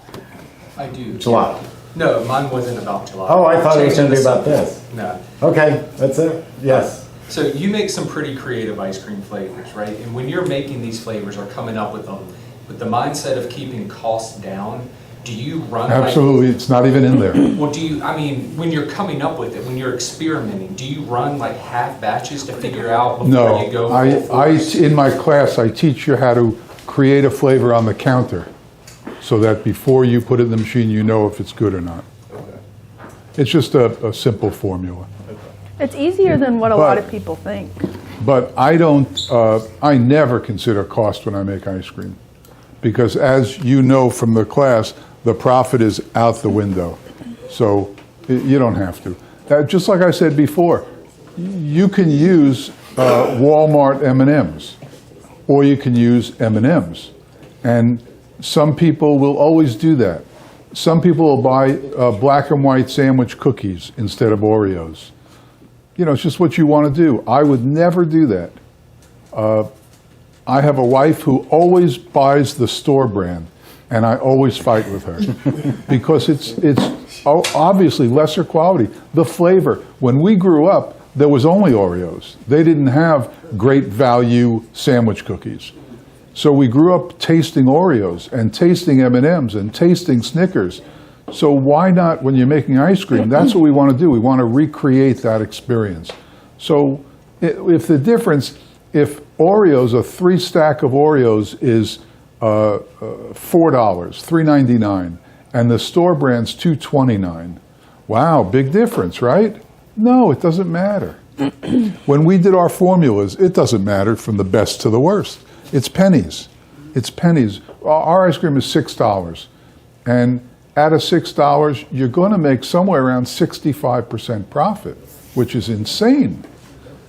I do. gelato. No, mine wasn't about gelato. Oh, I thought it was going to be about this. No. Okay, that's it? Yes. So you make some pretty creative ice cream flavors, right? And when you're making these flavors or coming up with them, with the mindset of keeping costs down, do you run Absolutely, it's not even in there. Well, when you're coming up with it, when you're experimenting, do you run like half batches to figure out before No, you go? in my class, I teach you how to create a flavor on the counter so that before you put it in the machine, you know if it's good or not. Okay. It's just a simple formula. It's easier than what a lot of people think. But I never consider cost when I make ice cream. Because as you know from the class, the profit is out the window. So you don't have to. Just like I said before, you can use Walmart M&Ms, or you can use M&Ms. And some people will always do that. Some people will buy black and white sandwich cookies instead of Oreos. You know, it's just what you want to do. I would never do that. I have a wife who always buys the store brand, and I always fight with her because it's obviously lesser quality. The flavor, when we grew up, there was only Oreos. They didn't have great value sandwich cookies. So we grew up tasting Oreos and tasting M&Ms and tasting Snickers. So why not, when you're making ice cream, that's what we want to do. We want to recreate that experience. So if the difference, if Oreos, a 3-stack of Oreos is $4, $3.99, and the store brand's $2.29. Wow, big difference, right? No, it doesn't matter. When we did our formulas, it doesn't matter from the best to the worst. It's pennies. It's pennies. Our ice cream is $6. And out of $6, you're going to make somewhere around 65% profit, which is insane.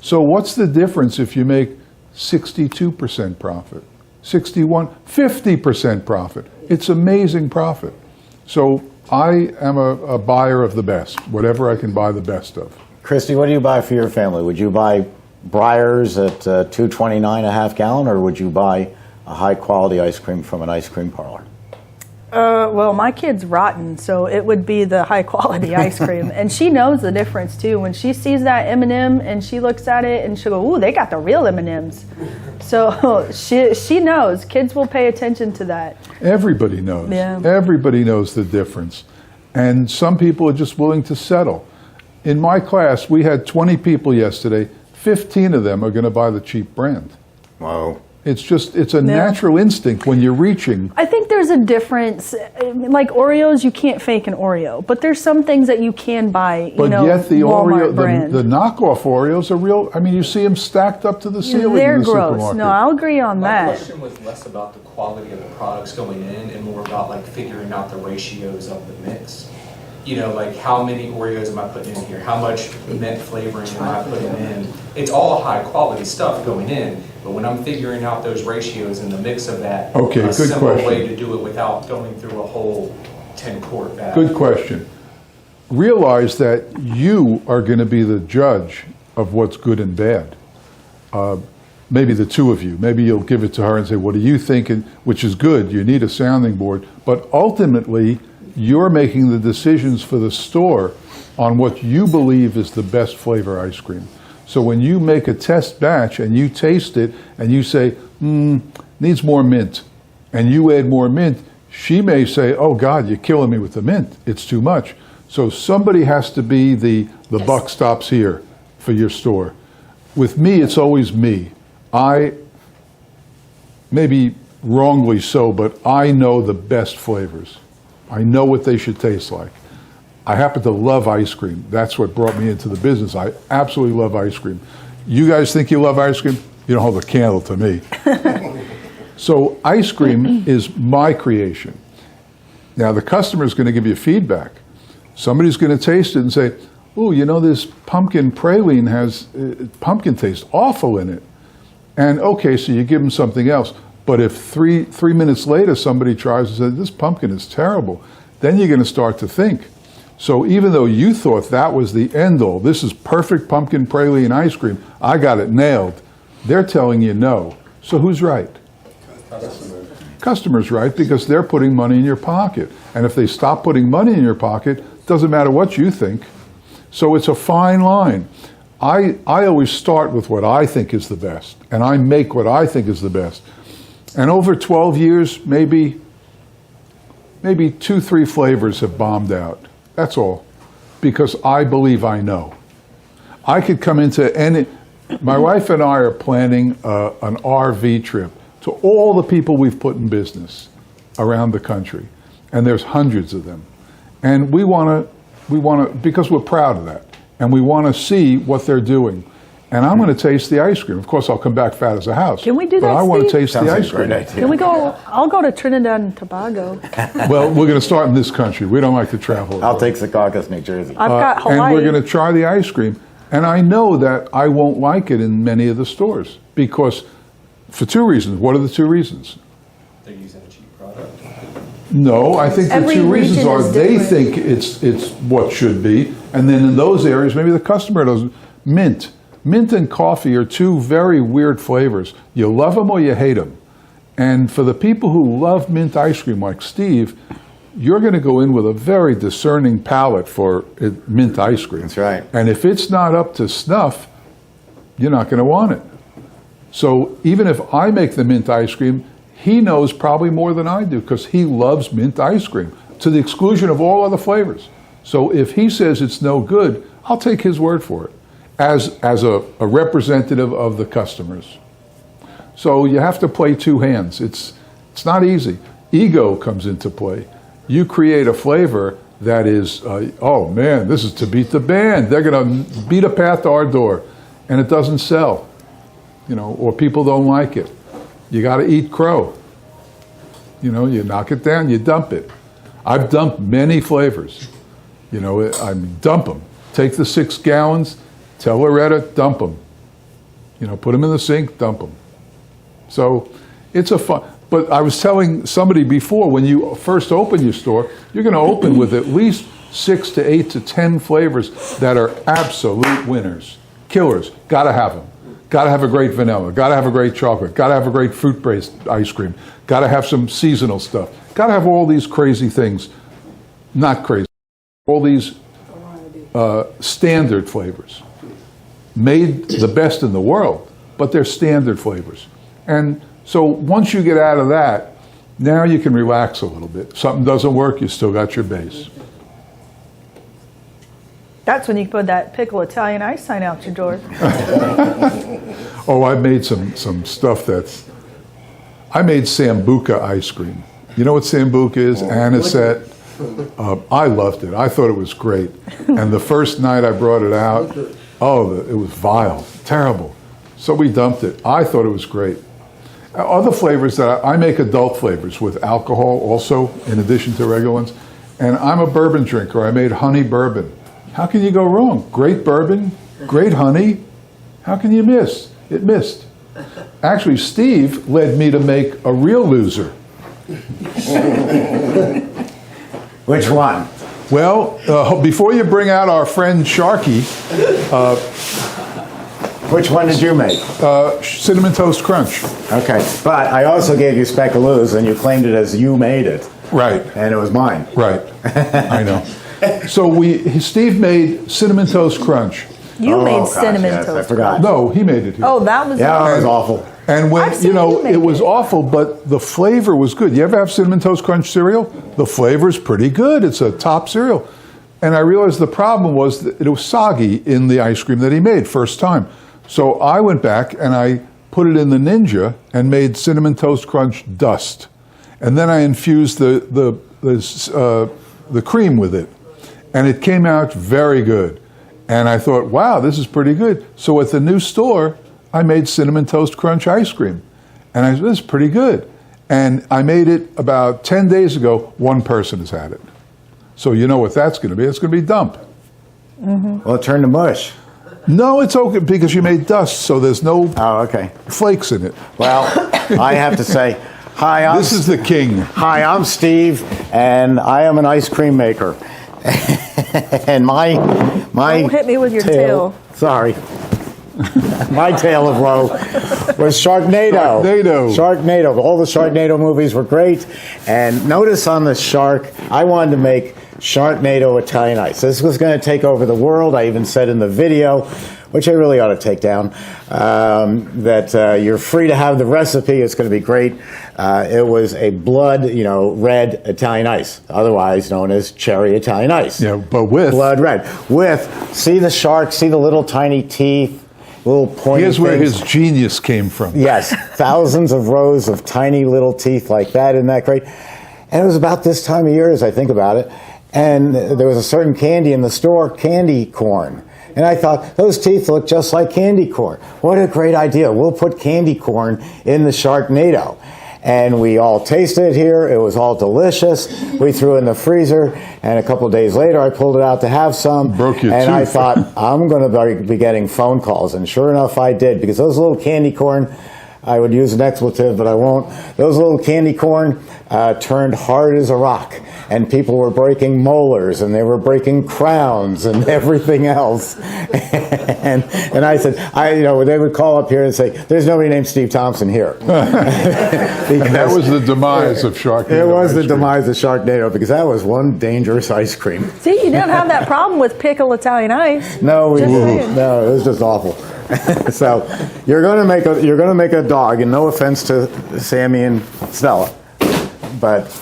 So what's the difference if you make 62% profit, 61, 50% profit? It's amazing profit. So I am a buyer of the best, whatever I can buy the best of. Christi, what do you buy for your family? Would you buy Breyers at $2.29 a half gallon, or would you buy a high-quality ice cream from an ice cream parlor? Well, my kid's rotten, so it would be the high-quality ice cream. And she knows the difference, too. When she sees that M&M and she looks at it and she'll go, ooh, they got the real M&Ms. So she knows. Kids will pay attention to that. Everybody knows. Yeah. Everybody knows the difference. And some people are just willing to settle. In my class, we had 20 people yesterday. 15 of them are going to buy the cheap brand. Wow. It's a natural instinct when you're reaching. I think there's a difference. Like Oreos, you can't fake an Oreo, but there's some things that you can buy. But yet the Walmart Oreo, brand. the knockoff Oreos are real. I mean, you see them stacked up to the ceiling They're in the gross. supermarket. No, I'll agree on My that. question was less about the quality of the products going in and more about like figuring out the ratios of the mix. You know, like how many Oreos am I putting in here? How much mint flavoring am I putting in? It's all high quality stuff going in, but when I'm figuring out those ratios and the mix of that, Okay, a good simple question. way to do it without going through a whole 10-quart bag. Good question. Realize that you are going to be the judge of what's good and bad. Maybe the two of you. Maybe you'll give it to her and say, what do you think? Which is good. You need a sounding board. But ultimately, you're making the decisions for the store on what you believe is the best flavor ice cream. So when you make a test batch and you taste it and you say, needs more mint, and you add more mint, she may say, oh God, you're killing me with the mint. It's too much. So somebody has to be the buck stops here for your store. With me, it's always me. I, maybe wrongly so, but I know the best flavors. I know what they should taste like. I happen to love ice cream. That's what brought me into the business. I absolutely love ice cream. You guys think you love ice cream? You don't hold a candle to me. So ice cream is my creation. Now the customer is going to give you feedback. Somebody's going to taste it and say, "Ooh, you know, this pumpkin praline has pumpkin taste awful in it." And okay, so you give them something else. But if three minutes later somebody tries and says, "This pumpkin is terrible," then you're going to start to think. So even though you thought that was the end all, this is perfect pumpkin praline ice cream, I got it nailed, they're telling you no. So who's right? Customer's right, because they're putting money in your pocket. And if they stop putting money in your pocket, it doesn't matter what you think. So it's a fine line. I always start with what I think is the best, and I make what I think is the best. And over 12 years, maybe 2-3 flavors have bombed out. That's all, because I believe I know. I could come into any, my wife and I are planning an RV trip to all the people we've put in business around the country, and there's hundreds of them. And we want to, because we're proud of that, and we want to see what they're doing. And I'm going to taste the ice cream. Of course, I'll come back fat as a house. Can we do that, But I want to Steve? taste the ice cream. Can we go? I'll go to Trinidad and Tobago. Well, we're going to start in this country. We don't like to travel. I'll take Secaucus, New Jersey. I've got Hawaii. And we're going to try the ice cream. And I know that I won't like it in many of the stores, because for 2 reasons. What are the 2 reasons? They're using a cheap product. No, I think the Every 2 reasons region are is they different. think it's what should be, and then in those areas maybe the customer doesn't. Mint and coffee are 2 very weird flavors. You love them or you hate them. And for the people who love mint ice cream like Steve, you're going to go in with a very discerning palate for mint ice cream. That's right. And if it's not up to snuff, you're not going to want it. So even if I make the mint ice cream, he knows probably more than I do, because he loves mint ice cream to the exclusion of all other flavors. So if he says it's no good, I'll take his word for it as a representative of the customers. So you have to play 2 hands. It's not easy. Ego comes into play. You create a flavor that is, oh man, this is to beat the band. They're going to beat a path to our door, and it doesn't sell, or people don't like it. You got to eat crow. You knock it down, you dump it. I've dumped many flavors. I dump them. Take the 6 gallons, tell Loretta, dump them. Put them in the sink, dump them. So it's a fun. But I was telling somebody before, when you first open your store, you're going to open with at least 6 to 8 to 10 flavors that are absolute winners, killers. Got to have them. Got to have a great vanilla. Got to have a great chocolate. Got to have a great fruit-based ice cream. Got to have some seasonal stuff. Got to have all these crazy things. Not crazy. All these standard flavors. Made the best in the world, but they're standard flavors. And so once you get out of that, now you can relax a little bit. Something doesn't work, you still got your base. That's when you put that pickle Italian ice sign out your door. Oh, I made some stuff that's... I made Sambuca ice cream. You know what Sambuca is? Anisette. I loved it. I thought it was great. And the first night I brought it out, it was vile, terrible. So we dumped it. I thought it was great. Other flavors that I make adult flavors with alcohol also, in addition to regular ones. And I'm a bourbon drinker. I made honey bourbon. How can you go wrong? Great bourbon, great honey. How can you miss? It missed. Actually, Steve led me to make a real loser. Which one? Well, before you bring out our friend Sharky, which one did you make? Cinnamon Toast Crunch. Okay, but I also gave you Speckaloos, and you claimed it as you made it. Right. And it was mine. Right. I know. So Steve made Cinnamon Toast Crunch. You made cinnamon toast. I forgot. No, he made it here. Oh, that was yeah, it was awful. And when it was awful, but the flavor was good. You ever have Cinnamon Toast Crunch cereal? The flavor is pretty good. It's a top cereal. And I realized the problem was that it was soggy in the ice cream that he made first time. So I went back and I put it in the Ninja and made Cinnamon Toast Crunch dust. And then I infused the cream with it. And it came out very good. And I thought, wow, this is pretty good. So at the new store, I made Cinnamon Toast Crunch ice cream. And I said, this is pretty good. And I made it about 10 days ago. One person has had it. So you know what that's going to be. It's going to be dump. Well, it turned to mush. No, it's okay because you made dust, so there's no flakes in it. Well, I have to say, hi, this is the king. Hi, I'm Steve, and I am an ice cream maker. And my Don't hit me with your tail. Sorry. My tale of woe was Sharknado. Sharknado. All the Sharknado movies were great. And notice on the shark, I wanted to make Sharknado Italian ice. This was going to take over the world. I even said in the video, which I really ought to take down, that you're free to have the recipe. It's going to be great. It was a blood, red Italian ice, otherwise known as cherry Italian ice. Yeah, but with blood red. See the shark, see the little tiny teeth, little pointy Here's where things. his genius came from. Yes, thousands of rows of tiny little teeth like that. Isn't that great? And it was about this time of year, as I think about it, and there was a certain candy in the store, candy corn. And I thought, those teeth look just like candy corn. What a great idea. We'll put candy corn in the Sharknado. And we all tasted it here. It was all delicious. We threw it in the freezer, and a couple of days later, I pulled it out to have some. Broke your and tooth. I thought, I'm going to be getting phone calls. And sure enough, I did, because those little candy corn, I would use an expletive, but I won't. Those little candy corn turned hard as a rock, and people were breaking molars, and they were breaking crowns, and everything else. and I said, they would call up here and say, "There's nobody named Steve Thompson here." And that was the demise of Sharknado. It was the demise of Sharknado, because that was one dangerous ice cream. See, you didn't have that problem with pickle Italian ice. No, we didn't. No, it was just awful. So you're going to make a dog, and no offense to Sammy and Stella, but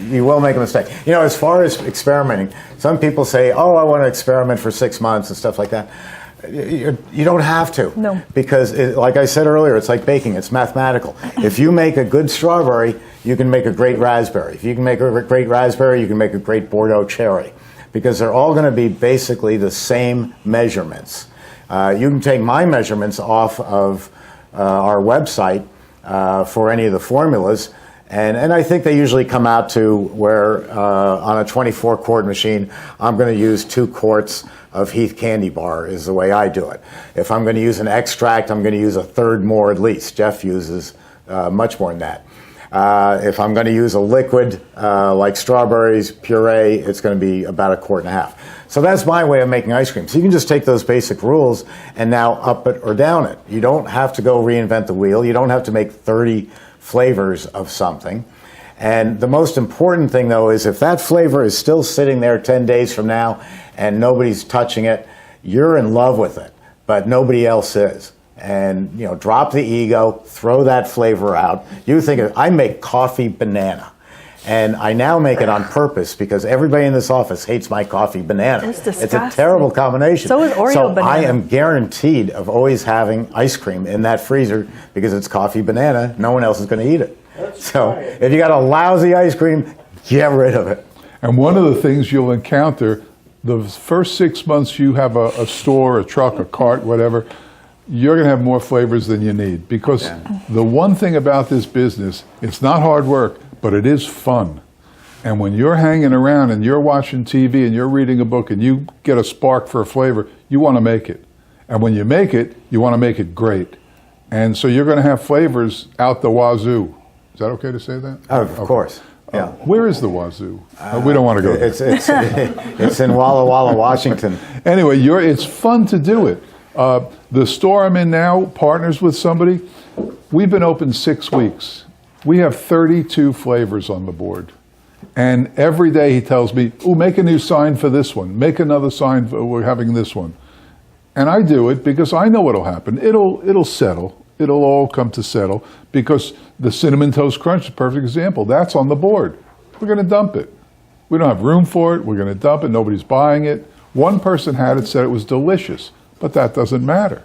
you will make a mistake. As far as experimenting, some people say, "Oh, I want to experiment for 6 months" and stuff like that. You don't have to. No. Because, like I said earlier, it's like baking. It's mathematical. If you make a good strawberry, you can make a great raspberry. If you can make a great raspberry, you can make a great Bordeaux cherry, because they're all going to be basically the same measurements. You can take my measurements off of our website for any of the formulas, and I think they usually come out to where on a 24-quart machine, I'm going to use 2 quarts of Heath candy bar is the way I do it. If I'm going to use an extract, I'm going to use a third more at least. Jeff uses much more than that. If I'm going to use a liquid like strawberries puree, it's going to be about 1.5 quarts. So that's my way of making ice cream. So you can just take those basic rules and now up it or down it. You don't have to go reinvent the wheel. You don't have to make 30 flavors of something. And the most important thing, though, is if that flavor is still sitting there 10 days from now and nobody's touching it, you're in love with it, but nobody else is. And, drop the ego, throw that flavor out. You think I make coffee banana. And I now make it on purpose because everybody in this office hates my coffee banana. It's disgusting. It's a terrible combination. So is Oreo banana. I am guaranteed of always having ice cream in that freezer because it's coffee banana. No one else is going to eat it. So if you got a lousy ice cream, get rid of it. And one of the things you'll encounter, the first 6 months you have a store, a truck, a cart, whatever, you're going to have more flavors than you need. Because the one thing about this business, it's not hard work, but it is fun. And when you're hanging around and you're watching TV and you're reading a book and you get a spark for a flavor, you want to make it. And when you make it, you want to make it great. And so you're going to have flavors out the wazoo. Is that okay to say that? Oh, of course. Yeah. Where is the wazoo? We don't want to go there. It's in Walla Walla, Washington. Anyway, it's fun to do it. The store I'm in now partners with somebody. We've been open 6 weeks. We have 32 flavors on the board. And every day he tells me, "Oh, make a new sign for this one. Make another sign for we're having this one." And I do it because I know what'll happen. It'll settle. It'll all come to settle because the Cinnamon Toast Crunch is a perfect example. That's on the board. We're going to dump it. We don't have room for it. We're going to dump it. Nobody's buying it. One person had it, said it was delicious, but that doesn't matter.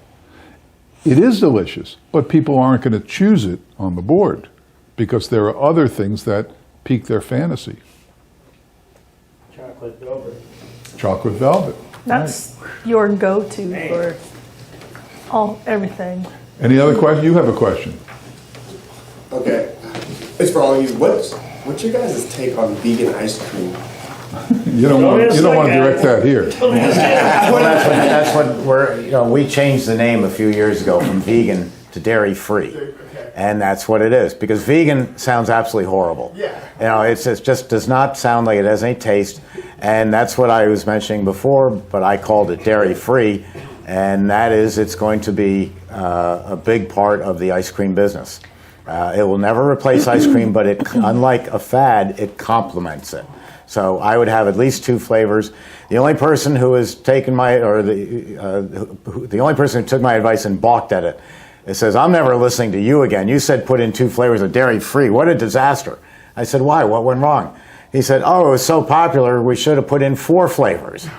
It is delicious, but people aren't going to choose it on the board because there are other things that pique their fantasy. Chocolate velvet. Chocolate velvet. That's your go-to for everything. Any other question? You have a question. Okay. It's for all of you. What's your guys' take on vegan ice cream? You don't want to direct that here. Well, that's what we changed the name a few years ago from vegan to dairy-free. And that's what it is, because vegan sounds absolutely horrible. Yeah. It just does not sound like it has any taste. And that's what I was mentioning before, but I called it dairy-free. And that is, it's going to be a big part of the ice cream business. It will never replace ice cream, but unlike a fad, it complements it. So I would have at least 2 flavors. The only person who has taken the only person who took my advice and balked at it, it says, "I'm never listening to you again. You said put in 2 flavors of dairy-free. What a disaster." I said, "Why? What went wrong?" He said, "Oh, it was so popular, we should have put in 4 flavors."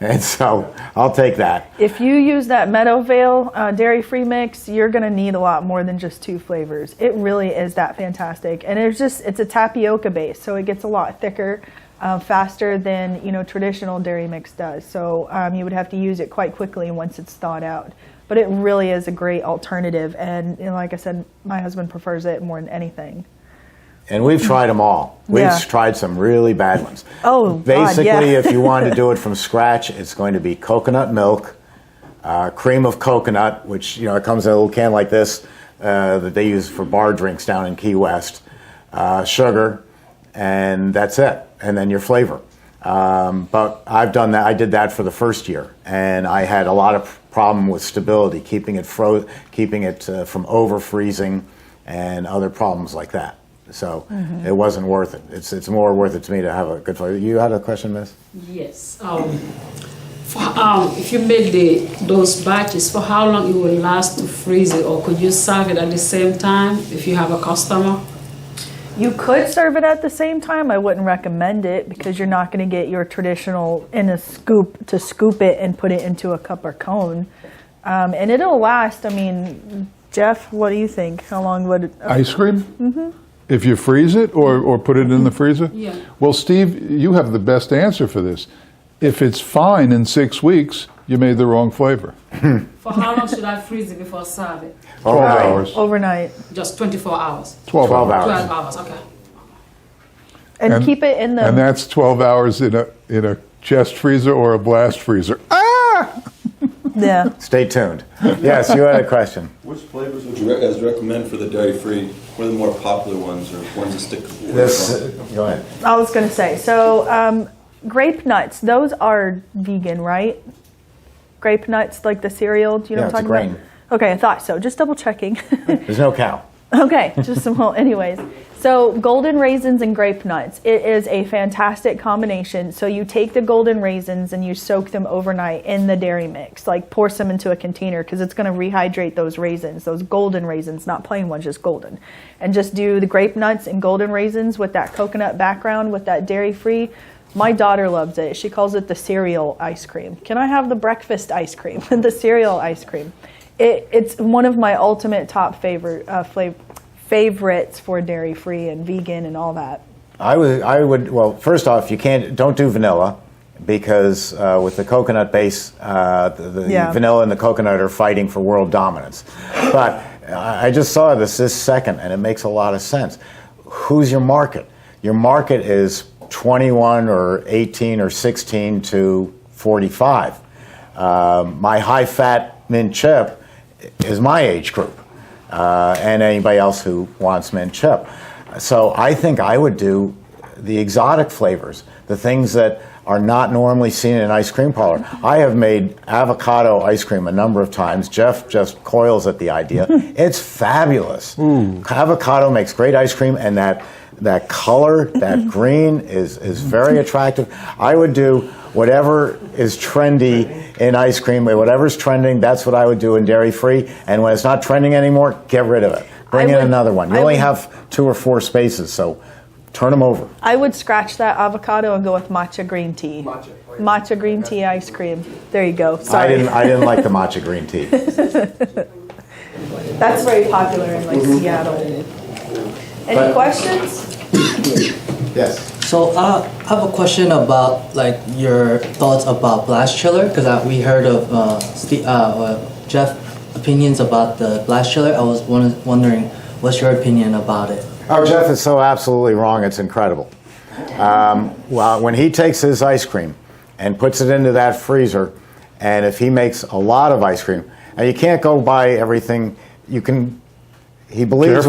And so I'll take that. If you use that Meadowvale dairy-free mix, you're going to need a lot more than just 2 flavors. It really is that fantastic. And it's a tapioca base, so it gets a lot thicker, faster than traditional dairy mix does. So you would have to use it quite quickly once it's thawed out. But it really is a great alternative. And like I said, my husband prefers it more than anything. And we've tried them all. We've tried some really bad ones. Oh, basically, God, yeah. if you wanted to do it from scratch, it's going to be coconut milk, cream of coconut, which it comes in a little can like this that they use for bar drinks down in Key West, sugar, and that's it. And then your flavor. But I've done that. I did that for the first year, and I had a lot of problem with stability, keeping it from over freezing, and other problems like that. So it wasn't worth it. It's more worth it to me to have a good flavor. You had a question, Miss? Yes. If you make those batches, for how long it will last to freeze it, or could you serve it at the same time if you have a customer? You could serve it at the same time. I wouldn't recommend it because you're not going to get your traditional in a scoop to scoop it and put it into a cup or cone. And it'll last. I mean, Jeff, what do you think? How long would it? Ice cream? Mm-hmm. If you freeze it or put it in the freezer? Yeah. Well, Steve, you have the best answer for this. If it's fine in 6 weeks, you made the wrong flavor. For how long should I freeze it before I serve it? 12 hours. Overnight. Just 24 hours? 12 hours. 12 hours, okay. And keep it in the... And that's 12 hours in a chest freezer or a blast freezer. Ah! Yeah. Stay tuned. Yes, you had a question. Which flavors would you guys recommend for the dairy-free? What are the more popular ones, or ones that stick to the Go ahead. I was going to say, so grape nuts, those are vegan, right? Grape nuts, like the cereal, do you know what I'm talking about? Okay, I thought so. Just double checking. There's no cow. Okay, just some, anyways. So golden raisins and grape nuts, it is a fantastic combination. So you take the golden raisins and you soak them overnight in the dairy mix, like pour some into a container because it's going to rehydrate those raisins, those golden raisins, not plain ones, just golden. And just do the grape nuts and golden raisins with that coconut background with that dairy-free. My daughter loves it. She calls it the cereal ice cream. Can I have the breakfast ice cream? The cereal ice cream. It's one of my ultimate top favorites for dairy-free and vegan and all that. I would. Well, first off, don't do vanilla because with the coconut base, the vanilla and the coconut are fighting for world dominance. But I just saw this second, and it makes a lot of sense. Who's your market? Your market is 21 or 18 or 16 to 45. My high-fat mint chip is my age group, and anybody else who wants mint chip. So I think I would do the exotic flavors, the things that are not normally seen in an ice cream parlor. I have made avocado ice cream a number of times. Jeff just coils at the idea. It's fabulous. Avocado makes great ice cream, and that color, that green is very attractive. I would do whatever is trendy in ice cream, whatever's trending, that's what I would do in dairy-free. And when it's not trending anymore, get rid of it. Bring in another one. You only have 2 or 4 spaces, so turn them over. I would scratch that avocado and go with matcha green tea. Matcha green tea ice cream. There you go. Sorry. I didn't like the matcha green tea. That's very popular in like Seattle. Any questions? Yes. So I have a question about like your thoughts about blast chiller, because we heard of Jeff opinions about the blast chiller. I was wondering, what's your opinion about it? Oh, Jeff is so absolutely wrong. It's incredible. Well, when he takes his ice cream and puts it into that freezer, and if he makes a lot of ice cream, now you can't go buy everything. You can. He believes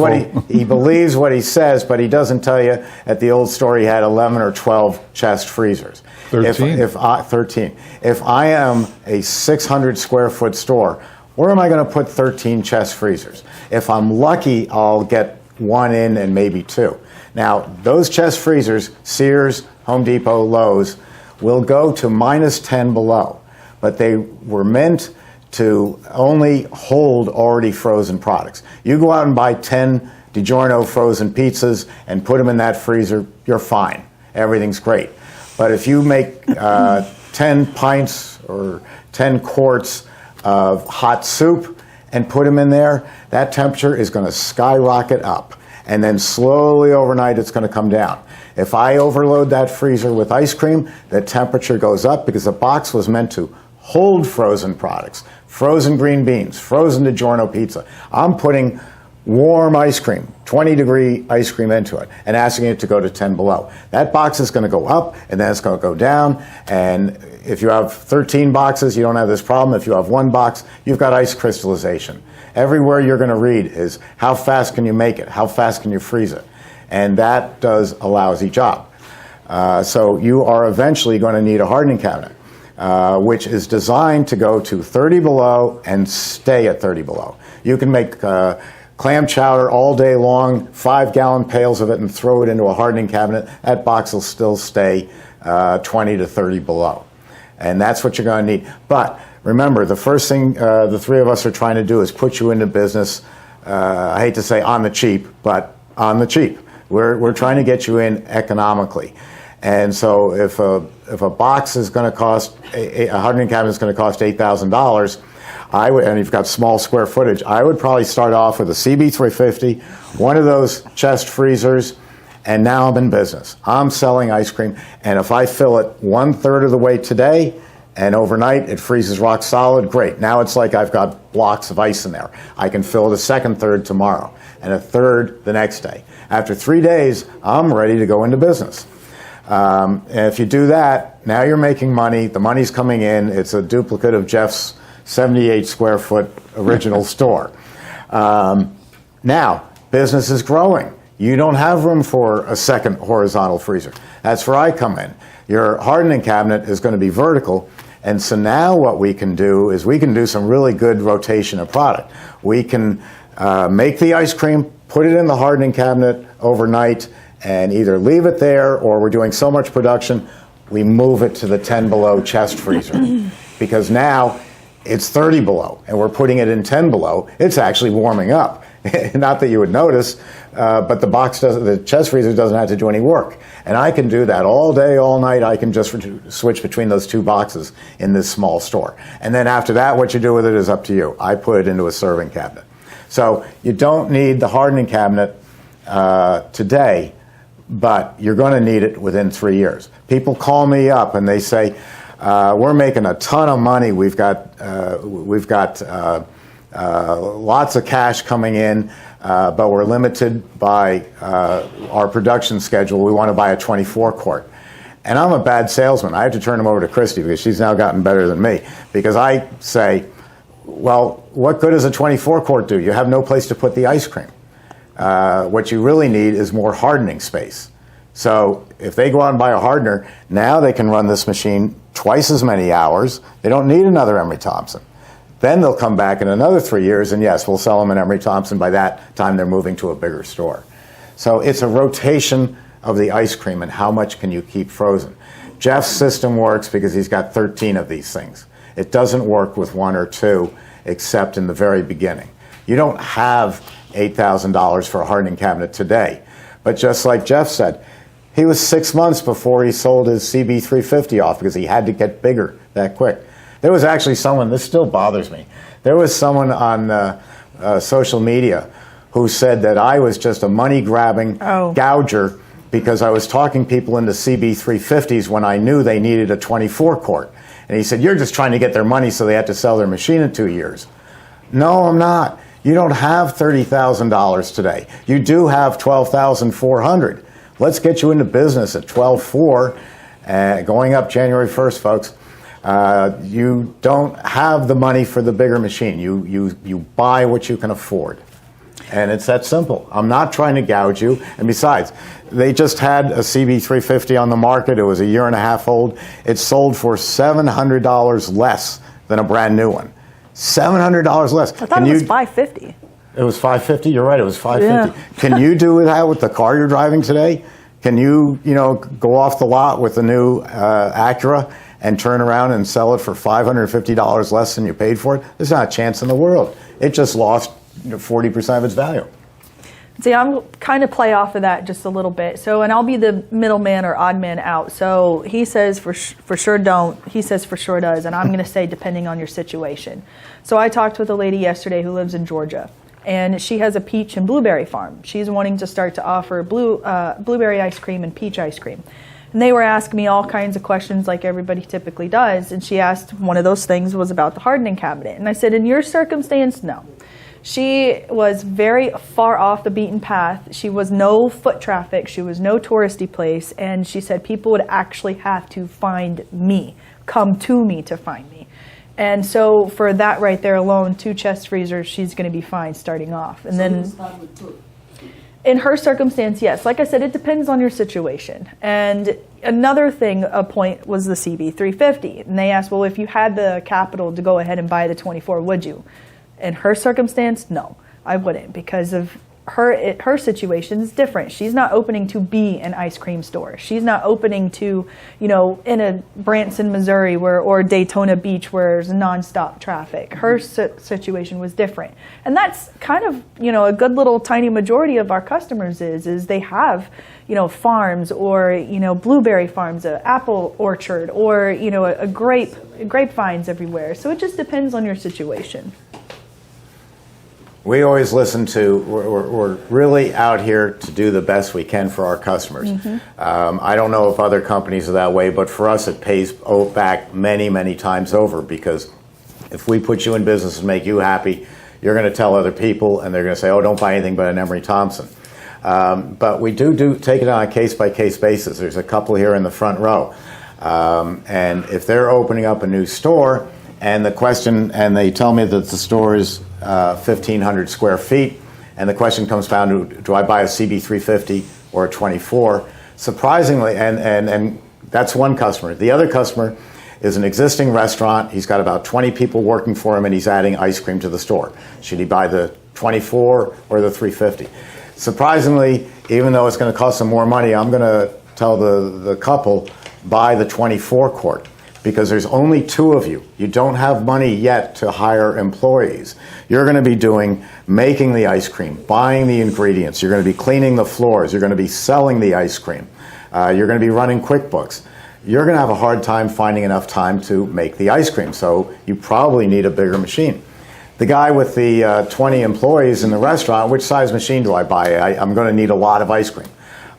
he believes what he says, but he doesn't tell you at the old store he had 11 or 12 chest freezers. 13. 13. If I am a 600 square foot store, where am I going to put 13 chest freezers? If I'm lucky, I'll get one in and maybe two. Now, those chest freezers, Sears, Home Depot, Lowe's, will go to -10 below, but they were meant to only hold already frozen products. You go out and buy 10 DiGiorno frozen pizzas and put them in that freezer, you're fine. Everything's great. But if you make 10 pints or 10 quarts of hot soup and put them in there, that temperature is going to skyrocket up. And then slowly overnight it's going to come down. If I overload that freezer with ice cream, the temperature goes up because the box was meant to hold frozen products. Frozen green beans, frozen DiGiorno pizza. I'm putting warm ice cream, 20-degree ice cream into it and asking it to go to 10 below. That box is going to go up and then it's going to go down. And if you have 13 boxes, you don't have this problem. If you have one box, you've got ice crystallization. Everywhere you're going to read is how fast can you make it? How fast can you freeze it? And that does a lousy job. So you are eventually going to need a hardening cabinet. Which is designed to go to 30 below and stay at 30 below. You can make clam chowder all day long, 5-gallon pails of it, and throw it into a hardening cabinet. That box will still stay 20 to 30 below. And that's what you're going to need. But remember, the first thing the three of us are trying to do is put you into business, I hate to say on the cheap, but on the cheap. We're trying to get you in economically. And so if a box is going to cost, a hardening cabinet is going to cost $8,000, and you've got small square footage, I would probably start off with a CB350, one of those chest freezers, and now I'm in business. I'm selling ice cream, and if I fill it 1/3 of the way today, and overnight it freezes rock solid, great. Now it's like I've got blocks of ice in there. I can fill the second third tomorrow, and a third the next day. After 3 days, I'm ready to go into business. And if you do that, now you're making money. The money's coming in. It's a duplicate of Jeff's 78 square foot original store. Now, business is growing. You don't have room for a second horizontal freezer. That's where I come in. Your hardening cabinet is going to be vertical. And so now what we can do is we can do some really good rotation of product. We can make the ice cream, put it in the hardening cabinet overnight, and either leave it there, or we're doing so much production, we move it to the 10 below chest freezer. Because now it's 30 below, and we're putting it in 10 below. It's actually warming up. Not that you would notice, but the chest freezer doesn't have to do any work. And I can do that all day, all night. I can just switch between those two boxes in this small store. And then after that, what you do with it is up to you. I put it into a serving cabinet. So you don't need the hardening cabinet today, but you're going to need it within 3 years. People call me up and they say, we're making a ton of money. We've got lots of cash coming in, but we're limited by our production schedule. We want to buy a 24 quart. And I'm a bad salesman. I have to turn them over to Christi because she's now gotten better than me. Because I say, well, what good does a 24 quart do? You have no place to put the ice cream. What you really need is more hardening space. So if they go out and buy a hardener, now they can run this machine twice as many hours. They don't need another Emery Thompson. Then they'll come back in another 3 years, and yes, we'll sell them an Emery Thompson. By that time, they're moving to a bigger store. So it's a rotation of the ice cream and how much can you keep frozen. Jeff's system works because he's got 13 of these things. It doesn't work with 1 or 2, except in the very beginning. You don't have $8,000 for a hardening cabinet today. But just like Jeff said, he was 6 months before he sold his CB350 off because he had to get bigger that quick. There was actually someone, this still bothers me, there was someone on social media who said that I was just a money-grabbing gouger because I was talking people into CB350s when I knew they needed a 24 quart. And he said, you're just trying to get their money so they have to sell their machine in 2 years. No, I'm not. You don't have $30,000 today. You do have $12,400. Let's get you into business at $12,400, going up January 1st, folks. You don't have the money for the bigger machine. You buy what you can afford. And it's that simple. I'm not trying to gouge you. And besides, they just had a CB350 on the market. It was 1.5 years old. It sold for $700 less than a brand new one. $700 less. I thought it was $550. It was $550. You're right. It was $550. Yeah. Can you do that with the car you're driving today? Can you, go off the lot with the new Acura and turn around and sell it for $550 less than you paid for it? There's not a chance in the world. It just lost 40% of its value. See, I'm kind of play off of that just a little bit. So, and I'll be the middleman or odd man out. So he says for sure don't. He says for sure does. And I'm going to say depending on your situation. So I talked with a lady yesterday who lives in Georgia. And she has a peach and blueberry farm. She's wanting to start to offer blueberry ice cream and peach ice cream. And they were asking me all kinds of questions like everybody typically does. And she asked, one of those things was about the hardening cabinet. And I said, in your circumstance, no. She was very far off the beaten path. She was no foot traffic. She was no touristy place. And she said people would actually have to find me, come to me to find me. And so for that right there alone, 2 chest freezers, she's going to be fine starting off. And then in her circumstance, yes. Like I said, it depends on your situation. And another thing, a point was the CB350. And they asked, well, if you had the capital to go ahead and buy the 24, would you? In her circumstance, no, I wouldn't, because of her situation is different. She's not opening to be an ice cream store. She's not opening to, in a Branson, Missouri or Daytona Beach where there's nonstop traffic. Her situation was different. And that's kind of, a good little tiny majority of our customers is they have, farms or, blueberry farms, an apple orchard or, a grapevines everywhere. So it just depends on your situation. We always listen to, we're really out here to do the best we can for our customers. I don't know if other companies are that way, but for us it pays back many, many times over, because if we put you in business and make you happy, you're going to tell other people and they're going to say, oh, don't buy anything but an Emery Thompson. But we do take it on a case-by-case basis. There's a couple here in the front row. And if they're opening up a new store and they tell me that the store is 1,500 square feet, and the question comes down to, do I buy a CB350 or a 24? Surprisingly, and that's one customer. The other customer is an existing restaurant. He's got about 20 people working for him, and he's adding ice cream to the store. Should he buy the 24 or the 350? Surprisingly, even though it's going to cost him more money, I'm going to tell the couple, buy the 24 quart. Because there's only 2 of you. You don't have money yet to hire employees. You're going to be making the ice cream, buying the ingredients. You're going to be cleaning the floors. You're going to be selling the ice cream. You're going to be running QuickBooks. You're going to have a hard time finding enough time to make the ice cream. So you probably need a bigger machine. The guy with the 20 employees in the restaurant, which size machine do I buy? I'm going to need a lot of ice cream.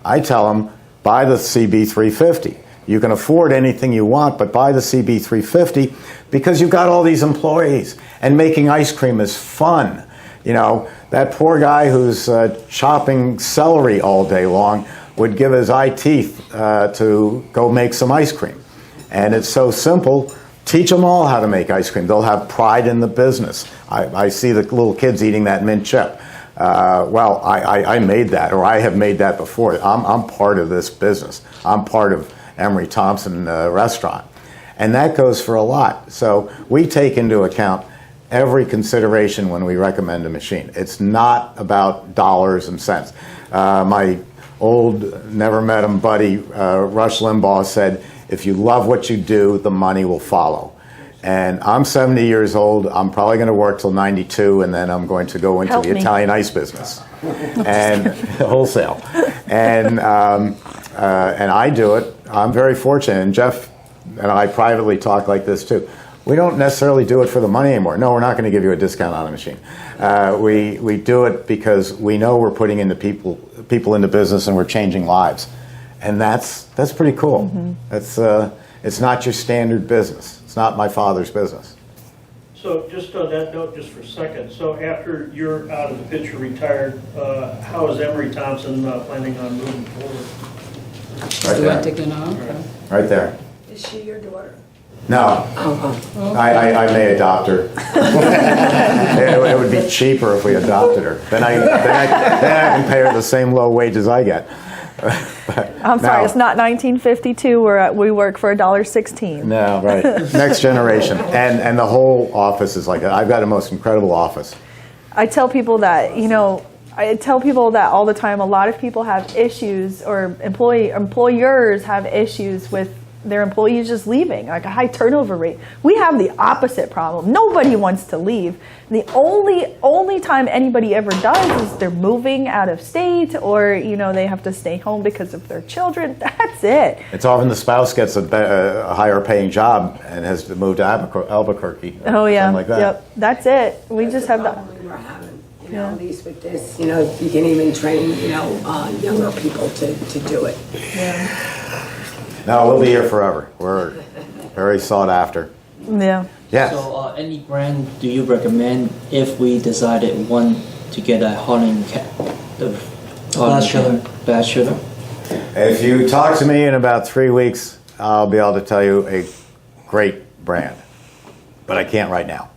I tell him, buy the CB350. You can afford anything you want, but buy the CB350 because you've got all these employees, and making ice cream is fun. That poor guy who's chopping celery all day long would give his eye teeth to go make some ice cream. And it's so simple. Teach them all how to make ice cream. They'll have pride in the business. I see the little kids eating that mint chip. Well, I made that, or I have made that before. I'm part of this business. I'm part of Emery Thompson restaurant. And that goes for a lot. So we take into account every consideration when we recommend a machine. It's not about dollars and cents. My old, never met him buddy, Rush Limbaugh said, if you love what you do, the money will follow. And I'm 70 years old. I'm probably going to work till 92, and then I'm going to go into Help the me. Italian ice business and wholesale. And I do it. I'm very fortunate. And Jeff and I privately talk like this too. We don't necessarily do it for the money anymore. No, we're not going to give you a discount on a machine. We do it because we know we're putting into people into business, and we're changing lives, and that's pretty cool. Mm-hmm. It's not your standard business. It's not my father's business. So just on that note, just for a second, so after you're out of the picture, retired, how is Emery Thompson planning on moving forward? Right there. Right there. Is she your daughter? No, I may adopt her. It would be cheaper if we adopted her. Then I can pay her the same low wages I get. I'm sorry, it's not 1952 where we work for $1.16. No, right. Next generation. And the whole office is like that. I've got a most incredible office. I tell people that, I tell people that all the time. A lot of people have issues, or employers have issues with their employees just leaving, like a high turnover rate. We have the opposite problem. Nobody wants to leave. The only time anybody ever does is they're moving out of state, or they have to stay home because of their children. That's it. It's often the spouse gets a higher paying job and has to move to Albuquerque. Oh yeah, something like that. Yep. That's it. We just have that. We're having, at least with this, you can even train, younger people to do it. Yeah. No, we'll be here forever. We're very sought after. Yeah. Yes. So, any brand do you recommend if we decided to get a Holland the glass chiller? If you talk to me in about 3 weeks, I'll be able to tell you a great brand. But I can't right now.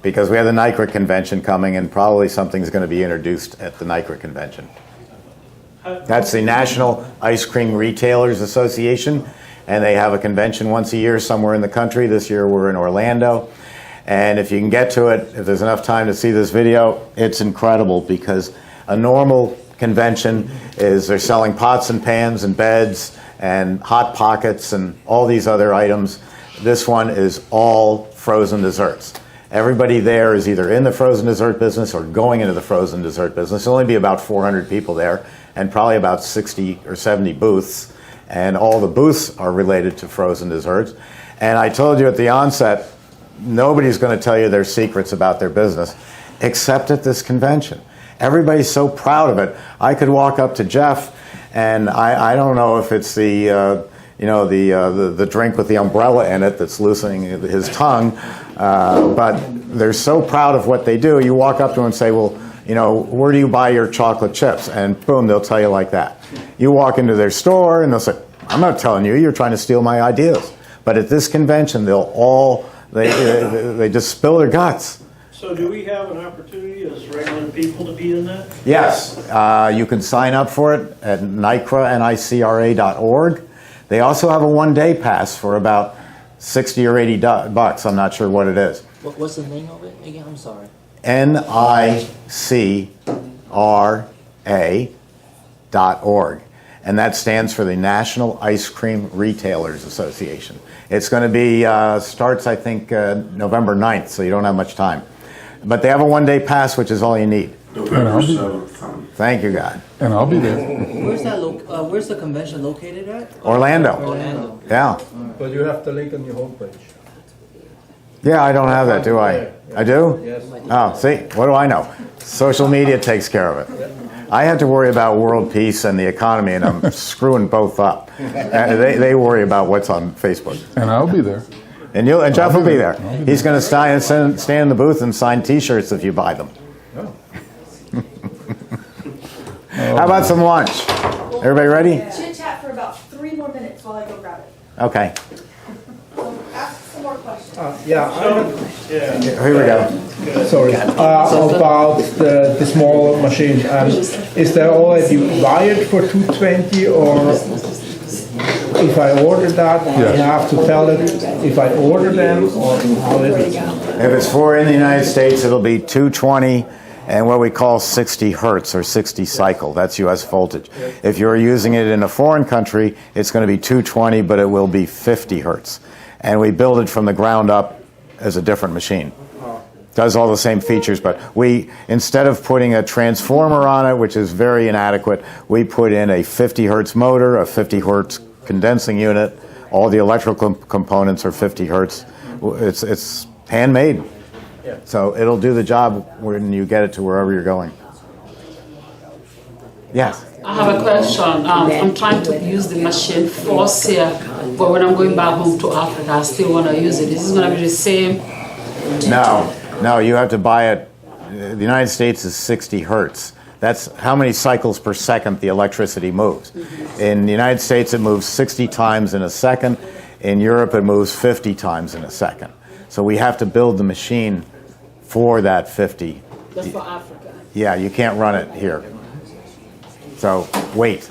Because we have the NICRA convention coming, and probably something's going to be introduced at the NICRA convention. That's the National Ice Cream Retailers Association, and they have a convention once a year somewhere in the country. This year we're in Orlando, and if you can get to it, if there's enough time to see this video, it's incredible, because a normal convention is they're selling pots and pans and beds and Hot Pockets and all these other items. This one is all frozen desserts. Everybody there is either in the frozen dessert business or going into the frozen dessert business. There'll only be about 400 people there, and probably about 60 or 70 booths, and all the booths are related to frozen desserts. And I told you at the onset, nobody's going to tell you their secrets about their business, except at this convention. Everybody's so proud of it. I could walk up to Jeff, and I don't know if it's the drink with the umbrella in it that's loosening his tongue, but they're so proud of what they do. You walk up to them and say, well, where do you buy your chocolate chips? And boom, they'll tell you like that. You walk into their store and they'll say, I'm not telling you, you're trying to steal my ideas. But at this convention, they just spill their guts. So do we have an opportunity as regular people to be in that? Yes, you can sign up for it at nicra.org. They also have a one-day pass for about $60 or $80. I'm not sure what it is. What's the name of it again? I'm sorry. NICRA.org, and that stands for the National Ice Cream Retailers Association. It's going to be, starts I think November 9th, so you don't have much time. But they have a one-day pass, which is all you need. November 7th. Thank you, God. And I'll be there. Where's the convention located at? Orlando. Yeah. But you have the link on your homepage. Yeah, I don't have that, do I? I do? Yes. Oh, see, what do I know? Social media takes care of it. I have to worry about world peace and the economy, and I'm screwing both up. They worry about what's on Facebook. And I'll be there. And Jeff will be there. He's going to stand in the booth and sign T-shirts if you buy them. How about some lunch? Everybody ready? Chit chat for about 3 more minutes while I go grab it. Okay. Ask some more questions. Here we go. Sorry. About the small machine. Is there already wired for 220, or if I order that, I have to tell it if I order them, or how is it? If it's for in the United States, it'll be 220 and what we call 60 hertz or 60 cycle. That's US voltage. If you're using it in a foreign country, it's going to be 220, but it will be 50 hertz. and we build it from the ground up as a different machine. Does all the same features, but we, instead of putting a transformer on it, which is very inadequate, we put in a 50 hertz motor, a 50 hertz condensing unit. All the electrical components are 50 hertz. It's handmade. So it'll do the job when you get it to wherever you're going. Yes? I have a question. I'm trying to use the machine for here, but when I'm going back home to Africa, I still want to use it. This is going to be the same? No, you have to buy it. The United States is 60 hertz. That's how many cycles per second the electricity moves. In the United States, it moves 60 times in a second. In Europe, it moves 50 times in a second. So we have to build the machine for that 50. That's for Africa. Yeah, you can't run it here. So wait.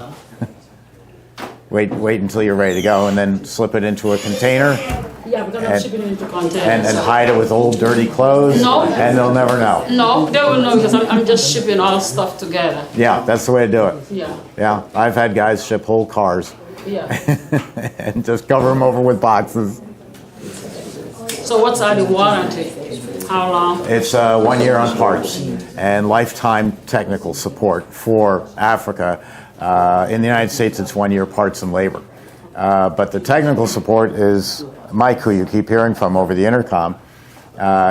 wait until you're ready to go, and then slip it into a container. Yeah, but they're not shipping it into containers. And hide it with old dirty clothes. No. And they'll never know. No, they will know because I'm just shipping all stuff together. Yeah, that's the way to do it. Yeah. Yeah, I've had guys ship whole cars. Yeah. And just cover them over with boxes. So what's the warranty? How long? It's 1 year on parts and lifetime technical support for Africa. In the United States, it's 1 year parts and labor. But the technical support is Mike, who you keep hearing from over the intercom.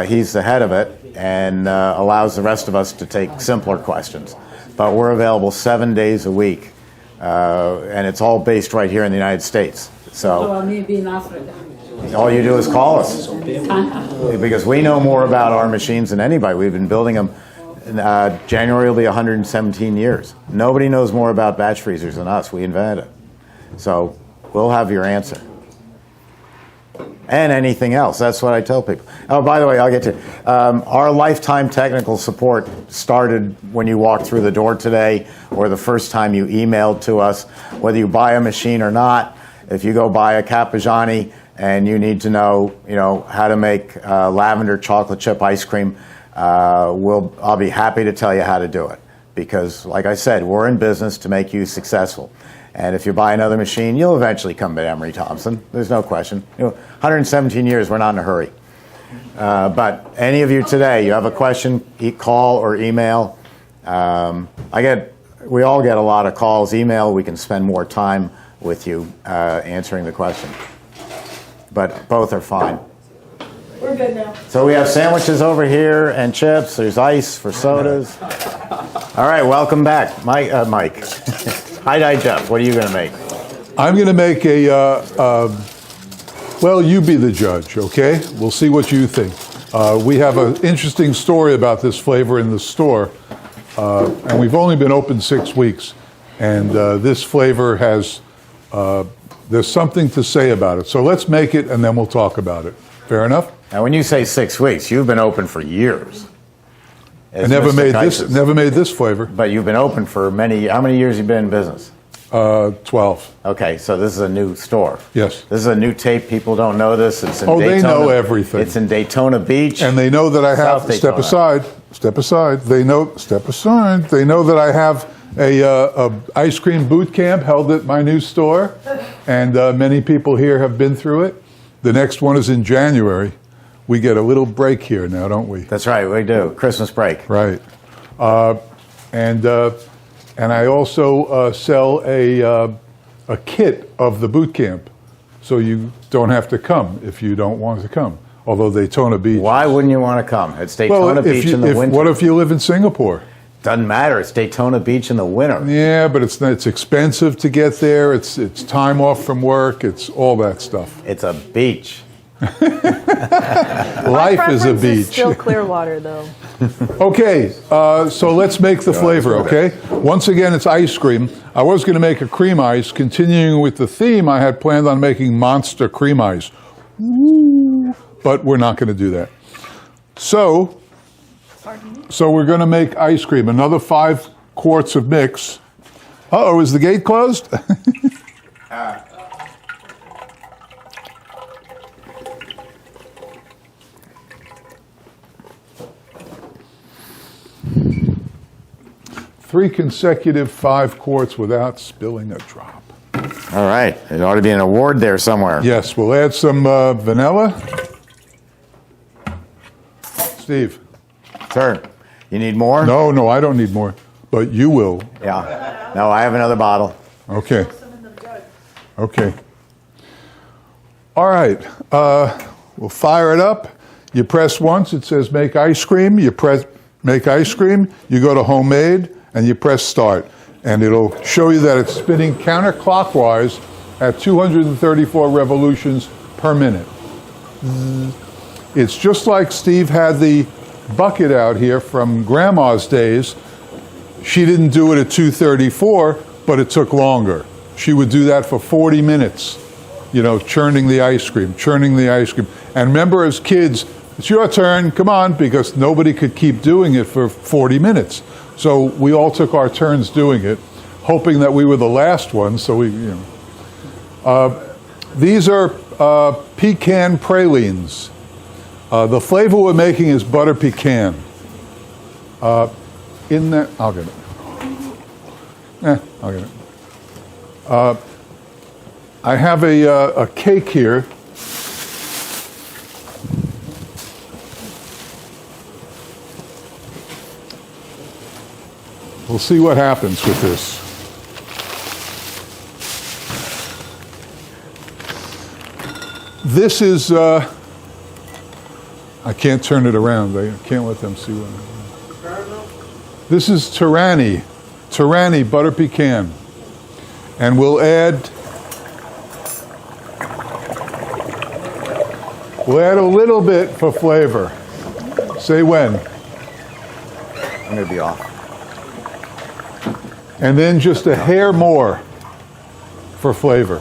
He's the head of it and allows the rest of us to take simpler questions. But we're available 7 days a week, and it's all based right here in the United States. So I may be in Africa. All you do is call us, because we know more about our machines than anybody. We've been building them. January will be 117 years. Nobody knows more about batch freezers than us. We invented it. So we'll have your answer. And anything else. That's what I tell people. Oh, by the way, I'll get to our lifetime technical support started when you walked through the door today or the first time you emailed to us, whether you buy a machine or not. If you go buy a Cappigiani and you need to know, how to make lavender chocolate chip ice cream, I'll be happy to tell you how to do it. Because, like I said, we're in business to make you successful. And if you buy another machine, you'll eventually come to Emery Thompson. There's no question. 117 years, we're not in a hurry. But any of you today, you have a question, call or email. We all get a lot of calls. Email, we can spend more time with you answering the question. But both are fine. We're good now. So we have sandwiches over here and chips. There's ice for sodas. All right, welcome back. Mike. Hi, Jeff. What are you going to make? I'm going to make well, you be the judge, okay? We'll see what you think. We have an interesting story about this flavor in the store, and we've only been open 6 weeks, and this flavor has, there's something to say about it. So let's make it, and then we'll talk about it. Fair enough? Now, when you say 6 weeks, you've been open for years. I never made this flavor. But you've been open for how many years have you been in business? 12. Okay, so this is a new store. Yes. This is a new tape. People don't know this. It's in Daytona. They know everything. It's in Daytona Beach. And they know that I have, step aside. They know that I have a ice cream boot camp held at my new store. And many people here have been through it. The next one is in January. We get a little break here now, don't we? That's right, we do. Christmas break. Right. And I also sell a kit of the boot camp, so you don't have to come if you don't want to come. Although Daytona Beach. Why wouldn't you want to come? It's Daytona Beach in the winter. What if you live in Singapore? Doesn't matter. It's Daytona Beach in the winter. Yeah, but it's expensive to get there. It's time off from work. It's all that stuff. It's a beach. Life is a beach. Is still Clearwater, though. Okay, so let's make the flavor, okay? Once again, it's ice cream. I was going to make a cream ice. Continuing with the theme, I had planned on making monster cream ice. Woo. But we're not going to do that. So we're going to make ice cream. Another 5 quarts of mix. Uh-oh, is the gate closed? 3 consecutive 5 quarts without spilling a drop. All right. It ought to be an award there somewhere. Yes, we'll add some vanilla. Steve. Sir, you need more? No, I don't need more, but you will. Yeah. No, I have another bottle. Okay. Okay. All right. We'll fire it up. You press once, it says make ice cream. You press make ice cream. You go to homemade, and you press start. And it'll show you that it's spinning counterclockwise at 234 revolutions per minute. It's just like Steve had the bucket out here from Grandma's days. She didn't do it at 234, but it took longer. She would do that for 40 minutes, you know, churning the ice cream. And remember, as kids, it's your turn, come on, because nobody could keep doing it for 40 minutes. So we all took our turns doing it, hoping that we were the last ones, so we, you know. These are pecan pralines. The flavor we're making is butter pecan. In that, I'll get it. I'll get it. I have a cake here. We'll see what happens with this. This is, I can't turn it around. I can't let them see what I'm doing. This is Tyranny butter pecan. And we'll add a little bit for flavor. Say when. I'm going to be off. And then just a hair more for flavor.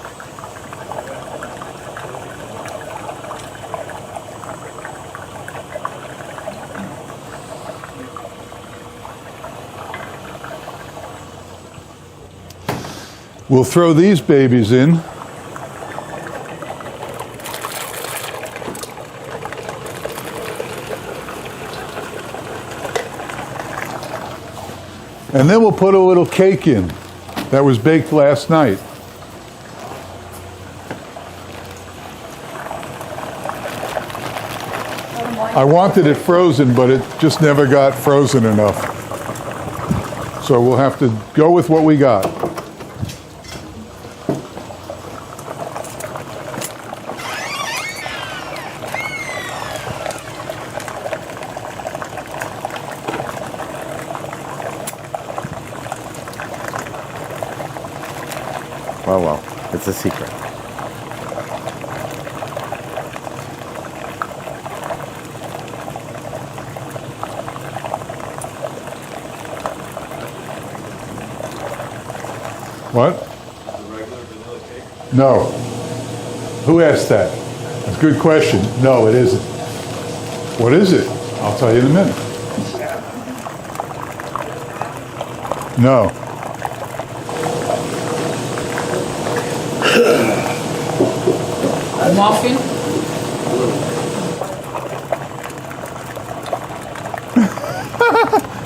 We'll throw these babies in. And then we'll put a little cake in that was baked last night. I wanted it frozen, but it just never got frozen enough. So we'll have to go with what we got. Well, it's a secret. What? The regular vanilla cake? No. Who asked that? That's a good question. No, it isn't. What is it? I'll tell you in a minute. No. A muffin?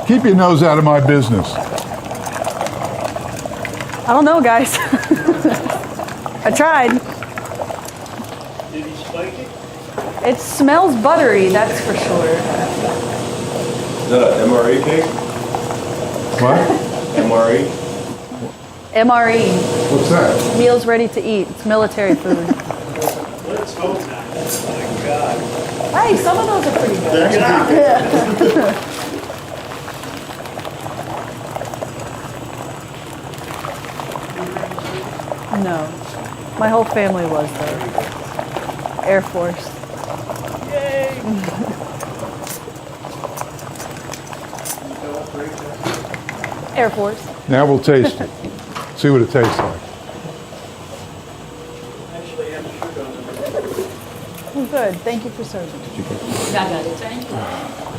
Keep your nose out of my business. I don't know, guys. I tried. Did he spike it? It smells buttery, that's for sure. Is that an MRE cake? What? MRE? MRE, What's that? meals ready to eat. It's military food. Let's hope not. Oh my God. Hey, some of those are pretty good. No. My whole family was there. Air Force. Yay! Air Force. Now we'll taste it. See what it tastes like. Actually, have sugar on it. Oh, good. Thank you for serving. I got it, thank you.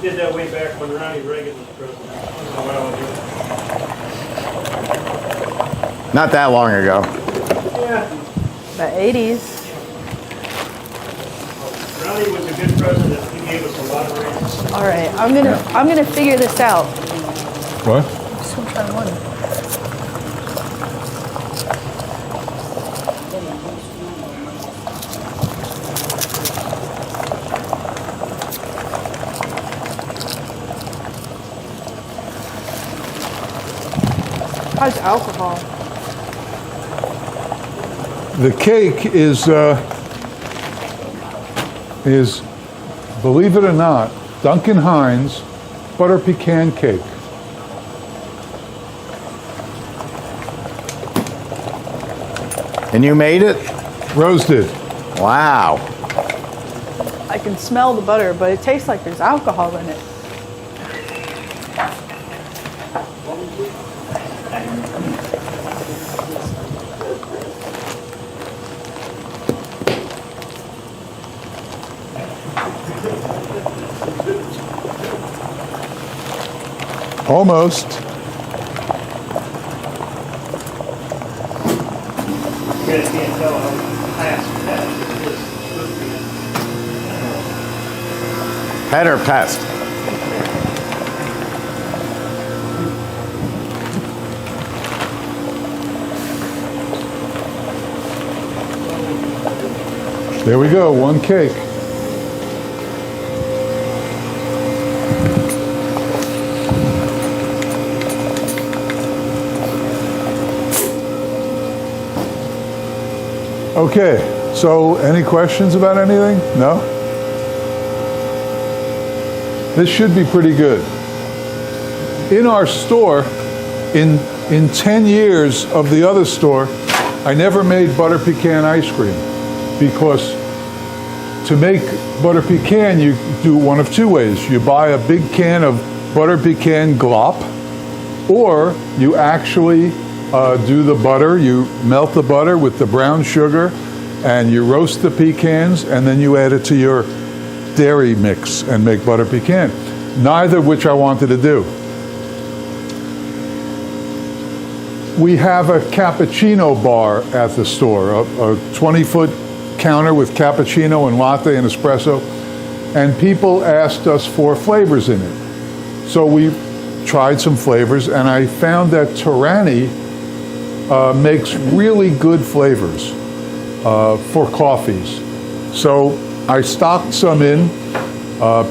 Did that way back when Ronnie Reagan was president. A while ago. Not that long ago. Yeah. The 80s. Ronnie was a good president. He gave us a lot of raises. All right, I'm gonna figure this out. What? just want to try one. How's alcohol? The cake is, believe it or not, Duncan Hines butter pecan cake. And you made it? Rose did. Wow. I can smell the butter, but it tastes like there's alcohol in it. Almost. You guys can't tell how fast that is. Pet or pest? There we go, one cake. Okay, so any questions about anything? No? This should be pretty good. In our store, in 10 years of the other store, I never made butter pecan ice cream because to make butter pecan, you do one of two ways. You buy a big can of butter pecan glop, or you actually do the butter, you melt the butter with the brown sugar, and you roast the pecans, and then you add it to your dairy mix and make butter pecan. Neither of which I wanted to do. We have a cappuccino bar at the store, a 20-foot counter with cappuccino and latte and espresso, and people asked us for flavors in it. So we tried some flavors, and I found that Torani makes really good flavors for coffees. So I stocked some in.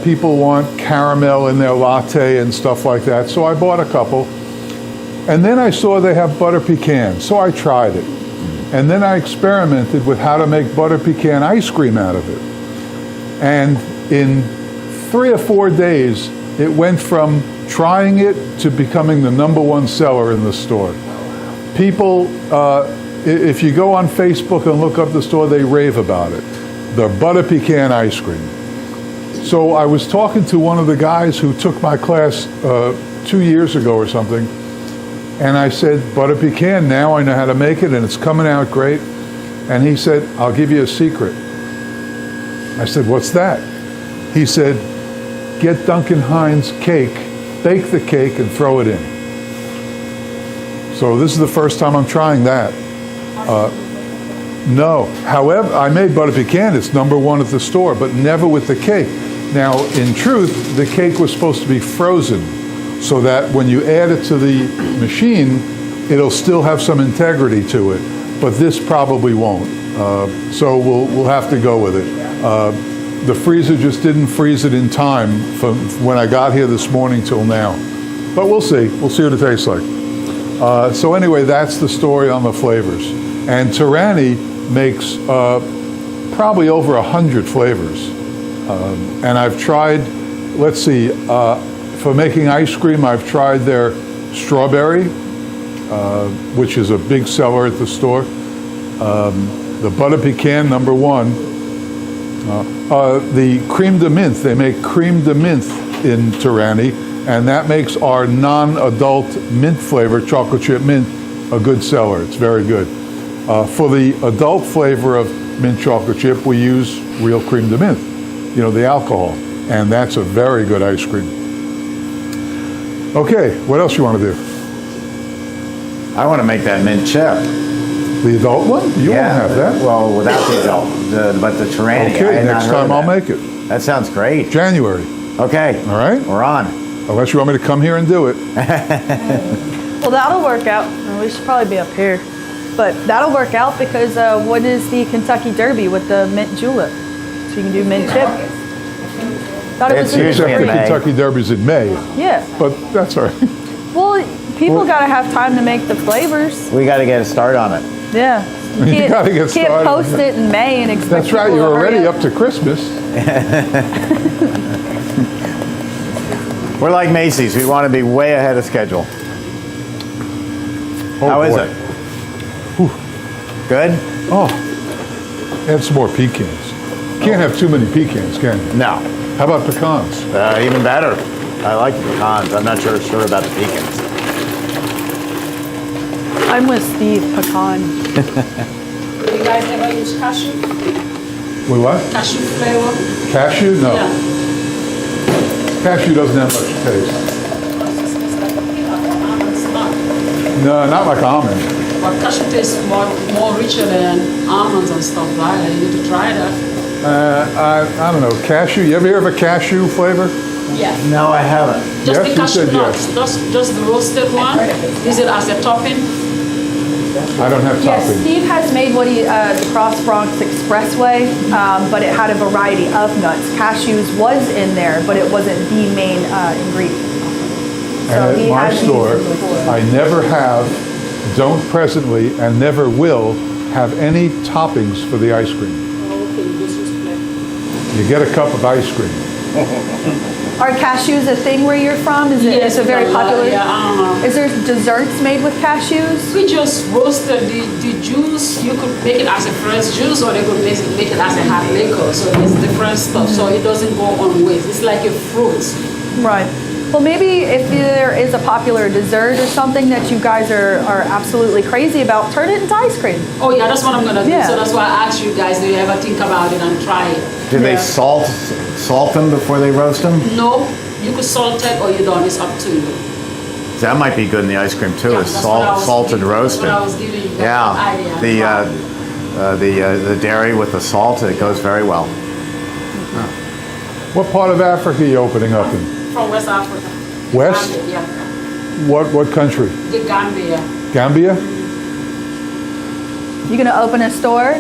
People want caramel in their latte and stuff like that, so I bought a couple. And then I saw they have butter pecan, so I tried it. And then I experimented with how to make butter pecan ice cream out of it. And in 3 or 4 days, it went from trying it to becoming the #1 seller in the store. People, if you go on Facebook and look up the store, they rave about it. The butter pecan ice cream. So I was talking to one of the guys who took my class 2 years ago or something, and I said, butter pecan, now I know how to make it, and it's coming out great. And he said, I'll give you a secret. I said, what's that? He said, get Duncan Hines cake, bake the cake, and throw it in. So this is the first time I'm trying that. No. However, I made butter pecan. It's #1 at the store, but never with the cake. Now, in truth, the cake was supposed to be frozen so that when you add it to the machine, it'll still have some integrity to it. But this probably won't. So we'll have to go with it. The freezer just didn't freeze it in time from when I got here this morning till now. But we'll see. We'll see what it tastes like. So anyway, that's the story on the flavors. And Torani makes probably over 100 flavors. And I've tried, let's see, for making ice cream, I've tried their strawberry, which is a big seller at the store. The butter pecan, #1. The creme de menthe, they make creme de menthe in Torani, and that makes our non-adult mint flavor, chocolate chip mint, a good seller. It's very good. For the adult flavor of mint chocolate chip, we use real creme de menthe, you know, the alcohol, and that's a very good ice cream. Okay, what else you want to do? I want to make that mint chip. The adult one? You won't have that. Well, without the adult, but the Torani. Okay, next time I'll make it. That sounds great. January. Okay. All right. We're on. Unless you want me to come here and do it. Well, that'll work out. We should probably be up here. But that'll work out because when is the Kentucky Derby with the mint julep? So you can do mint chip. Thought it was It's usually Except in the May. Kentucky Derby's in May. Yeah. But that's all right. Well, people got to have time to make the flavors. We got to get a start on it. Yeah. You gotta get Can't started. post it in May and expect That's right, people you're to hurry already up to Christmas. We're like Macy's. We want to be way ahead of schedule. Oh, How is boy. it? Good? Oh, add some more pecans. Can't have too many pecans, can you? No. How about pecans? Even better. I like the pecans. I'm not sure about the pecans. I'm with Steve, pecan. You guys ever use cashew? With what? Cashew flavor? Cashew? No. Yeah. Cashew doesn't have much taste. No, not like almond. But cashew tastes more richer than almonds and stuff like that. You need to try that. I don't know. Cashew? You ever hear of a cashew flavor? Yeah. No, I haven't. Just Yes, the you cashew said nuts. Just the roasted one. Use it as a topping. I don't have Yes, topping. Steve has made what he, the Cross Bronx Expressway, but it had a variety of nuts. Cashews was in there, but it wasn't the main ingredient. And he at my has used store, it before. I never have, don't presently, and never will have any toppings for the ice cream. Okay, you just use plain. You get a cup of ice cream. Are cashews a thing where you're from? Is it? Yes, It's a very popular. yeah, Is there desserts made with cashews? We just roasted the juice. You could make it as a fresh juice, or they could make it as a hot liquor. So it's different stuff. So it doesn't go on waste. It's like a fruit. Right. Well, maybe if there is a popular dessert or something that you guys are absolutely crazy about, turn it into ice cream. Oh yeah, that's what I'm gonna do. Yeah. So that's why I asked you guys, do you ever think about it and try it? Do they Yeah. salt them before they roast them? No, you could salt it or you don't. It's up to you. That might be good in the ice cream too. Yeah, Is that's what I was salted thinking. roasted. That's what I was giving you guys Yeah, an idea. the dairy with the salt, it goes very well. What part of Africa are you opening up in? From West Africa. West? Gambia, yeah. What country? The Gambia. Gambia? You gonna open a store?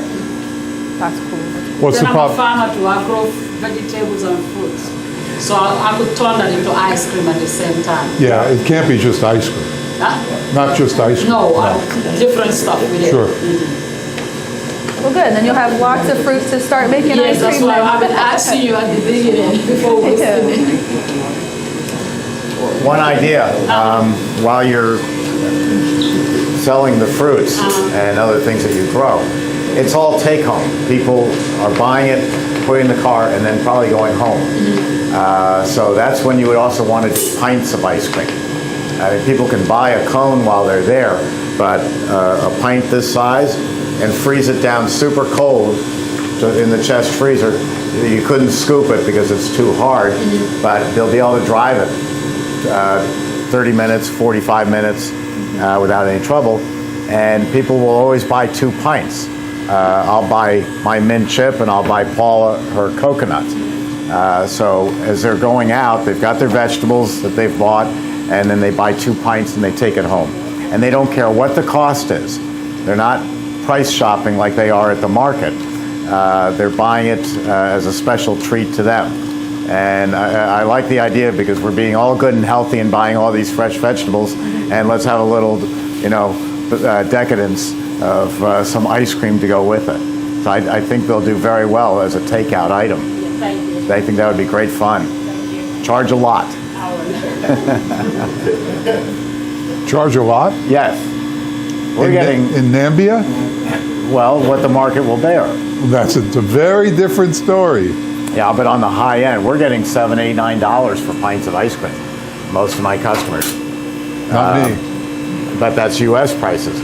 That's cool. What's Then the I'm a pop? farmer too. I grow vegetables and fruits. So I could turn that into ice cream at the same time. Yeah, it can't be just ice cream. Huh? Not just ice cream. No, different stuff with it. Sure. Well, good. Then you'll have lots of fruit to start making Yes, ice that's cream. why with. I've been asking you at the beginning before we started. One idea, while you're selling the fruits and other things that you grow, it's all take home. People are buying it, putting in the car, and then probably going home. So that's when you would also want to do pints of ice cream. People can buy a cone while they're there, but a pint this size, and freeze it down super cold in the chest freezer. You couldn't scoop it because it's too hard, but they'll be able to drive it 30 minutes, 45 minutes without any trouble. And people will always buy 2 pints. I'll buy my mint chip and I'll buy Paula her coconut. So as they're going out, they've got their vegetables that they've bought, and then they buy 2 pints and they take it home. And they don't care what the cost is. They're not price shopping like they are at the market. They're buying it as a special treat to them. And I like the idea because we're being all good and healthy and buying all these fresh vegetables, and let's have a little, decadence of some ice cream to go with it. So I think they'll do very well as a takeout item. Thank you. I think that would be great fun. Charge a lot. Charge a lot? Yes. We're getting, in Nambia? well, what the market will bear. That's a very different story. Yeah, but on the high end, we're getting $7, $8, $9 for pints of ice cream. Most of my customers. Not me. But that's U.S. prices.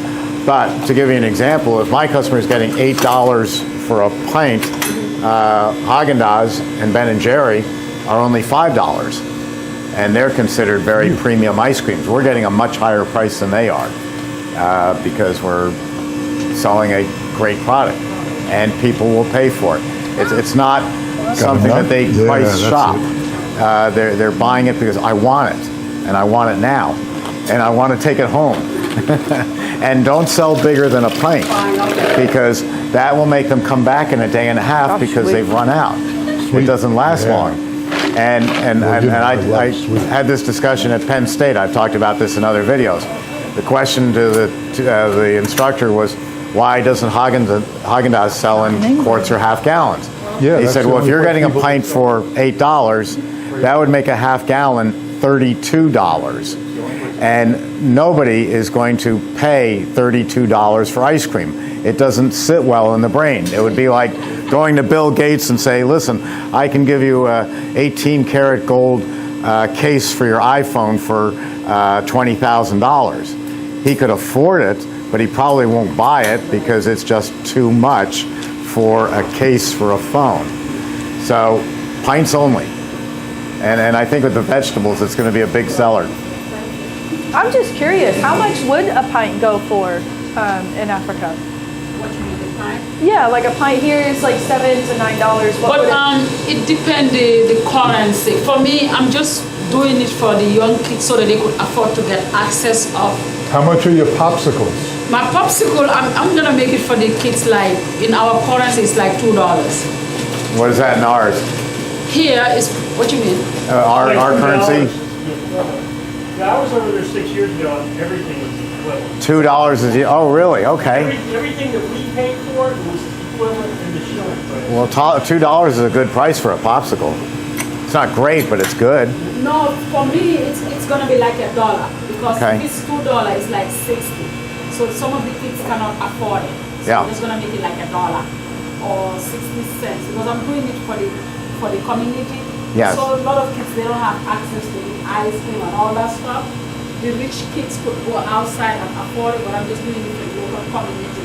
But to give you an example, if my customer is getting $8 for a pint, Haagen-Dazs and Ben & Jerry are only $5. And they're considered very premium ice creams. We're getting a much higher price than they are because we're selling a great product. And people will pay for it. It's not something that they price that's shop. it. they're buying it because I want it, and I want it now, and I want to take it home. And don't sell bigger than a pint, because that will make them come back in a day and a half because they've run out. It doesn't last long. And I had this discussion at Penn State. I've talked about this in other videos. The question to the instructor was, why doesn't Haagen-Dazs sell in quarts or half gallons? Yeah, he that's said, the well, if only you're way getting a people- pint for $8, that would make a half gallon $32. And nobody is going to pay $32 for ice cream. It doesn't sit well in the brain. It would be like going to Bill Gates and say, listen, I can give you a 18-karat gold case for your iPhone for $20,000. He could afford it, but he probably won't buy it because it's just too much for a case for a phone. So pints only. And I think with the vegetables, it's going to be a big seller. I'm just curious, how much would a pint go for in Africa? What you mean, the pint? Yeah, like a pint here is like $7 to $9. What But would it depends the currency. For me, I'm just doing it for the young kids so that they could afford to get access of. How much are your popsicles? My popsicle, I'm gonna make it for the kids like, in our currency, it's like $2. What is that in ours? Here is, what you mean? Our currency? Yeah, I was over there 6 years ago, and everything was equivalent. $2 is the, oh really? Okay. Everything that we paid for was equivalent in the shilling price. Well, $2 is a good price for a popsicle. It's not great, but it's good. No, for me, it's gonna be like $1 because Okay. this $2 is like 60. So some of the kids cannot afford it. So Yeah. I'm just gonna make it like $1 or 60 cents because I'm doing it for the community. Yes. So a lot of kids, they don't have access to the ice cream and all that stuff. The rich kids could go outside and afford it, but I'm just doing it for the local community.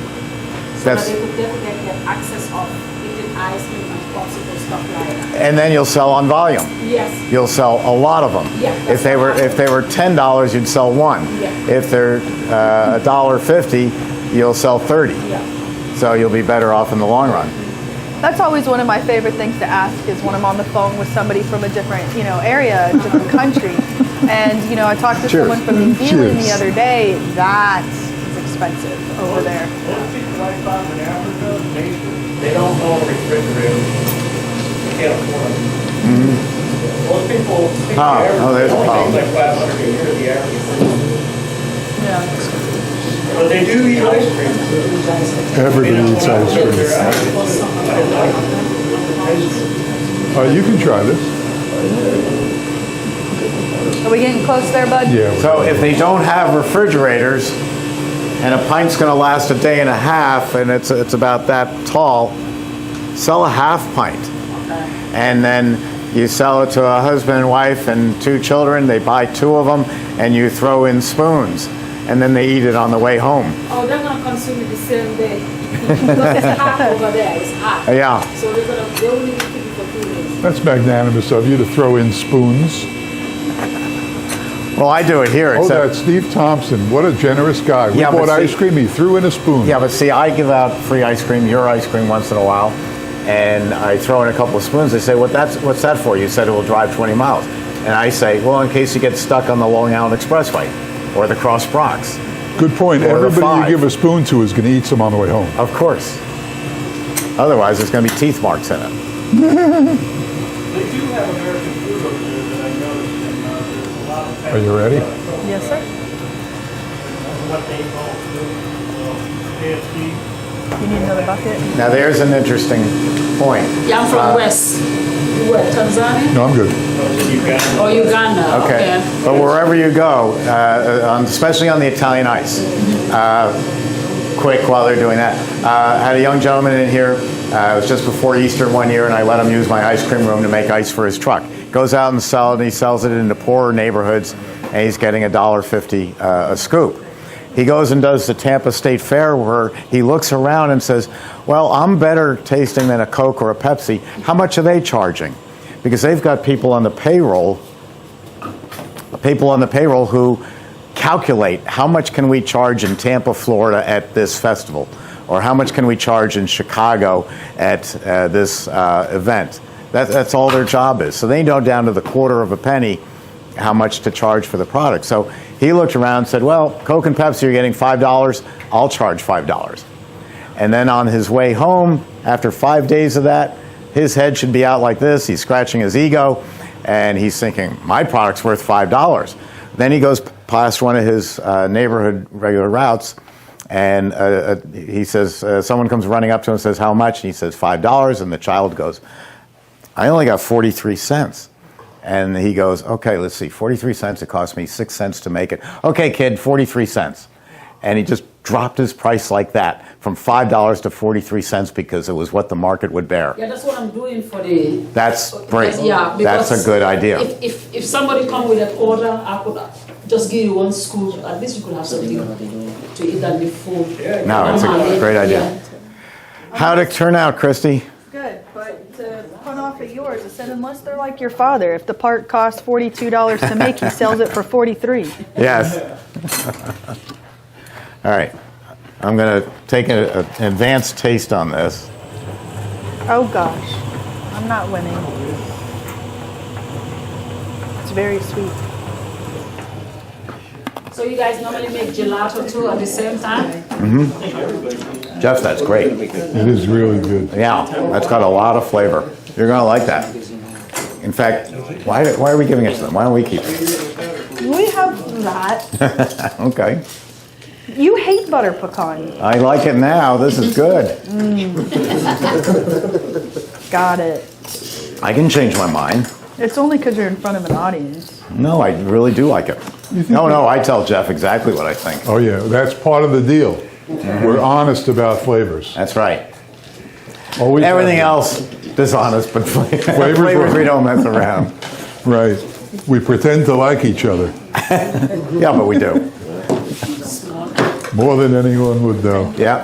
So That's- that they could get access of eating ice cream and popsicle stuff like that. And then you'll sell on volume. Yes. You'll sell a lot of them. Yeah, If they were $10, you'd sell one. Yeah. If they're $1.50, you'll sell 30. Yeah. So you'll be better off in the long run. That's always one of my favorite things to ask is when I'm on the phone with somebody from a different, area, a different country. And, I talked to Cheers. someone from New Zealand Cheers. the other day. That is expensive over there. Most people I found in Africa, they don't own refrigerators. They can't afford them. Most people think there's a problem. like 500 a year the average. Yeah. But they do eat ice cream. Everybody eats ice cream. You can try this. Are we getting close there, bud? Yeah. So if they don't have refrigerators, and a pint's going to last a day and a half, and it's about that tall, sell a half pint. And then you sell it to a husband and wife and 2 children. They buy 2 of them, and you throw in spoons. And then they eat it on the way home. Oh, they're gonna consume it the same day because it's hot over there. It's hot. Yeah. So they only keep it for 2 days. That's magnanimous of you to throw in spoons. Well, I do it here. Oh, Except, that's Steve Thompson. What a generous guy. We Yeah, but bought see- ice cream. He threw in a spoon. yeah, but see, I give out free ice cream, your ice cream once in a while, and I throw in a couple of spoons. They say, what's that for? You said it will drive 20 miles. And I say, well, in case you get stuck on the Long Island Expressway or the Cross Bronx. Good point. Or the Everybody 5. you give a spoon to is going to eat some on the way home. Of course. Otherwise, there's going to be teeth marks in it. They do have American food over there that I noticed, and there's a lot of. Are you ready? Yes, sir. What they call KFC. You need another bucket? Now, there's an interesting point. Yeah, I'm from West. What, Tanzania? No, I'm good. Or Uganda? Okay. But wherever you go, especially on the Italian ice, quick while they're doing that. I had a young gentleman in here. It was just before Easter one year, and I let him use my ice cream room to make ice for his truck. Goes out and sells it, and he sells it into poorer neighborhoods, and he's getting $1.50 a scoop. He goes and does the Tampa State Fair where he looks around and says, well, I'm better tasting than a Coke or a Pepsi. How much are they charging? Because they've got people on the payroll who calculate how much can we charge in Tampa, Florida at this festival, or how much can we charge in Chicago at this event. That's all their job is. So they know down to the quarter of a penny how much to charge for the product. So he looked around and said, well, Coke and Pepsi are getting $5. I'll charge $5. And then on his way home, after 5 days of that, his head should be out like this. He's scratching his ego, and he's thinking, my product's worth $5. Then he goes past one of his neighborhood regular routes, and he says, someone comes running up to him and says, how much? And he says, $5. And the child goes, I only got 43 cents. And he goes, okay, let's see, 43 cents, it cost me 6 cents to make it. Okay, kid, 43 cents. And he just dropped his price like that, from $5 to 43 cents, because it was what the market would bear. Yeah, that's what I'm doing for the... That's great. Yeah, that's a good idea. If somebody come with a quarter, I could just give you one scoop. At least you could have something to eat than the food. No, it's a great idea. Yeah. How'd it turn out, Christy? Good, but to pun off of yours, it said unless they're like your father, if the part costs $42 to make, he sells it for $43. Yes. All right. I'm going to take an advanced taste on this. Oh gosh, I'm not winning. It's very sweet. So you guys normally make gelato too at the same time? Mm-hmm. Jeff, that's great. It is really good. Yeah, that's got a lot of flavor. You're going to like that. In fact, why are we giving it to them? Why don't we keep it? We have that. Okay. You hate butter pecan. I like it now. This is good. Got it. I can change my mind. It's only because you're in front of an audience. No, I really do like it. No, I tell Jeff exactly what I think. Oh yeah, that's part of the deal. We're honest about flavors. That's right. Always everything else dishonest, but flavors we don't mess around. Right. We pretend to like each other. Yeah, but we do. More than anyone would know. Yeah.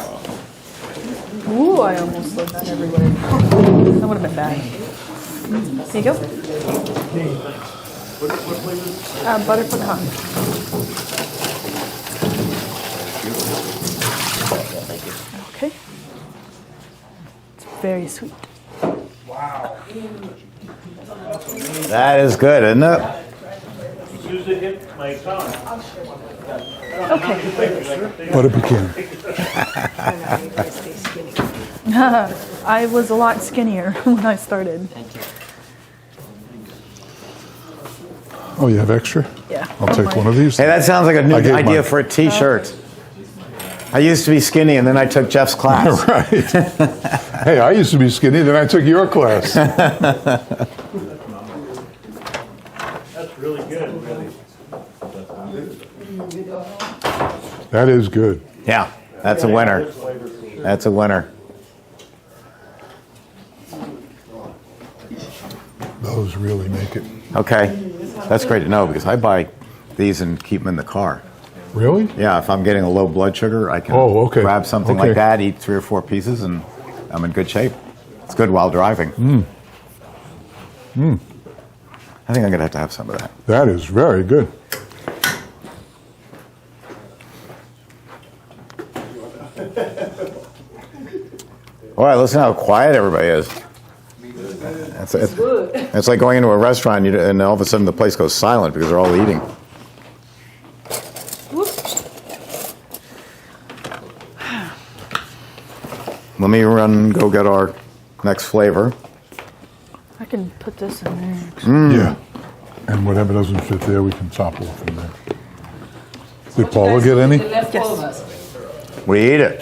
Ooh, I almost slid that everywhere. That would have been bad. Here you go. Butter pecan. Okay. It's very sweet. Wow. That is good, isn't it? Use it in my tongue. Okay. Butter pecan. I was a lot skinnier when I started. Oh, you have extra? Yeah. I'll take one of these. Hey, that sounds like a new I gave idea mine. for a T-shirt. I used to be skinny, and then I took Jeff's class. Right. Hey, I used to be skinny, then I took your class. That's really good. That is good. Yeah, that's a winner. That's a winner. Those really make it. Okay, that's great to know because I buy these and keep them in the car. Really? Yeah, if I'm getting a low blood sugar, I can grab something like that, eat 3 or 4 pieces, and I'm in good shape. It's good while driving. I think I'm going to have some of that. That is very good. All right, listen how quiet everybody is. It's like going into a restaurant and all of a sudden the place goes silent because they're all eating. Let me go get our next flavor. I can put this in there. Yeah. And whatever doesn't fit there, we can top off from there. Did Paula get any? Yes. We eat it.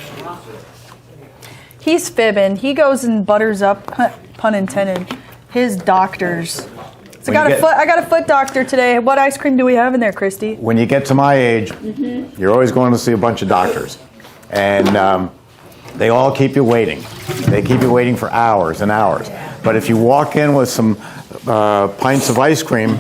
He's fibbing. He goes and butters up, pun intended, his doctors. So I got a foot doctor today. What ice cream do we have in there, Christy? When you get to my age, you're always going to see a bunch of doctors. And they all keep you waiting. They keep you waiting for hours and hours. But if you walk in with some pints of ice cream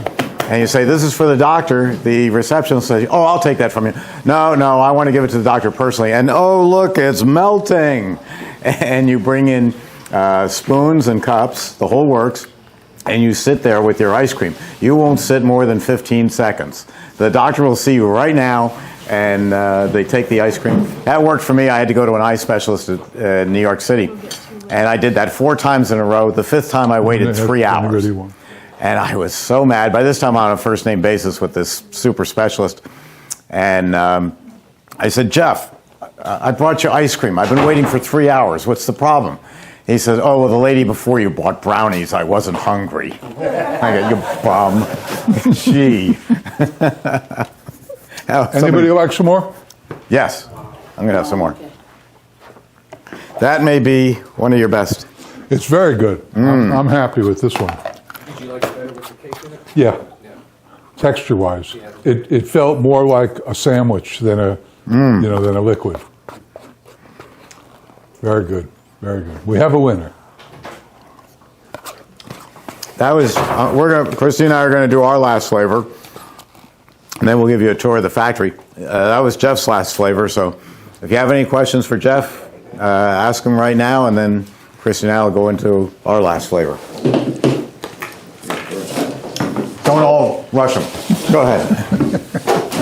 and you say, this is for the doctor, the receptionist says, oh, I'll take that from you. No, I want to give it to the doctor personally. And oh, look, it's melting. And you bring in spoons and cups, the whole works, and you sit there with your ice cream. You won't sit more than 15 seconds. The doctor will see you right now, and they take the ice cream. That worked for me. I had to go to an eye specialist in New York City. And I did that 4 times in a row. The 5th time I waited 3 hours. And I was so mad. By this time I'm on a first name basis with this super specialist. And I said, Jeff, I brought you ice cream. I've been waiting for 3 hours. What's the problem? He says, oh, well, the lady before you bought brownies. I wasn't hungry. I go, you bum. Gee. Anybody like some more? Yes. I'm going to have some more. That may be one of your best. It's very good. I'm happy with this one. Did you like it better with the cake in it? Yeah. Texture-wise, it felt more like a sandwich than a than a liquid. Very good. Very good. We have a winner. That was Christi and I are going to do our last flavor, and then we'll give you a tour of the factory. That was Jeff's last flavor. So, if you have any questions for Jeff, ask him right now, and then Christi and I will go into our last flavor. Don't all rush them. Go ahead.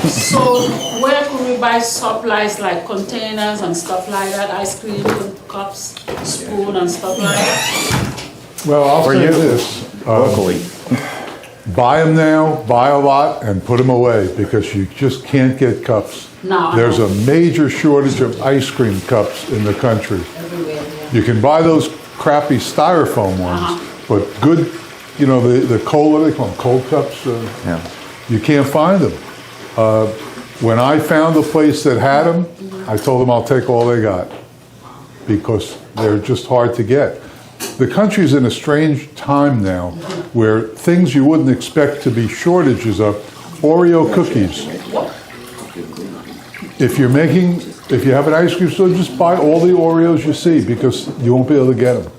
So where could we buy supplies like containers and stuff like that, ice cream, cups, spoon and stuff like that? Well, I'll For say you, this. locally. Buy them now, buy a lot, and put them away because you just can't get cups. No, There's a major shortage of ice cream cups in the country. You can buy those crappy styrofoam ones, but good, the cold, what do they call them, cold cups? You can't find them. When I found a place that had them, I told them I'll take all they got because they're just hard to get. The country's in a strange time now where things you wouldn't expect to be shortages of, Oreo cookies. If you have an ice cream store, just buy all the Oreos you see because you won't be able to get them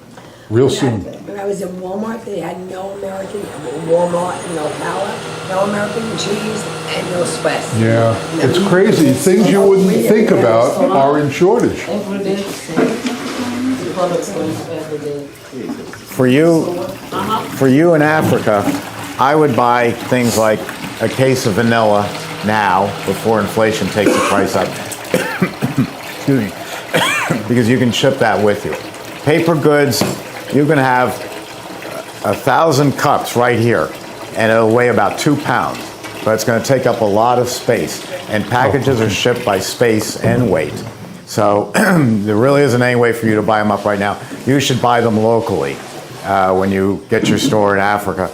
real soon. When I was in Walmart, they had no American, Walmart, no Power, no American cheese, and no Swiss. Yeah, it's crazy. Things you wouldn't think about are in shortage. Every day. The products going every day. For you in Africa, I would buy things like a case of vanilla now before inflation takes the price up. Excuse me. Because you can ship that with you. Paper goods, you can have 1,000 cups right here, and it'll weigh about 2 pounds. But it's going to take up a lot of space, and packages are shipped by space and weight. So there really isn't any way for you to buy them up right now. You should buy them locally when you get your store in Africa.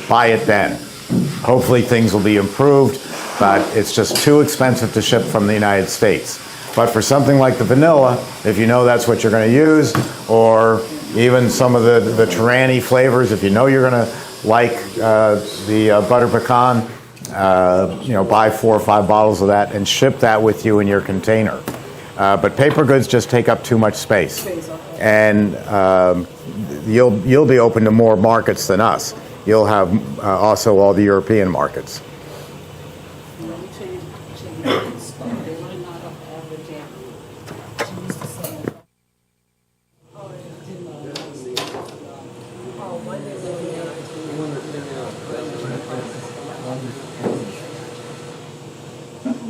Buy it then. Hopefully things will be improved, but it's just too expensive to ship from the United States. But for something like the vanilla, if you know that's what you're going to use, or even some of the Tyranny flavors, if you know you're going to like the butter pecan, buy 4 or 5 bottles of that and ship that with you in your container. But paper goods just take up too much space, and you'll be open to more markets than us. You'll have also all the European markets.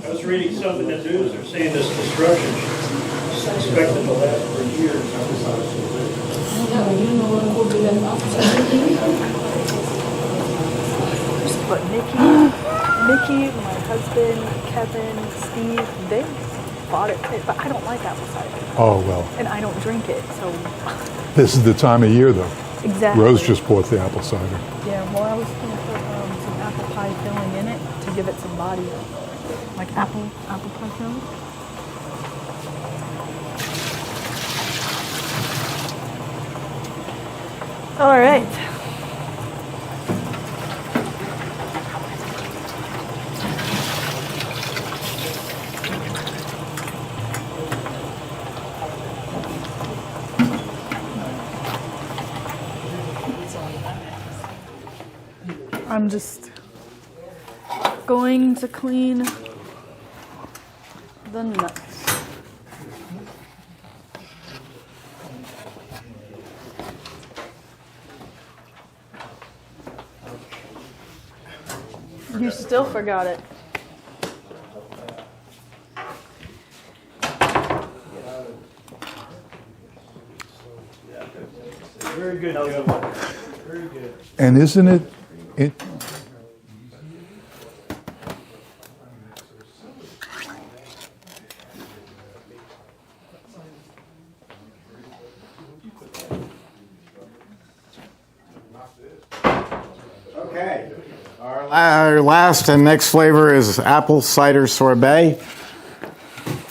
I was reading something in the news, they're saying this construction is expected to last for years. But Mickey, my husband, Kevin, Steve, they bought it, but I don't like apple cider. Oh, well. And I don't drink it, so. This is the time of year, though. Exactly. Rose just bought the apple cider. Yeah, well, I was going to put some apple pie filling in it to give it some body, like apple pie filling. All right. I'm just going to clean the nuts. You still forgot it. Very good, Joe. Very good. And isn't it Okay. Our last and next flavor is apple cider sorbet.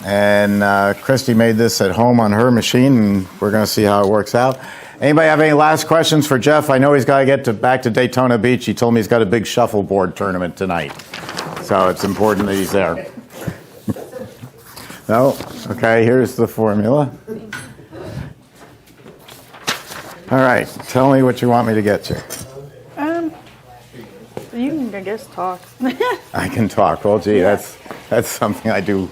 And Christi made this at home on her machine, and we're going to see how it works out. Anybody have any last questions for Jeff? I know he's got to get back to Daytona Beach. He told me he's got a big shuffleboard tournament tonight. So it's important that he's there. No? Okay, here's the formula. All right, tell me what you want me to get you. You can, I guess, talk. I can talk. Well, gee, that's something I do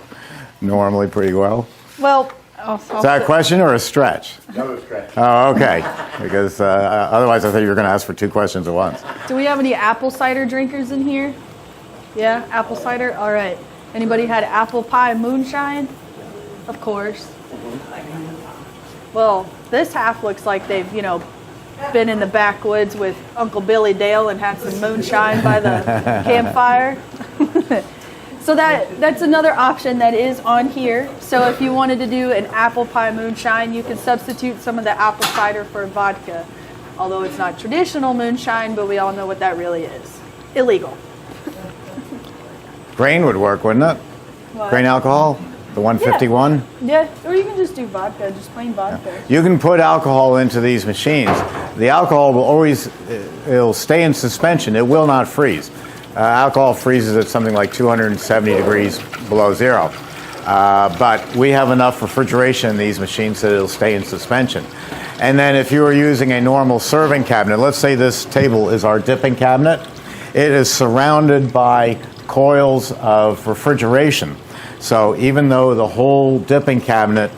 normally pretty well. Well, Is that a question or a stretch? That was stretch. Oh, okay. Because otherwise I thought you were going to ask for two questions at once. Do we have any apple cider drinkers in here? Yeah, apple cider? All right. Anybody had apple pie moonshine? Of course. Well, this half looks like they've, been in the backwoods with Uncle Billy Dale and had some moonshine by the campfire. So that's another option that is on here. So if you wanted to do an apple pie moonshine, you can substitute some of the apple cider for vodka. Although it's not traditional moonshine, but we all know what that really is. Illegal. Grain would work, wouldn't it? What? Grain alcohol? The 151? Yeah, or you can just do vodka, just plain vodka. You can put alcohol into these machines. The alcohol will always, it'll stay in suspension. It will not freeze. Alcohol freezes at something like 270 degrees below zero. But we have enough refrigeration in these machines that it'll stay in suspension. And then if you were using a normal serving cabinet, let's say this table is our dipping cabinet, it is surrounded by coils of refrigeration. So even though the whole dipping cabinet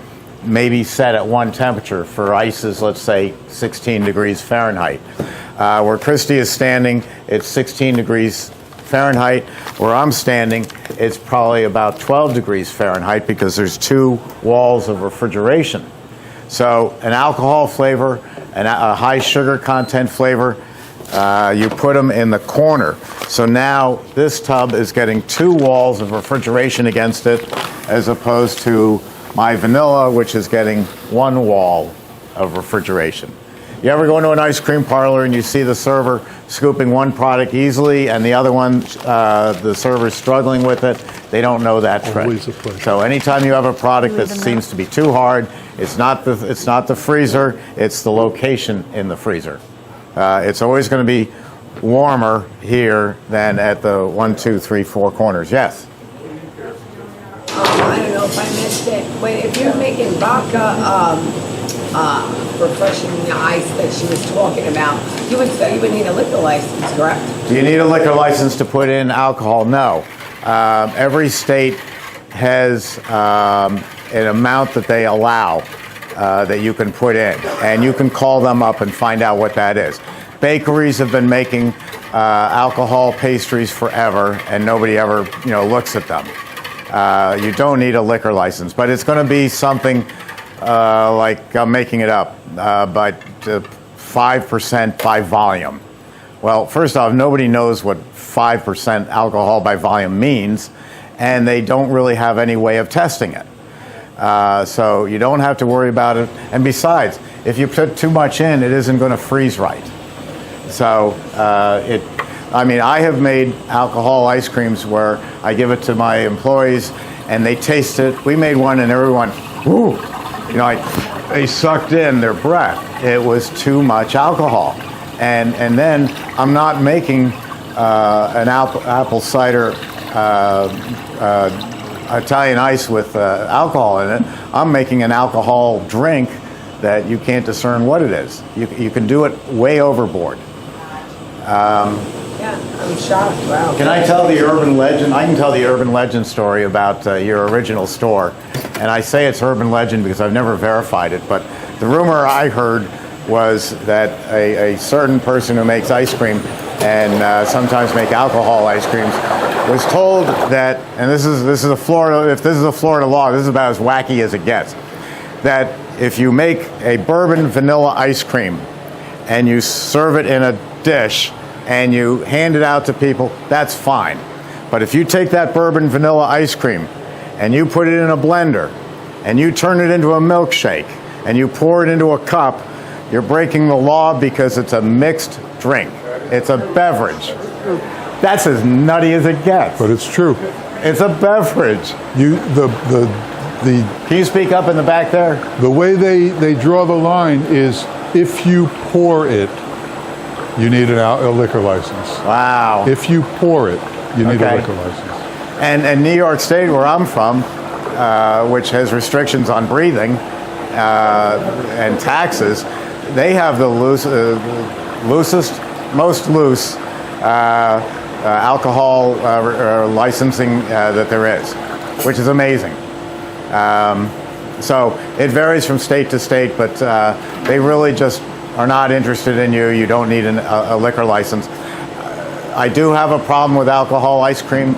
may be set at one temperature for ices, let's say 16 degrees Fahrenheit. Where Christi is standing, it's 16 degrees Fahrenheit. Where I'm standing, it's probably about 12 degrees Fahrenheit because there's two walls of refrigeration. So an alcohol flavor and a high sugar content flavor, you put them in the corner. So now this tub is getting two walls of refrigeration against it as opposed to my vanilla, which is getting one wall of refrigeration. You ever go into an ice cream parlor and you see the server scooping one product easily and the other one, the server's struggling with it? They don't know that trick. Always a pleasure. So anytime you have a product that seems to be too hard, it's not the freezer, it's the location in the freezer. It's always going to be warmer here than at the 1, 2, 3, 4 corners. Yes? I don't know if I missed it, but if you're making vodka refreshing ice that she was talking about, you would need a liquor license, correct? Do you need a liquor license to put in alcohol? No. Every state has an amount that they allow that you can put in, and you can call them up and find out what that is. Bakeries have been making alcohol pastries forever, and nobody ever, looks at them. You don't need a liquor license, but it's going to be something like I'm making it up, but 5% by volume. Well, first off, nobody knows what 5% alcohol by volume means, and they don't really have any way of testing it. So you don't have to worry about it. And besides, if you put too much in, it isn't going to freeze right. So I have made alcohol ice creams where I give it to my employees and they taste it. We made one and everyone, whoo, they sucked in their breath. It was too much alcohol. And then I'm not making an apple cider Italian ice with alcohol in it. I'm making an alcohol drink that you can't discern what it is. You can do it way overboard. Yeah, I'm shocked. Wow. Can I tell the urban legend? I can tell the urban legend story about your original store. And I say it's urban legend because I've never verified it, but the rumor I heard was that a certain person who makes ice cream and sometimes make alcohol ice creams was told that, and this is a Florida, if this is a Florida law, this is about as wacky as it gets, that if you make a bourbon vanilla ice cream and you serve it in a dish and you hand it out to people, that's fine. But if you take that bourbon vanilla ice cream and you put it in a blender and you turn it into a milkshake and you pour it into a cup, you're breaking the law because it's a mixed drink. It's a beverage. That's as nutty as it gets. But it's true. It's a beverage. Can you speak up in the back there? The way they draw the line is if you pour it, you need a liquor license. Wow. If you pour it, you need a liquor license. And New York State, where I'm from, which has restrictions on breathing and taxes, they have the most loose alcohol licensing that there is, which is amazing. So it varies from state to state, but they really just are not interested in you. You don't need a liquor license. I do have a problem with alcohol ice cream.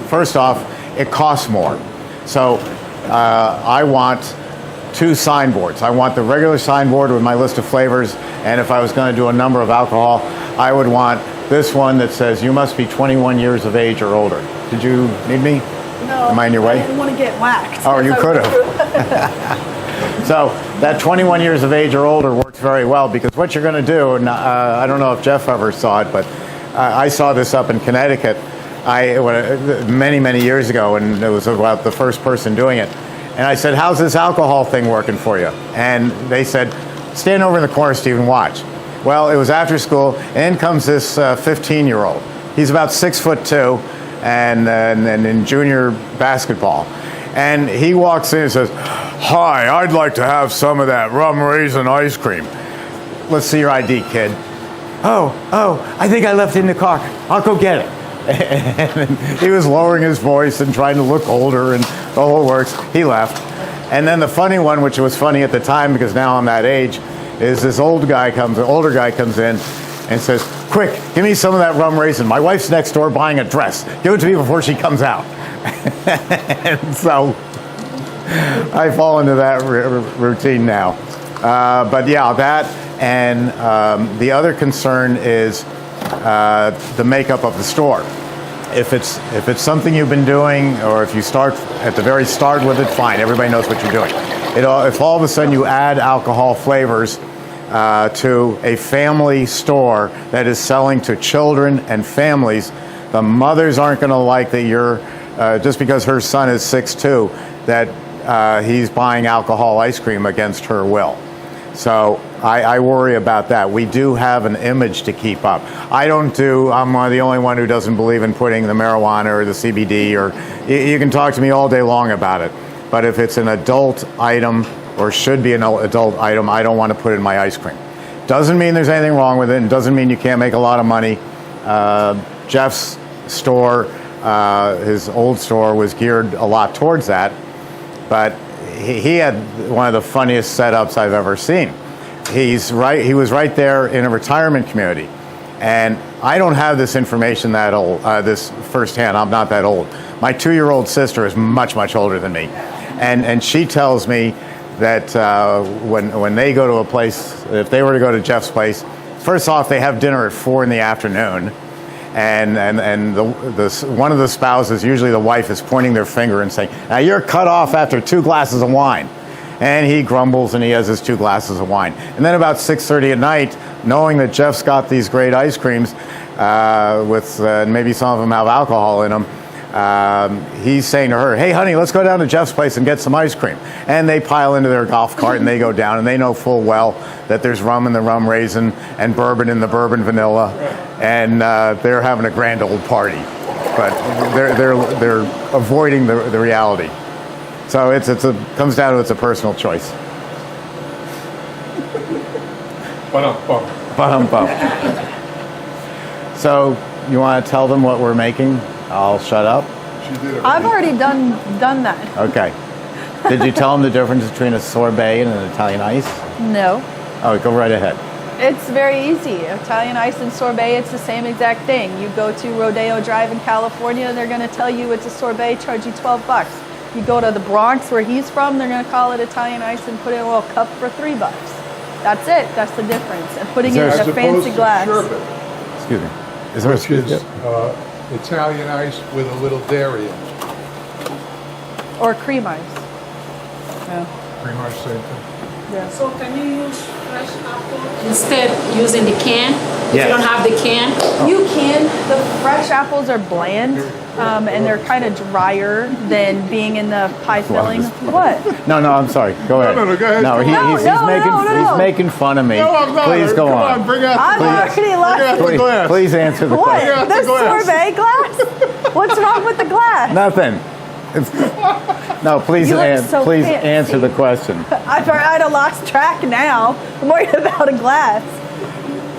First off, it costs more. So I want 2 signboards. I want the regular signboard with my list of flavors, and if I was going to do a number of alcohol, I would want this one that says you must be 21 years of age or older. Did you need me? No. Am I in your way? I didn't want to get whacked. Oh, you could have. So that 21 years of age or older works very well, because what you're going to do, and I don't know if Jeff ever saw it, but I saw this up in Connecticut many years ago, and it was about the first person doing it. And I said, how's this alcohol thing working for you? And they said, stand over in the corner, Steve, and watch. Well, it was after school, and in comes this 15-year-old. He's about 6'2", and in junior basketball. And he walks in and says, hi, I'd like to have some of that rum raisin ice cream. Let's see your ID, kid. Oh, I think I left it in the car. I'll go get it. And he was lowering his voice and trying to look older and the whole works. He left. And then the funny one, which was funny at the time because now I'm that age, is this older guy comes in and says, quick, give me some of that rum raisin. My wife's next door buying a dress. Give it to me before she comes out. And so I fall into that routine now. But yeah, that and the other concern is the makeup of the store. If it's something you've been doing, or if you start at the very start with it, fine. Everybody knows what you're doing. If all of a sudden you add alcohol flavors to a family store that is selling to children and families, the mothers aren't going to like that you're just because her son is 6'2", that he's buying alcohol ice cream against her will. So I worry about that. We do have an image to keep up. I'm the only one who doesn't believe in putting the marijuana or the CBD, or you can talk to me all day long about it. But if it's an adult item or should be an adult item, I don't want to put it in my ice cream. Doesn't mean there's anything wrong with it, and doesn't mean you can't make a lot of money. Jeff's store, his old store, was geared a lot towards that, but he had one of the funniest setups I've ever seen. He was right there in a retirement community, and I don't have this information that old, this firsthand. I'm not that old. My 2-year-old sister is much older than me, and she tells me that when they go to a place, if they were to go to Jeff's place, first off, they have dinner at 4 p.m, and one of the spouses, usually the wife, is pointing their finger and saying, now you're cut off after 2 glasses of wine. And he grumbles and he has his 2 glasses of wine. And then about 6:30 at night, knowing that Jeff's got these great ice creams with maybe some of them have alcohol in them, he's saying to her, hey honey, let's go down to Jeff's place and get some ice cream. And they pile into their golf cart and they go down, and they know full well that there's rum in the rum raisin and bourbon in the bourbon vanilla, and they're having a grand old party. But they're avoiding the reality. So it comes down to it's a personal choice. So you want to tell them what we're making? I'll shut up. I've already done that. Okay. Did you tell them the difference between a sorbet and an Italian ice? No. Oh, go right ahead. It's very easy. Italian ice and sorbet, it's the same exact thing. You go to Rodeo Drive in California, they're going to tell you it's a sorbet, charge you $12. You go to the Bronx where he's from, they're going to call it Italian ice and put it in a little cup for $3. That's it. That's the difference. And putting it As in a fancy glass. Excuse me. Is there a Which is Italian ice with a little dairy in it. Or cream ice. Yeah. Pretty much same thing. Yeah. So can you use fresh apple instead using the can? If Yes. you don't have the can? You can. The fresh apples are bland, and they're kind of drier than being in the pie filling. What? No, I'm sorry. Go ahead. No, go ahead. No, he's making fun of me. No, I'm not. Please go Come on. bring out I'm already laughing. Please answer the What? question. The sorbet glass? What's wrong with the glass? Nothing. No, please, You look so please fancy. answer the question. I've lost track now. I'm worried about a glass.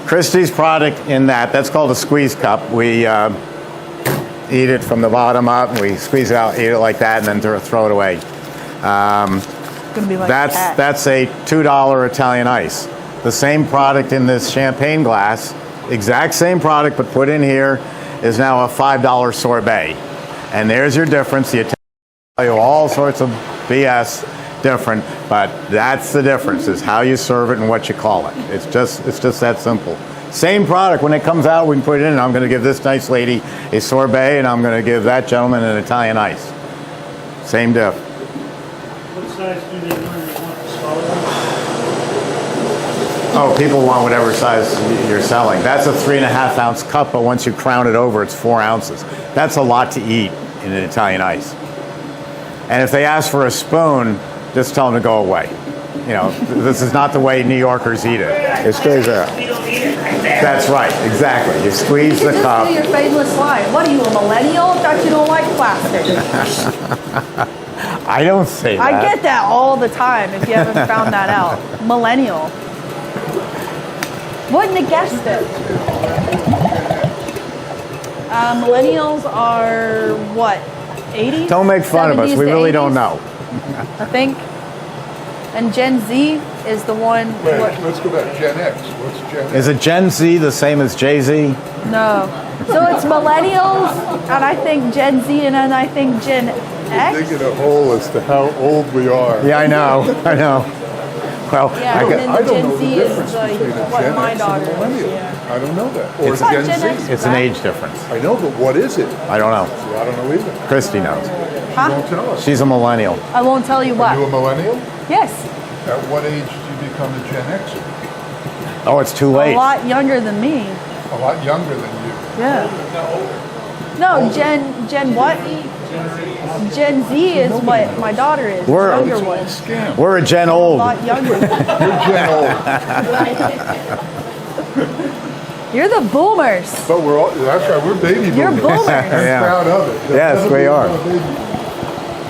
Christie's product in that's called a squeeze cup. We eat it from the bottom up, and we squeeze it out, eat it like that, and then throw it away. It's gonna be like a cat. That's a $2 Italian ice. The same product in this champagne glass, exact same product, but put in here, is now a $5 sorbet. And there's your difference. The Italian tell you all sorts of BS different, but that's the difference, is how you serve it and what you call it. It's just that simple. Same product. When it comes out, we can put it in, and I'm going to give this nice lady a sorbet, and I'm going to give that gentleman an Italian ice. Same diff. What size do they normally want? The smaller one? Oh, people want whatever size you're selling. That's a 3.5 ounce cup, but once you crown it over, it's 4 ounces. That's a lot to eat in an Italian ice. And if they ask for a spoon, just tell them to go away. You know, this is not the way New Yorkers eat it. It stays there. That's right, exactly. You squeeze the cup. Just do your famous line. What are you, a millennial? Thought you don't like plastic. I don't say that. I get that all the time if you haven't found that out. Millennial. Wouldn't have guessed it. Millennials are what? 80s? Don't make fun of us. 70s We to really 80s, don't know. I think. And Gen Z is the one. Wait, let's go back. Gen X. What's Gen X? Is it Gen Z the same as Jay-Z? No. So it's millennials, and I think Gen Z, and then I think Gen X. Digging a hole as to how old we are. Yeah, I know. Well, Yeah, and then I the don't Gen know Z the is difference between a what Gen my X daughter and a is. millennial. Yeah. I don't know that. Or It's Gen Gen Z. X. it's an age difference. I know, but what is it? I don't know. See, I don't know either. Christy knows. Huh? Don't tell us. She's a millennial. I won't tell you Are you a what. millennial? Yes, At what age do you become a Gen Xer? Oh, it's too a late. lot younger than me. A lot younger than you. Yeah. No, Gen what? Gen Z is what my daughter is. The younger one. Scam. We're a Gen A old. lot younger. You're Gen old. You're the boomers. But we're all, that's right, we're baby boomers. You're boomers. I'm Yeah. proud of it. Yes, Never we been are. a baby.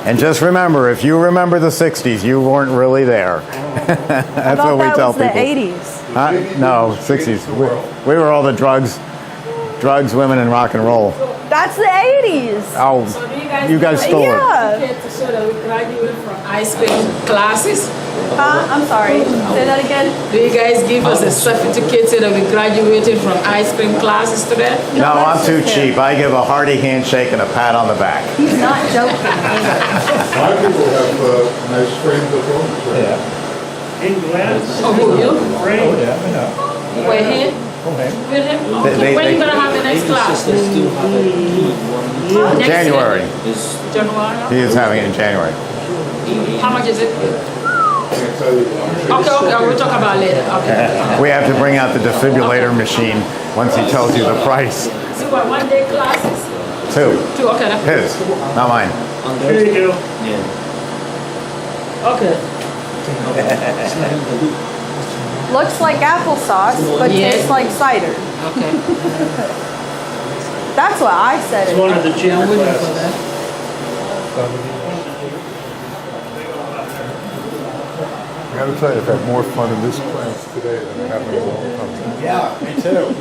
And just remember, if you remember the 60s, you weren't really there. I That's thought what we that tell was the people. 80s. Huh? No, 60s. We were all the drugs, women, and rock and roll. That's the 80s. Oh, So do you guys stole it. Yeah. To show that we graduated from ice cream classes? Huh? I'm sorry. Say that again. Do you guys give us a certificate so that we graduated from ice cream classes today? No, I'm that's too just cheap. him. I give a hearty handshake and a pat on the back. He's not joking either. My people have nice framed diplomas, right? In glass? Oh, who, you? Frame? We're here? With him? Okay. When are you going to have the next class? Next January. year? January? He is having it in January. How much is it? Okay, we'll talk about it later. Okay. We have to bring out the defibrillator machine once he tells you the price. So what, 1 day classes? 2. 2, okay. His, not mine. Here you go. Okay. Looks like applesauce, but Yeah. tastes like cider. Okay. That's what I said. It's one of the cheaper glasses. I gotta tell you, I've had more fun in this class today than I have in a long time. Yeah, me too. It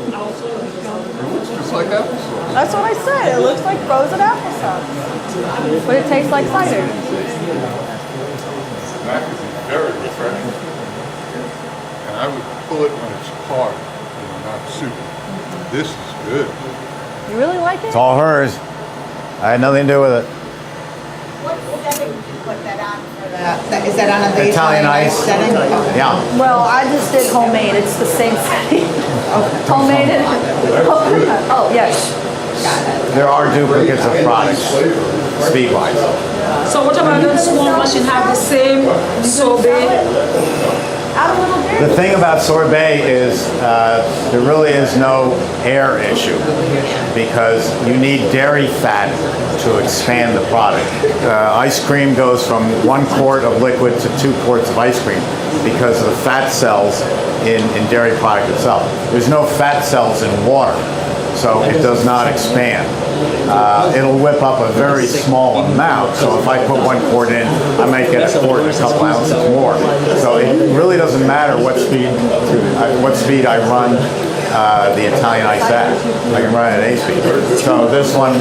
looks just like applesauce. That's what I said. It looks like frozen applesauce, but it tastes like cider. That is very refreshing. And I would pull it when it's hard, not soup. This is good. You really like it? It's all hers. I had nothing to do with it. What put that on for the, is that on a Italian ice. setting? Okay. Yeah. Well, I just did homemade. It's the same setting. Homemade. Oh, yes. There are duplicates of products, speed-wise. So what about the small machine have the same sorbet? The thing about sorbet is there really is no air issue because you need dairy fat to expand the product. Ice cream goes from 1 quart of liquid to 2 quarts of ice cream because of the fat cells in dairy product itself. There's no fat cells in water, so it does not expand. It'll whip up a very small amount, so if I put 1 quart in, I might get a quart and a couple ounces more. So it really doesn't matter what speed I run the Italian ice at. I can run it at 8 speed. So this one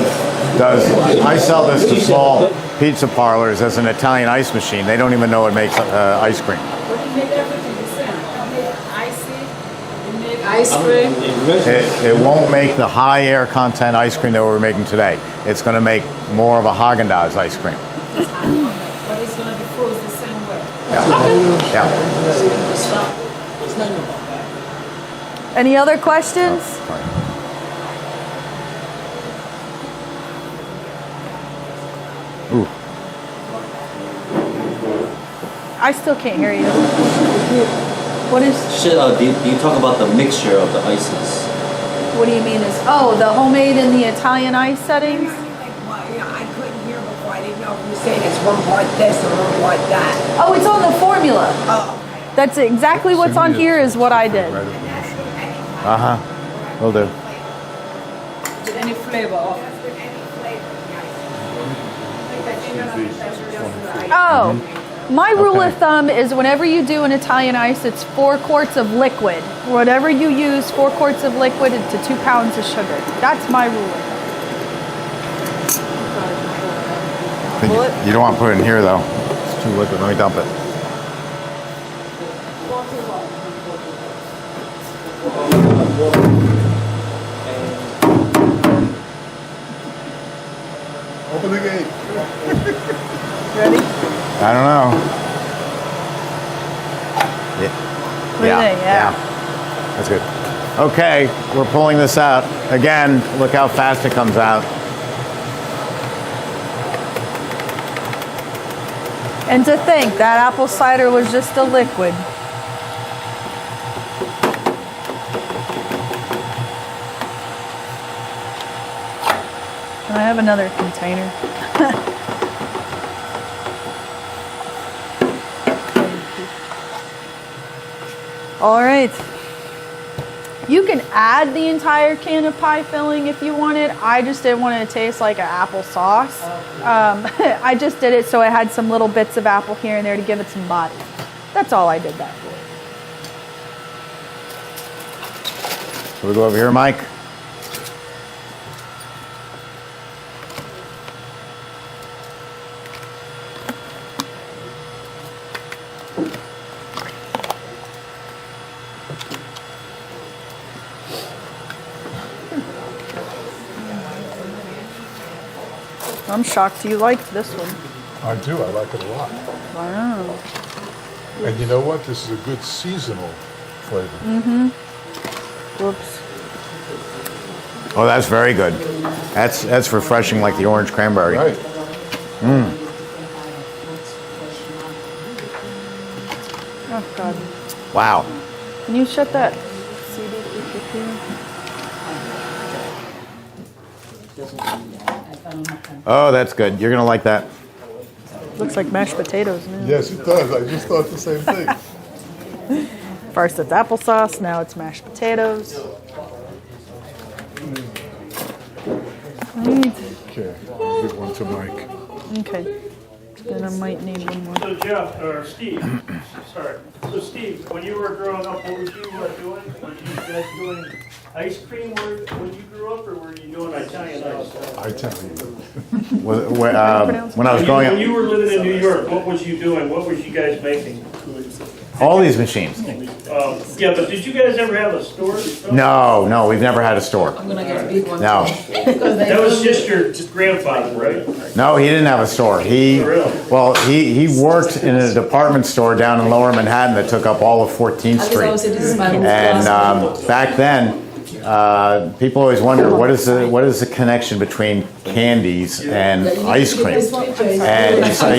does, I sell this to small pizza parlors as an Italian ice machine. They don't even know it makes ice cream. Ice cream. It won't make the high air content ice cream that we're making today. It's going to make more of a Haagen-Dazs ice cream. But it's going to be frozen the same way. Yeah. Any other questions? Ooh. I still can't hear you. What is? Do you talk about the mixture of the ices? What do you mean? The homemade and the Italian ice settings? I couldn't hear before. I didn't know if you were saying it's 1 part this or 1 part that. Oh, it's on the formula. That's exactly what's on here is what I did. Will do. With any flavor of it. Oh. My rule of thumb is whenever you do an Italian ice, it's 4 quarts of liquid. Whatever you use, 4 quarts of liquid to 2 pounds of sugar. That's my rule. You don't want to put it in here though. It's too liquid. Let me dump it. Open the gate. Ready? I don't know. Yeah. That's good. Okay, we're pulling this out. Again, look how fast it comes out. And to think that apple cider was just a liquid. I have another container. All right. You can add the entire can of pie filling if you wanted. I just didn't want it to taste like an apple sauce. I just did it so I had some little bits of apple here and there to give it some body. That's all I did that for. Shall we go over here, Mike? I'm shocked you liked this one. I do. I like it a lot. Wow. And you know what? This is a good seasonal flavor. Mm-hmm. Whoops. Oh, that's very good. That's refreshing like the orange cranberry. Right. Oh, God. Wow. Can you shut that CD through? Oh, that's good. You're going to like that. Looks like mashed potatoes now. Yes, it does. I just thought the same thing. First it's applesauce, now it's mashed potatoes. Right. Okay, I'll give one to Mike. Okay. Then I might need one more. So Jeff, or Steve, sorry. So Steve, when you were growing up, what was you doing? Were you guys doing ice cream when you grew up, or were you doing Italian ice? Italian. When I was growing up. When you were living in New York, what was you doing? What was you guys making? All these machines. Yeah, but did you guys ever have a store? No, we've never had a store. I'm gonna get a big one. No. That was just your grandfather, right? No, he didn't have a store. He worked in a department store down in Lower Manhattan that took up all of 14th Street. And back then, people always wonder what is the connection between candies and ice cream. And so,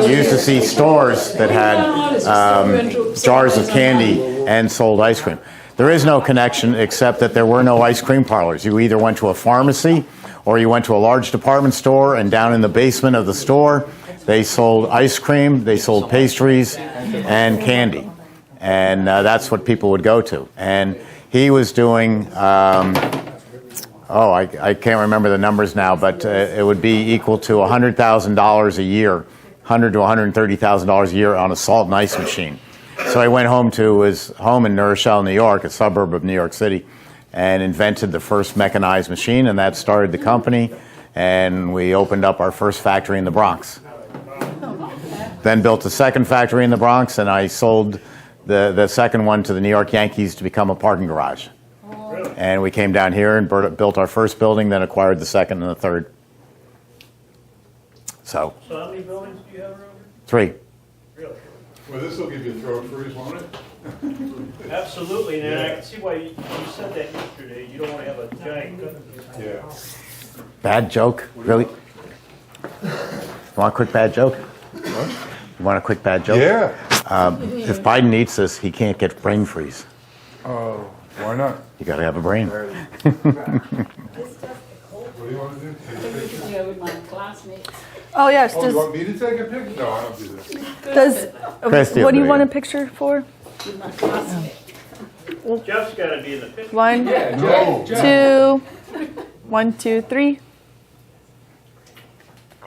you used to see stores that had jars of candy and sold ice cream. There is no connection except that there were no ice cream parlors. You either went to a pharmacy or you went to a large department store, and down in the basement of the store, they sold ice cream, they sold pastries, and candy. And that's what people would go to. And he was doing, I can't remember the numbers now, but it would be equal to $100,000 a year, $100,000 to $130,000 a year on a salt and ice machine. So I went home to his home in New Rochelle, New York, a suburb of New York City, and invented the first mechanized machine, and that started the company, and we opened up our first factory in the Bronx. Then built a second factory in the Bronx, and I sold the second one to the New York Yankees to become a parking garage. And we came down here and built our first building, then acquired the second and the third. So how many buildings do you have around 3. Really? Well, this will give you a throat freeze, won't it? Absolutely, and I can see why you said that yesterday. You don't want to have a giant gun. Yeah. Bad joke? Really? You want a quick bad joke? You want a quick bad joke? Yeah. If Biden eats this, he can't get brain freeze. Oh, why not? You got to have a brain. What do you want to do? Take a picture? Yeah, with my classmates. Oh, yes. Oh, you want me to take a picture? No, I don't do that. Christi, What do you over want a here. picture for? With my classmates. Jeff's got to be in the picture. 1, No. 2, 1, 2, 3.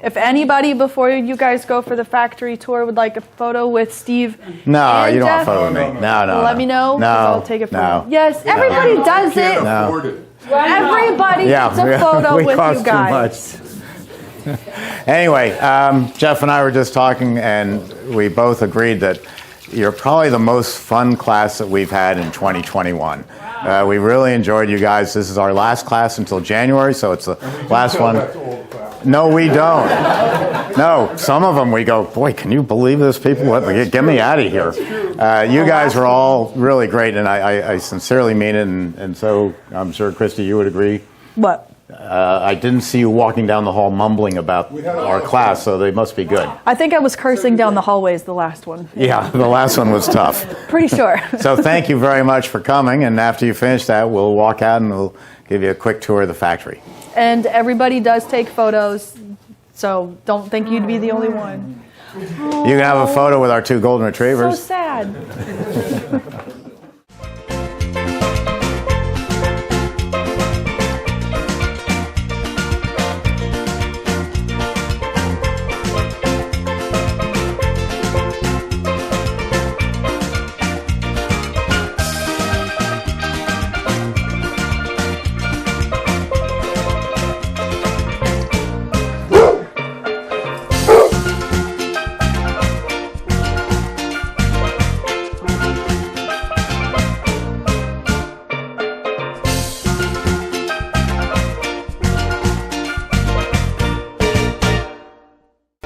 If anybody before you guys go for the factory tour would like a photo with Steve, No, and you don't Jeff, want photo with me. No. let me know. 'Cause No. I'll take a photo. No. Yes, everybody does it. Can't No. afford it. Everybody gets a photo we with cost you guys. too much. Anyway, Jeff and I were just talking, and we both agreed that you're probably the most fun class that we've had in 2021. We really enjoyed you guys. This is our last class until January, so it's the last one. No, we don't. No, some of them we go, boy, can you believe this, people? Get me out of here. You guys were all really great, and I sincerely mean it, and so I'm sure, Christi, you would agree. What? I didn't see you walking down the hall mumbling about our class, so they must be good. I think I was cursing down the hallways the last one. Yeah, the last one was tough. Pretty sure. So thank you very much for coming, and after you finish that, we'll walk out and we'll give you a quick tour of the factory. And everybody does take photos, so don't think you'd be the only one. You can have a photo with our 2 golden retrievers. So sad.